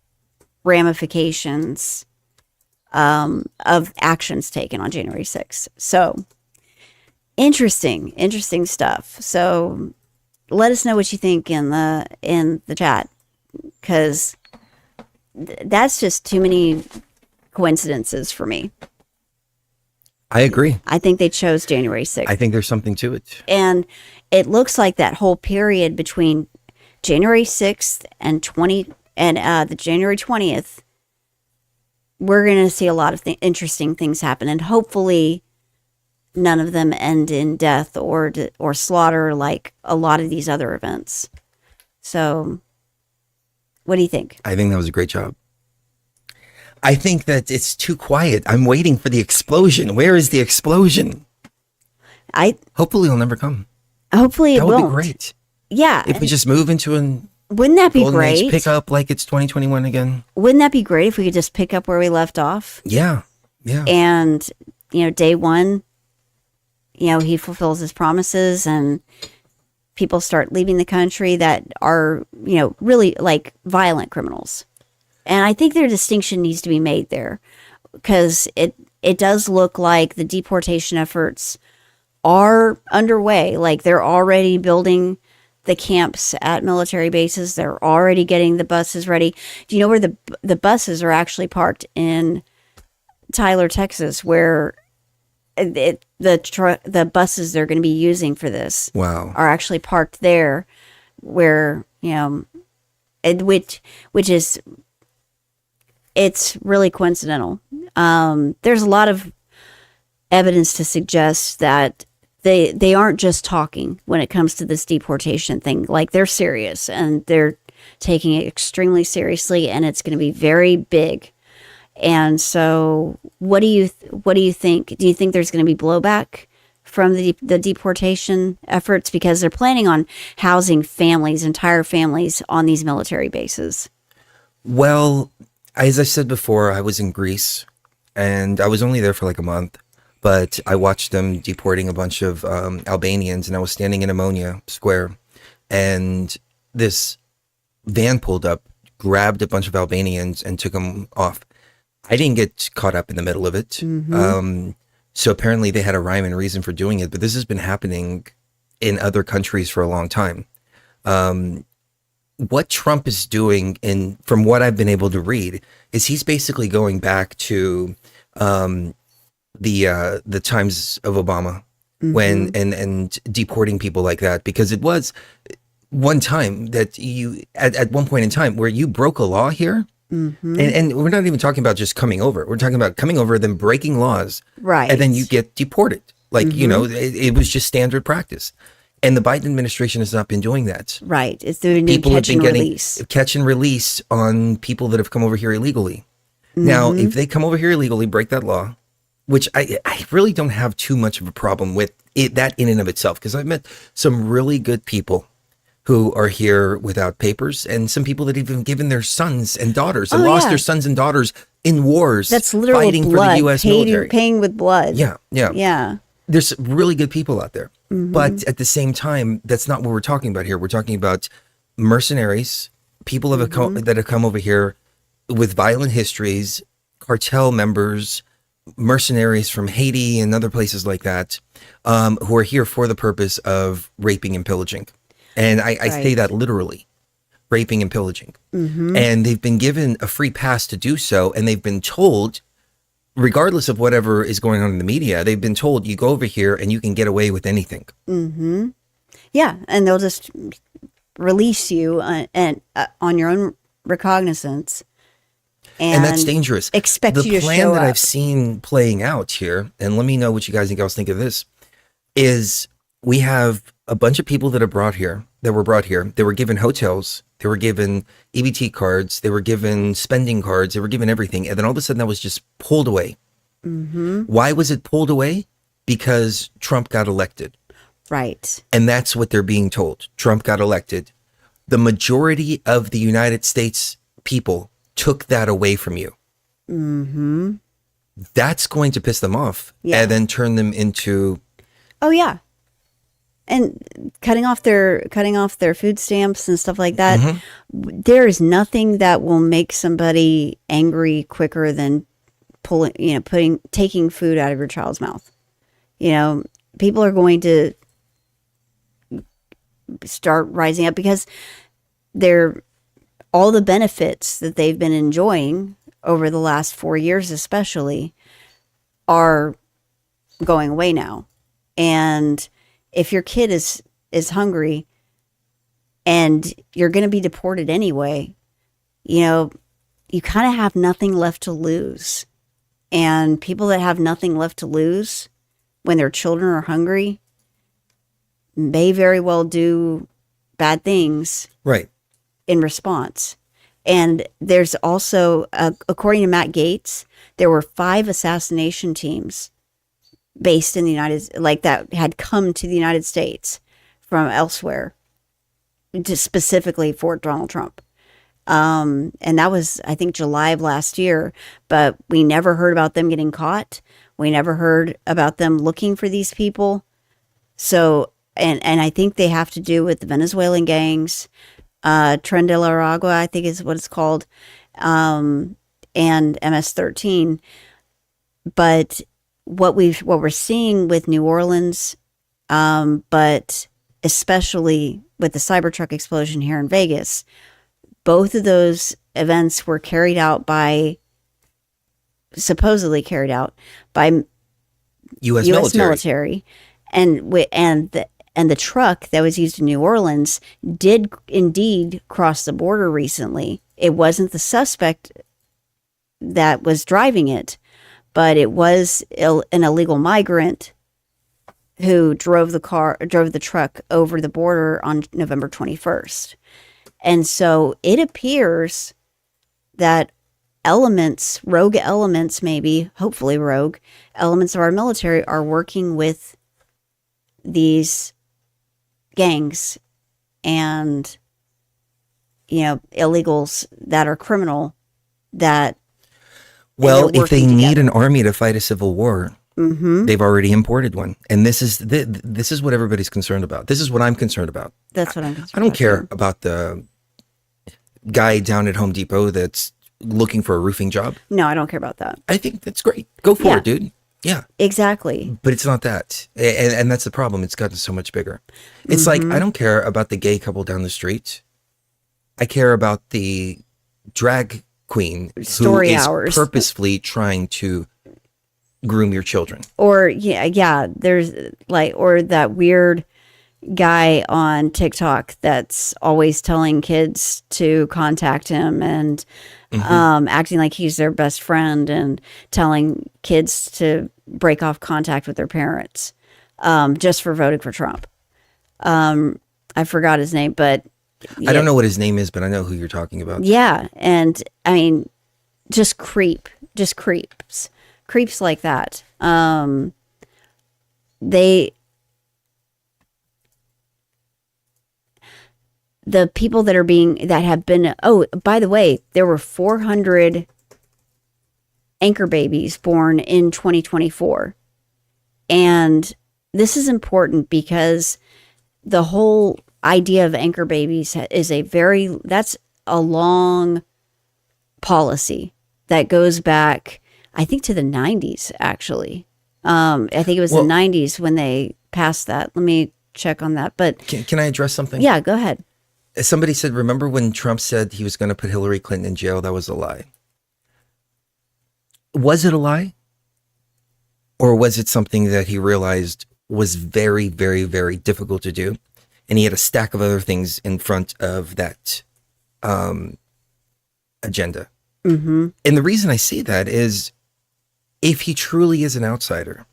ramifications of actions taken on January 6th. So interesting stuff. So let us know what you think in the chat, because that's just too many coincidences for me. I agree. I think they chose January 6th. I think there's something to it. And it looks like that whole period between January 6th and the January 20th, we're going to see a lot of interesting things happen, and hopefully none of them end in death or slaughter like a lot of these other events. So what do you think? I think that was a great job. I think that it's too quiet. I'm waiting for the explosion. Where is the explosion? Hopefully it'll never come. Hopefully it won't. That would be great. Yeah. If we just move into wouldn't that be golden great? age, pick up like it's 2021 again. Wouldn't that be great if we could just pick up where we left off? Yeah. Yeah. And, day one, he fulfills his promises and people start leaving the country that are, really like violent criminals. And I think their distinction needs to be made there, because it does look like the deportation efforts are underway. Like they're already building the camps at military bases. They're already getting the buses ready. Do you know where the buses are actually parked? In Tyler, Texas, where the buses they're going to be using for this are actually parked there, where which is, it's really coincidental. There's a lot of evidence to suggest that they aren't just talking when it comes to this deportation thing. Like they're serious and they're taking it extremely seriously, and it's going to be very big. And so what do you think? Do you think there's going to be blowback from the deportation efforts, because they're planning on housing entire families on these military bases? Well, as I said before, I was in Greece and I was only there for like a month, but I watched them deporting a bunch of Albanians, and I was standing in Ammonia Square, and this van pulled up, grabbed a bunch of Albanians and took them off. I didn't get caught up in the middle of it. Mm-hmm. So apparently they had a rhyme and reason for doing it, but this has been happening in other countries for a long time. What Trump is doing, from what I've been able to read, is he's basically going back to the times of Obama, mm-hmm. when and deporting people like that, because it was one time that at one point in time where you broke a law here. Mm-hmm. And we're not even talking about just coming over. We're talking about coming over, then breaking laws, right? And then you get deported. Like, mm-hmm. It was just standard practice. And the Biden administration has not been doing that. Right. It's doing catch and release. Catch and release on people that have come over here illegally. Mm-hmm. Now, if they come over here illegally, break that law, which I really don't have too much of a problem with that in and of itself, because I've met some really good people who are here without papers, and some people that have even given their sons and daughters and lost their sons and daughters in wars. That's literally fighting blood, for the U.S. military. Paying with blood. Yeah. there's really good people out there. But at the same time, that's not what we're talking about here. We're talking about mercenaries, people that have come over here with violent histories, cartel members, mercenaries from Haiti and other places like that, who are here for the purpose of raping and pillaging. And I say that literally, raping and pillaging. And they've been given a free pass to do so. And they've been told, regardless of whatever is going on in the media, they've been told you go over here and you can get away with anything. Yeah, and they'll just release you and on your own recognizance. And that's dangerous. Expect you to show up. The plan that I've seen playing out here, and let me know what you guys think of this, is we have a bunch of people that were brought here. They were given hotels. They were given EBT cards. They were given spending cards. They were given everything. And then all of a sudden that was just pulled away. Why was it pulled away? Because Trump got elected. Right. And that's what they're being told. Trump got elected. The majority of the United States people took that away from you. That's going to piss them off and then turn them into... Oh, yeah. And cutting off their food stamps and stuff like that. There is nothing that will make somebody angry quicker than taking food out of your child's mouth. People are going to start rising up because all the benefits that they've been enjoying over the last 4 years, especially, are going away now. And if your kid is hungry and you're going to be deported anyway, you kind of have nothing left to lose. And people that have nothing left to lose when their children are hungry may very well do bad things. Right. In response. And there's also, according to Matt Gaetz, there were 5 assassination teams based in the that had come to the United States from elsewhere, just specifically for Donald Trump. And that was, I think, July of last year, but we never heard about them getting caught. We never heard about them looking for these people. So, and I think they have to do with the Venezuelan gangs, Tren de la Aragua, I think is what it's called, and MS-13. But what we're seeing with New Orleans, but especially with the Cybertruck explosion here in Vegas, both of those events were supposedly carried out by U.S. military. And the truck that was used in New Orleans did indeed cross the border recently. It wasn't the suspect that was driving it, but it was an illegal migrant who drove the truck over the border on November 21st. And so it appears that rogue elements, maybe, hopefully rogue elements of our military are working with these gangs and, illegals that are criminal that... Well, if they need an army to fight a civil war, they've already imported one. And this is what everybody's concerned about. This is what I'm concerned about. That's what I'm concerned about. I don't care about the guy down at Home Depot that's looking for a roofing job. No, I don't care about that. I think that's great. Go for it, dude. Yeah. Exactly. But it's not that. And that's the problem. It's gotten so much bigger. It's like, I don't care about the gay couple down the street. I care about the drag queen Story who is hours. purposefully trying to groom your children. Or, there's or that weird guy on TikTok that's always telling kids to contact him and acting like he's their best friend and telling kids to break off contact with their parents just for voting for Trump. I forgot his name, but... I don't know what his name is, but I know who you're talking about. Yeah, and I mean, just creeps like that. The people that have been, oh, by the way, there were 400 anchor babies born in 2024. And this is important because the whole idea of anchor babies is that's a long policy that goes back, I think, to the 90s, actually. I think it was the 90s when they passed that. Let me check on that. But can I address something? Yeah, go ahead. Somebody said, remember when Trump said he was going to put Hillary Clinton in jail? That was a lie. Was it a lie? Or was it something that he realized was very, very, very difficult to do? And he had a stack of other things in front of that agenda. Mm-hmm. And the reason I say that is if he truly is an outsider,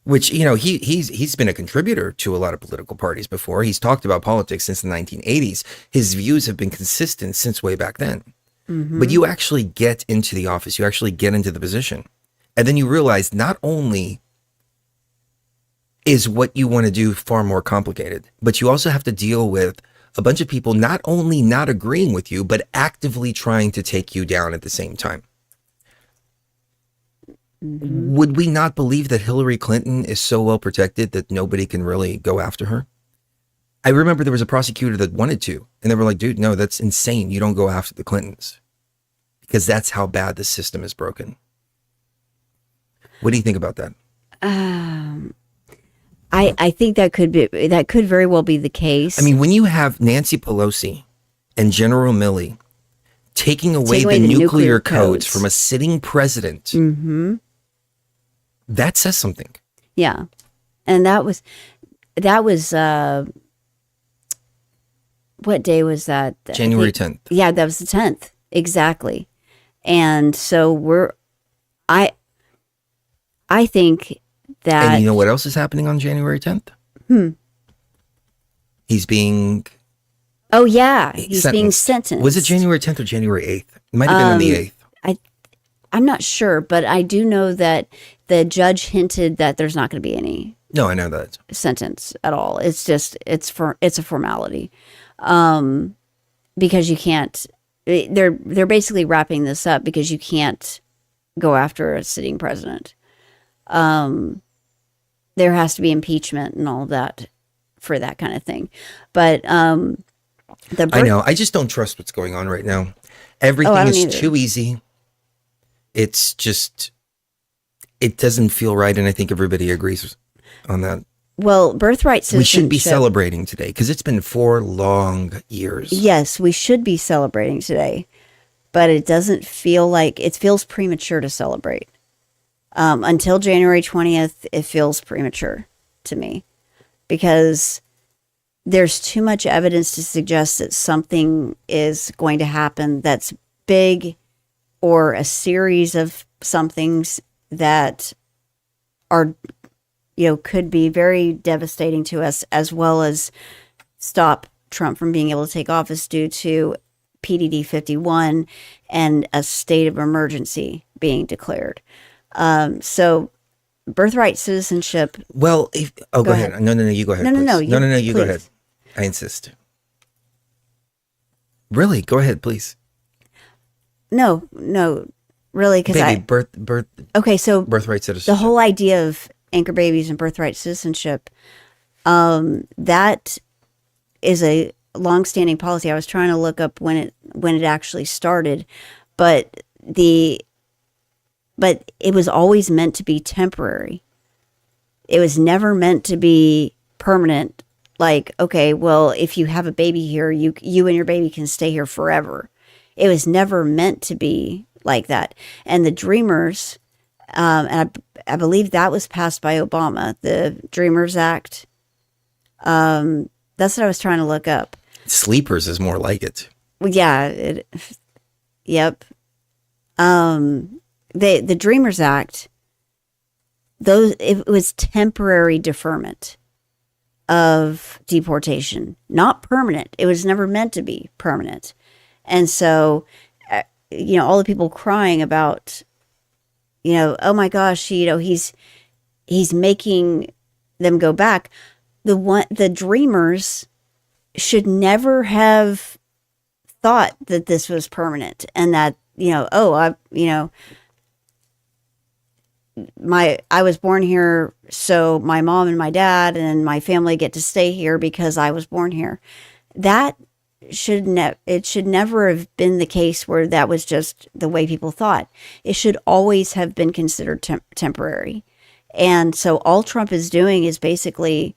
which, you know, he's been a contributor to a lot of political parties before. He's talked about politics since the 1980s. His views have been consistent since way back then. Mm-hmm. But you actually get into the office, you actually get into the position. And then you realize not only is what you want to do far more complicated, but you also have to deal with a bunch of people not only not agreeing with you, but actively trying to take you down at the same time. Mm-hmm. Would we not believe that Hillary Clinton is so well protected that nobody can really go after her? I remember there was a prosecutor that wanted to, and they were like, dude, no, that's insane. You don't go after the Clintons, because that's how bad the system is broken. What do you think about that? I think that could very well be the case. I mean, when you have Nancy Pelosi and General Milley taking away the nuclear codes from a sitting president, mm-hmm. that says something. Yeah. And that was what day was that? January 10th. Yeah, that was the 10th. Exactly. And so I think that... And you know what else is happening on January 10th? He's being... Oh, yeah. He's being sentenced. Was it January 10th or January 8th? It might have been on the 8th. I'm not sure, but I do know that the judge hinted that there's not going to be any... No, I know that. ...sentence at all. It's just, it's a formality. Because you can't... They're basically wrapping this up because you can't go after a sitting president. There has to be impeachment and all of that for that kind of thing. But I know. I just don't trust what's going on right now. Everything is too easy. It's just, it doesn't feel right. And I think everybody agrees on that. Well, birthright citizenship. We should be celebrating today because it's been 4 long years. Yes, we should be celebrating today. But it doesn't feel like, it feels premature to celebrate. Until January 20th, it feels premature to me because there's too much evidence to suggest that something is going to happen that's big or a series of somethings that are, could be very devastating to us, as well as stop Trump from being able to take office due to PDD 51 and a state of emergency being declared. So birthright citizenship. Well, go ahead. No, you go ahead. No, you go ahead. I insist. Really? Go ahead, please. No, really, because Okay, so birthright citizenship. The whole idea of anchor babies and birthright citizenship, that is a longstanding policy. I was trying to look up when it actually started, but it was always meant to be temporary. It was never meant to be permanent. Like, okay, well, if you have a baby here, you and your baby can stay here forever. It was never meant to be like that. And the Dreamers, and I believe that was passed by Obama, the Dreamers Act. That's what I was trying to look up. Sleepers is more like it. Well, yeah. Yep. The Dreamers Act, it was temporary deferment of deportation, not permanent. It was never meant to be permanent. And so, all the people crying about, oh my gosh, he's making them go back. The Dreamers should never have thought that this was permanent and that, I was born here, so my mom and my dad and my family get to stay here because I was born here. That it should never have been the case where that was just the way people thought. It should always have been considered temporary. And so all Trump is doing is basically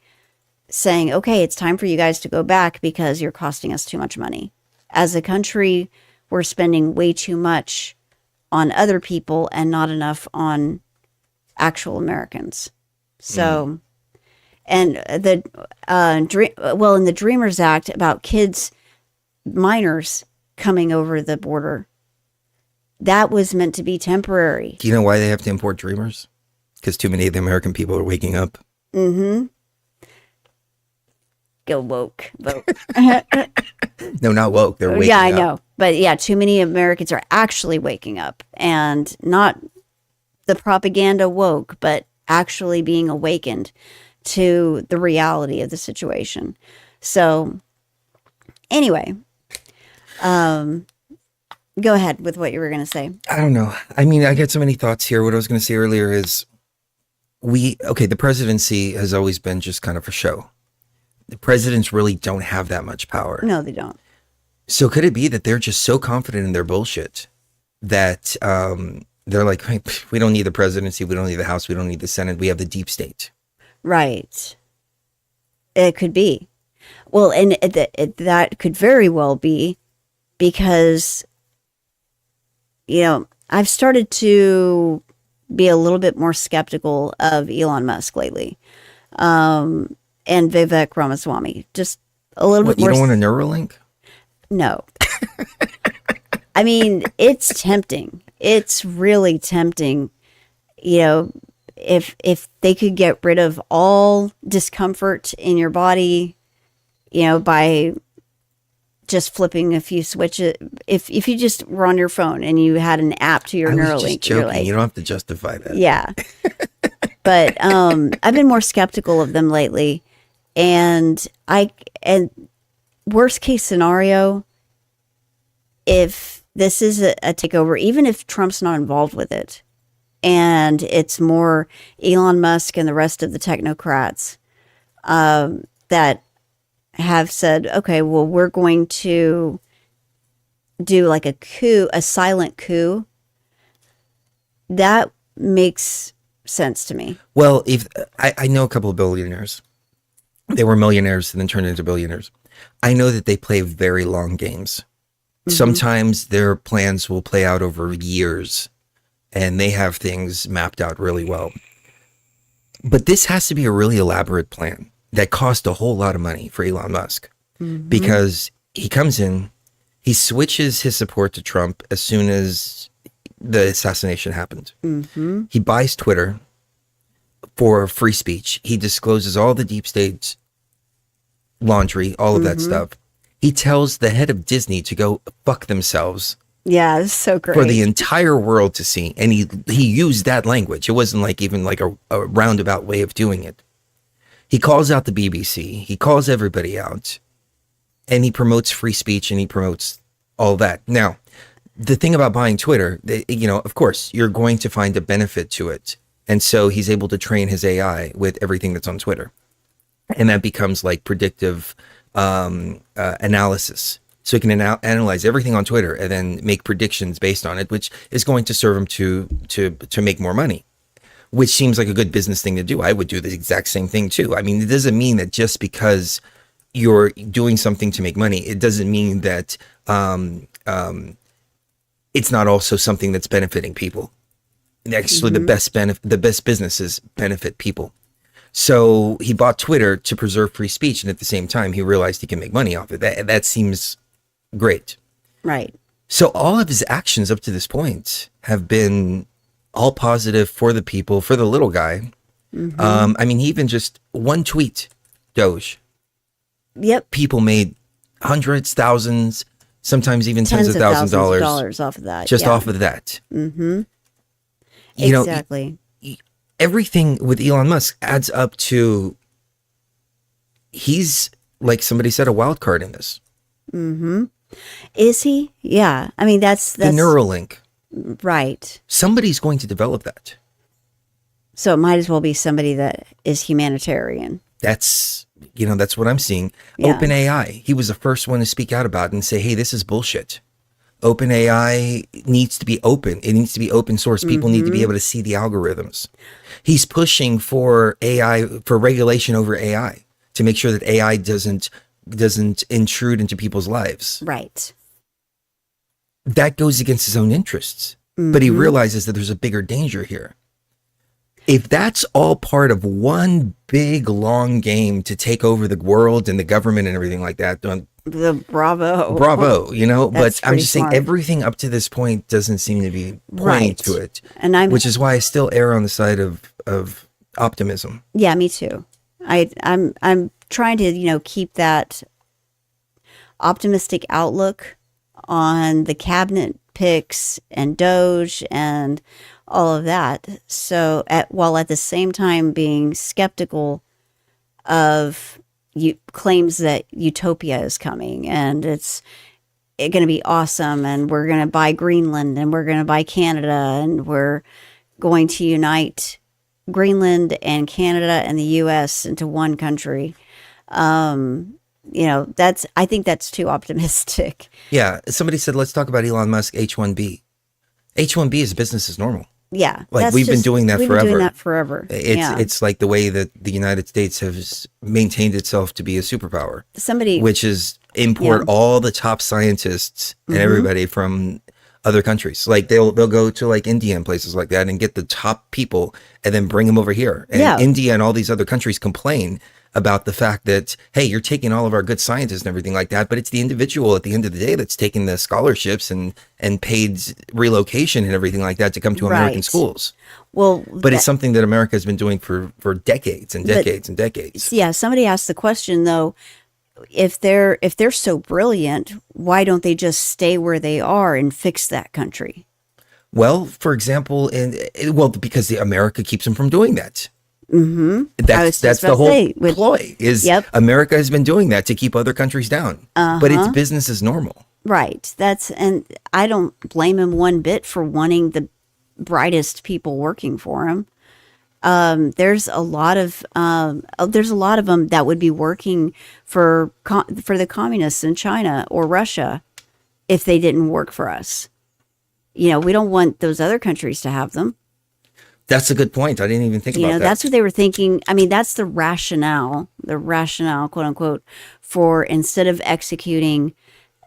saying, okay, it's time for you guys to go back because you're costing us too much money. As a country, we're spending way too much on other people and not enough on actual Americans. So, and the in the Dreamers Act about kids, minors coming over the border, that was meant to be temporary. Do you know why they have to import dreamers? Because too many of the American people are waking up. Mm-hmm. Go woke. Vote. No, not woke. They're waking yeah, up. I know. But yeah, too many Americans are actually waking up, and not the propaganda woke, but actually being awakened to the reality of the situation. So anyway, go ahead with what you were going to say. I don't know. I mean, I get so many thoughts here. What I was going to say earlier is the presidency has always been just kind of a show. The presidents really don't have that much power. No, they don't. So could it be that they're just so confident in their bullshit that they're like, hey, we don't need the presidency, we don't need the House, we don't need the Senate, we have the deep state. Right. It could be. Well, and that could very well be because, I've started to be a little bit more skeptical of Elon Musk lately. And Vivek Ramaswamy, just a little bit more. You don't want a Neuralink? No. I mean, it's tempting. It's really tempting. If they could get rid of all discomfort in your body, by just flipping a few switches. If you just were on your phone and you had an app to your Neuralink, just joking. you're like, you don't have to justify that. Yeah. But I've been more skeptical of them lately. And worst case scenario, if this is a takeover, even if Trump's not involved with it, and it's more Elon Musk and the rest of the technocrats that have said, okay, well, we're going to do like a coup, a silent coup, that makes sense to me. Well, if I know a couple of billionaires. They were millionaires and then turned into billionaires. I know that they play very long games. Mm-hmm. Sometimes their plans will play out over years and they have things mapped out really well. But this has to be a really elaborate plan that cost a whole lot of money for Elon Musk. Mm-hmm. Because he comes in, he switches his support to Trump as soon as the assassination happened. Mm-hmm. He buys Twitter for free speech. He discloses all the deep state's laundry, all of that stuff. He tells the head of Disney to go fuck themselves. Yeah, it's so great. For the entire world to see. And he used that language. It wasn't like even like a roundabout way of doing it. He calls out the BBC. He calls everybody out. And he promotes free speech and he promotes all that. Now, the thing about buying Twitter, of course, you're going to find a benefit to it. And so he's able to train his AI with everything that's on Twitter. And that becomes like predictive analysis. So he can analyze everything on Twitter and then make predictions based on it, which is going to serve him to make more money, which seems like a good business thing to do. I would do the exact same thing too. I mean, it doesn't mean that just because you're doing something to make money, it doesn't mean that it's not also something that's benefiting people. Actually, the best businesses benefit people. So he bought Twitter to preserve free speech, and at the same time, he realized he can make money off it. That seems great. Right. So all of his actions up to this point have been all positive for the people, for the little guy. Mm-hmm. I mean, he even just one tweet, Doge. Yep. People made hundreds, thousands, sometimes even tens of thousands of dollars off of that. Just off of that. Mm-hmm. Exactly. Everything with Elon Musk adds up to he's, like somebody said, a wild card in this. Mm-hmm. Is he? Yeah. I mean, that's the Neuralink. Right. Somebody's going to develop that. So it might as well be somebody that is humanitarian. That's what I'm seeing. Yeah. OpenAI, he was the first one to speak out about it and say, hey, this is bullshit. OpenAI needs to be open. It needs to be open source. People need to be able to see the algorithms. He's pushing for regulation over AI to make sure that AI doesn't intrude into people's lives. Right. That goes against his own interests. But he realizes that there's a bigger danger here. If that's all part of one big long game to take over the world and the government and everything like that, bravo, but I'm just saying everything up to this point doesn't seem to be pointing to it, which is why I still err on the side of optimism. Yeah, me too. I'm trying to keep that optimistic outlook on the cabinet picks and Doge and all of that. So while at the same time being skeptical of claims that utopia is coming and it's going to be awesome and we're going to buy Greenland and we're going to buy Canada and we're going to unite Greenland and Canada and the US into one country. I think that's too optimistic. Yeah. Somebody said, let's talk about Elon Musk H-1B. H-1B is business as normal. Yeah. Like we've been doing that forever. It's like the way that the United States has maintained itself to be a superpower. Which is import all the top scientists and everybody from other countries. Like they'll go to like India and places like that and get the top people and then bring them over here. And India and all these other countries complain about the fact that, hey, you're taking all of our good scientists and everything like that, but it's the individual at the end of the day that's taking the scholarships and paid relocation and everything like that to come to American schools. Well, but it's something that America has been doing for decades and decades and decades. Yeah, somebody asked the question though, if they're so brilliant, why don't they just stay where they are and fix that country? Well, for example, because America keeps them from doing that. That's the whole ploy is America has been doing that to keep other countries down, but it's business as normal. Right. And I don't blame him one bit for wanting the brightest people working for him. There's a lot of them that would be working for the communists in China or Russia if they didn't work for us. We don't want those other countries to have them. That's a good point. I didn't even think about that. That's what they were thinking. I mean, that's the rationale, quote unquote, for instead of executing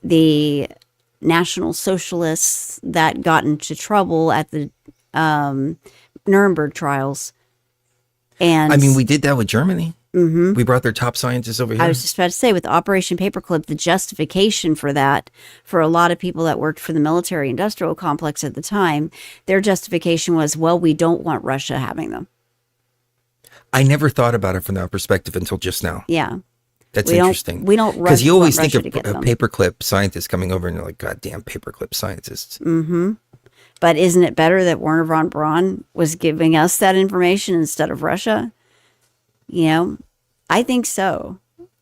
the National Socialists that got into trouble at the Nuremberg trials. And I mean, we did that with Germany. We brought their top scientists over here. I was just about to say, with Operation Paperclip, the justification for that, for a lot of people that worked for the military industrial complex at the time, their justification was, well, we don't want Russia having them. I never thought about it from that perspective until just now. Yeah. That's interesting. We don't because you always think of paperclip scientists coming over and you're like, God damn, paperclip scientists. But isn't it better that Werner von Braun was giving us that information instead of Russia? I think so.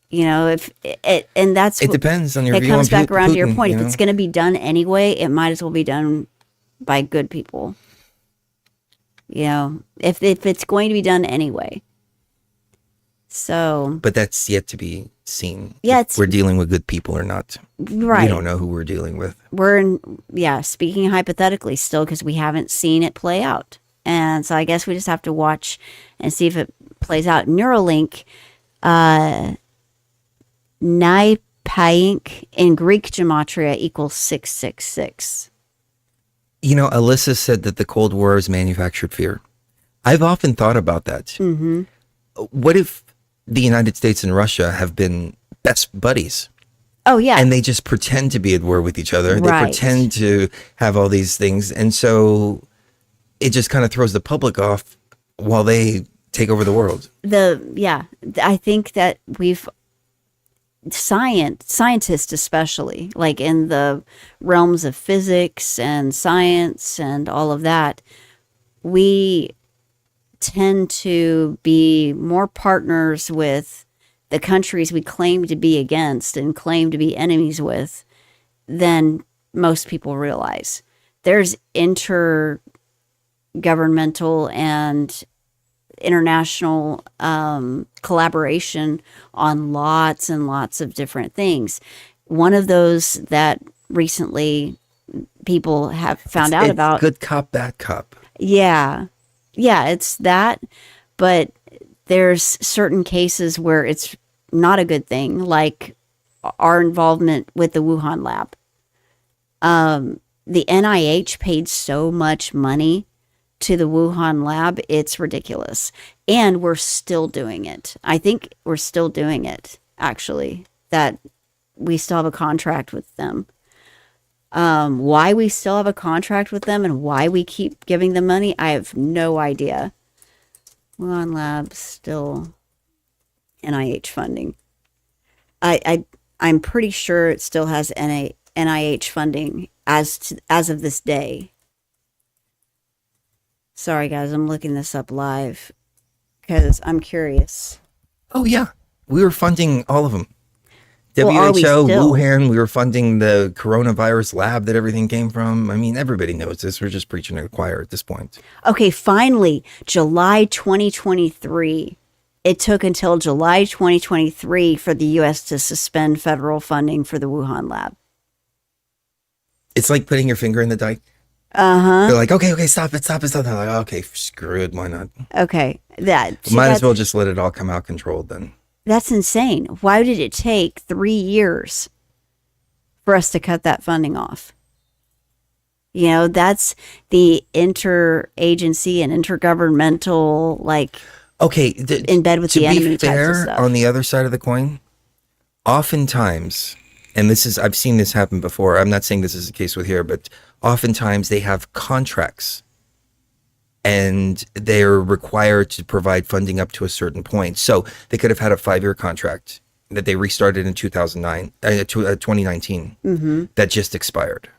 If it, and that's it depends on your view on Putin. It comes back around to your point. If it's going to be done anyway, it might as well be done by good people. If it's going to be done anyway. So, but that's yet to be seen. Yeah, if we're dealing with good people or not. Right. We don't know who we're dealing with. Speaking hypothetically still, because we haven't seen it play out. And so I guess we just have to watch and see if it plays out. Neuralink, Naipaink in Greek gematria equals 666. Alyssa said that the Cold War is manufactured fear. I've often thought about that. What if the United States and Russia have been best buddies? Oh, yeah. And they just pretend to be at war with each other. Right. They pretend to have all these things. And so it just kind of throws the public off while they take over the world. I think that scientists especially, like in the realms of physics and science and all of that, we tend to be more partners with the countries we claim to be against and claim to be enemies with than most people realize. There's intergovernmental and international collaboration on lots and lots of different things. One of those that recently people have found out about. Good cop, bad cop. Yeah. Yeah, it's that. But there's certain cases where it's not a good thing, like our involvement with the Wuhan lab. The NIH paid so much money to the Wuhan lab, it's ridiculous. And we're still doing it. I think we're still doing it, actually, that we still have a contract with them. Why we still have a contract with them and why we keep giving them money, I have no idea. Wuhan lab still NIH funding. I'm pretty sure it still has NIH funding as of this day. Sorry, guys, I'm looking this up live because I'm curious. Oh, yeah. We were funding all of them. Well, WHO, Wuhan, we were funding the coronavirus lab that everything came from. I mean, everybody knows this. We're just preaching to the choir at this point. Okay, finally, July 2023. It took until July 2023 for the U.S. to suspend federal funding for the Wuhan lab. It's like putting your finger in the dike. Uh-huh. They're like, okay, stop it. They're like, okay, screw it, why not? Okay, Might as well just let it all come out controlled then. That's insane. Why did it take 3 years for us to cut that funding off? You know, that's the interagency and intergovernmental, like, okay, in bed with the enemy. To be fair, on the other side of the coin, oftentimes, and I've seen this happen before. I'm not saying this is the case with here, but oftentimes they have contracts and they're required to provide funding up to a certain point. So they could have had a 5-year contract that they restarted in 2019 that just expired.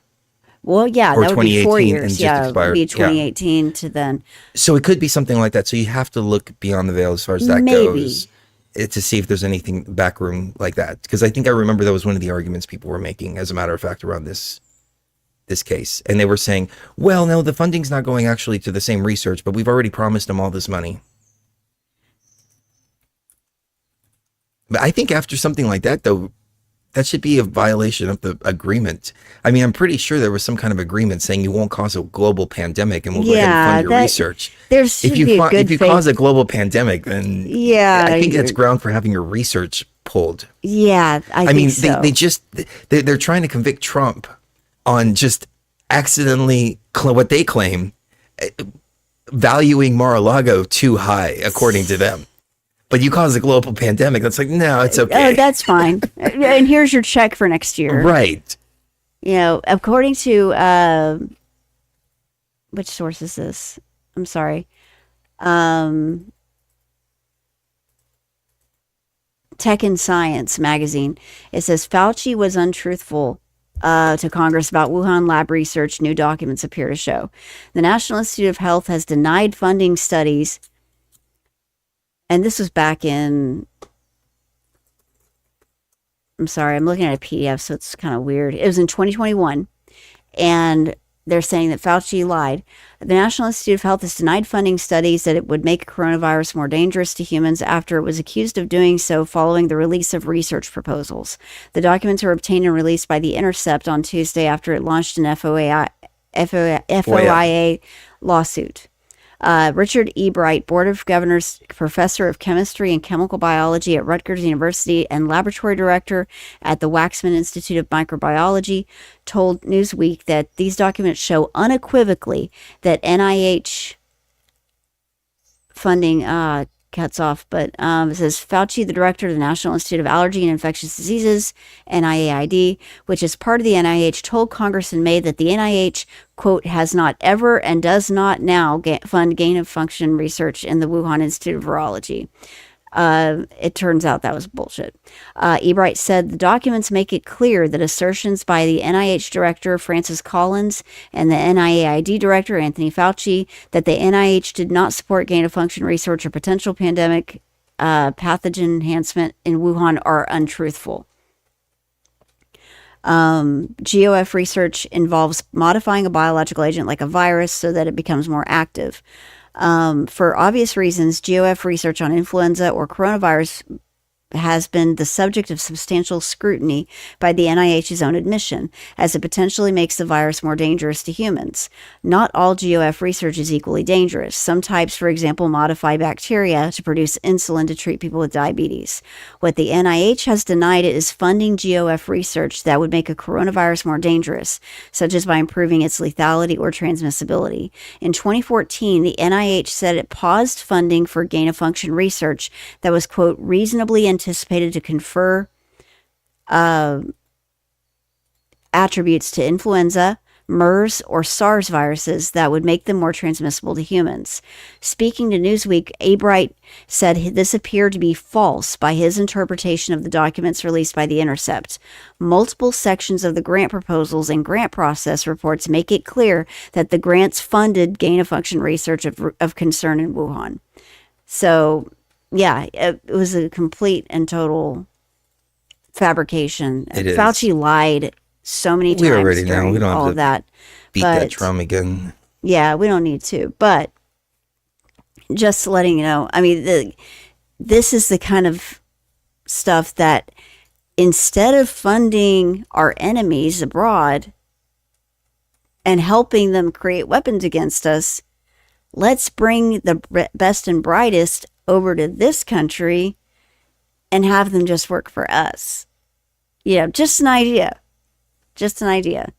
Well, yeah, or that would be 4 years. Yeah, it would be 2018 to then. So it could be something like that. So you have to look beyond the veil as far as that goes to see if there's anything backroom like that. Because I think I remember that was one of the arguments people were making, as a matter of fact, around this case. And they were saying, well, no, the funding's not going actually to the same research, but we've already promised them all this money. But I think after something like that, though, that should be a violation of the agreement. I mean, I'm pretty sure there was some kind of agreement saying you won't cause a global pandemic and we'll go ahead and fund your research. If you cause a global pandemic, then I think that's ground for having your research pulled. Yeah, I mean, so. They're trying to convict Trump on just accidentally, what they claim, valuing Mar-a-Lago too high, according to them. But you cause a global pandemic. That's like, no, it's okay. Oh, that's fine. And here's your check for next year. Right. You know, according to, which source is this? I'm sorry. Tech and Science magazine. It says Fauci was untruthful to Congress about Wuhan lab research, new documents appear to show. The National Institute of Health has denied funding studies. And this was back in, I'm sorry, I'm looking at a PDF, so it's kind of weird. It was in 2021, and they're saying that Fauci lied. The National Institute of Health has denied funding studies that it would make coronavirus more dangerous to humans after it was accused of doing so following the release of research proposals. The documents were obtained and released by The Intercept on Tuesday after it launched an FOIA lawsuit. Richard E. Bright, Board of Governors Professor of Chemistry and Chemical Biology at Rutgers University and Laboratory Director at the Waxman Institute of Microbiology, told Newsweek that these documents show unequivocally that NIH funding cuts off, but it says Fauci, the director of the National Institute of Allergy and Infectious Diseases, NIAID, which is part of the NIH, told Congress in May that the NIH, quote, has not ever and does not now fund gain-of-function research in the Wuhan Institute of Virology. It turns out that was bullshit. Ebright said the documents make it clear that assertions by the NIH director, Francis Collins, and the NIAID director, Anthony Fauci, that the NIH did not support gain-of-function research or potential pandemic pathogen enhancement in Wuhan are untruthful. GOF research involves modifying a biological agent like a virus so that it becomes more active. For obvious reasons, GOF research on influenza or coronavirus has been the subject of substantial scrutiny by the NIH's own admission, as it potentially makes the virus more dangerous to humans. Not all GOF research is equally dangerous. Some types, for example, modify bacteria to produce insulin to treat people with diabetes. What the NIH has denied is funding GOF research that would make a coronavirus more dangerous, such as by improving its lethality or transmissibility. In 2014, the NIH said it paused funding for gain-of-function research that was, quote, reasonably anticipated to confer attributes to influenza, MERS, or SARS viruses that would make them more transmissible to humans. Speaking to Newsweek, Abright said this appeared to be false by his interpretation of the documents released by The Intercept. Multiple sections of the grant proposals and grant process reports make it clear that the grants funded gain-of-function research of concern in Wuhan. So, yeah, it was a complete and total fabrication. Fauci lied so many times. We already know. We don't all have of that. beat that drum again. Yeah, we don't need to. But just letting you know, I mean, this is the kind of stuff that instead of funding our enemies abroad and helping them create weapons against us, let's bring the best and brightest over to this country and have them just work for us. You know, just an idea. Just an idea.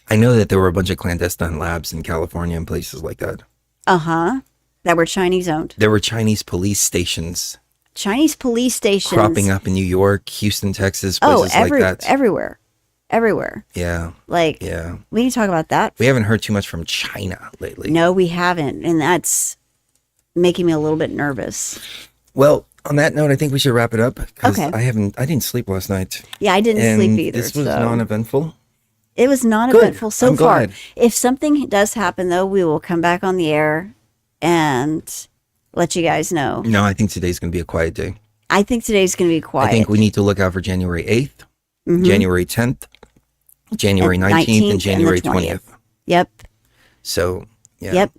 I know that there were a bunch of clandestine labs in California and places like that. Uh-huh. That were Chinese owned. There were Chinese police stations. Chinese police stations. Cropping up in New York, Houston, Texas, places like that. Everywhere. Everywhere. Yeah. Yeah. We need to talk about that. We haven't heard too much from China lately. No, we haven't. And that's making me a little bit nervous. Well, on that note, I think we should wrap it up. Okay. I didn't sleep last night. Yeah, I didn't sleep either. This was non-eventful. It was non-eventful so I'm far. glad. If something does happen, though, we will come back on the air and let you guys know. No, I think today's going to be a quiet day. I think today's going to be quiet. I think we need to look out for January 8th, Mhm. January 10th, January 19th, and January 20th. Yep. So, yeah. Yep.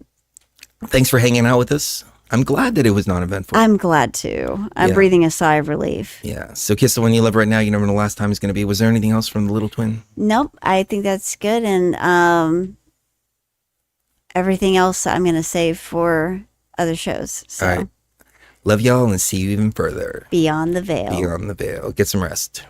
Thanks for hanging out with us. I'm glad that it was non-eventful. I'm glad too. I'm Yeah. breathing a sigh of relief. Yeah. So kiss the one you love right now. You never know the last time it's going to be. Was there anything else from the little twin? Nope. I think that's good. And everything else I'm going to save for other shows. So. All right. Love y'all and see you even further. Beyond the Veil. Beyond the Veil. Get some rest.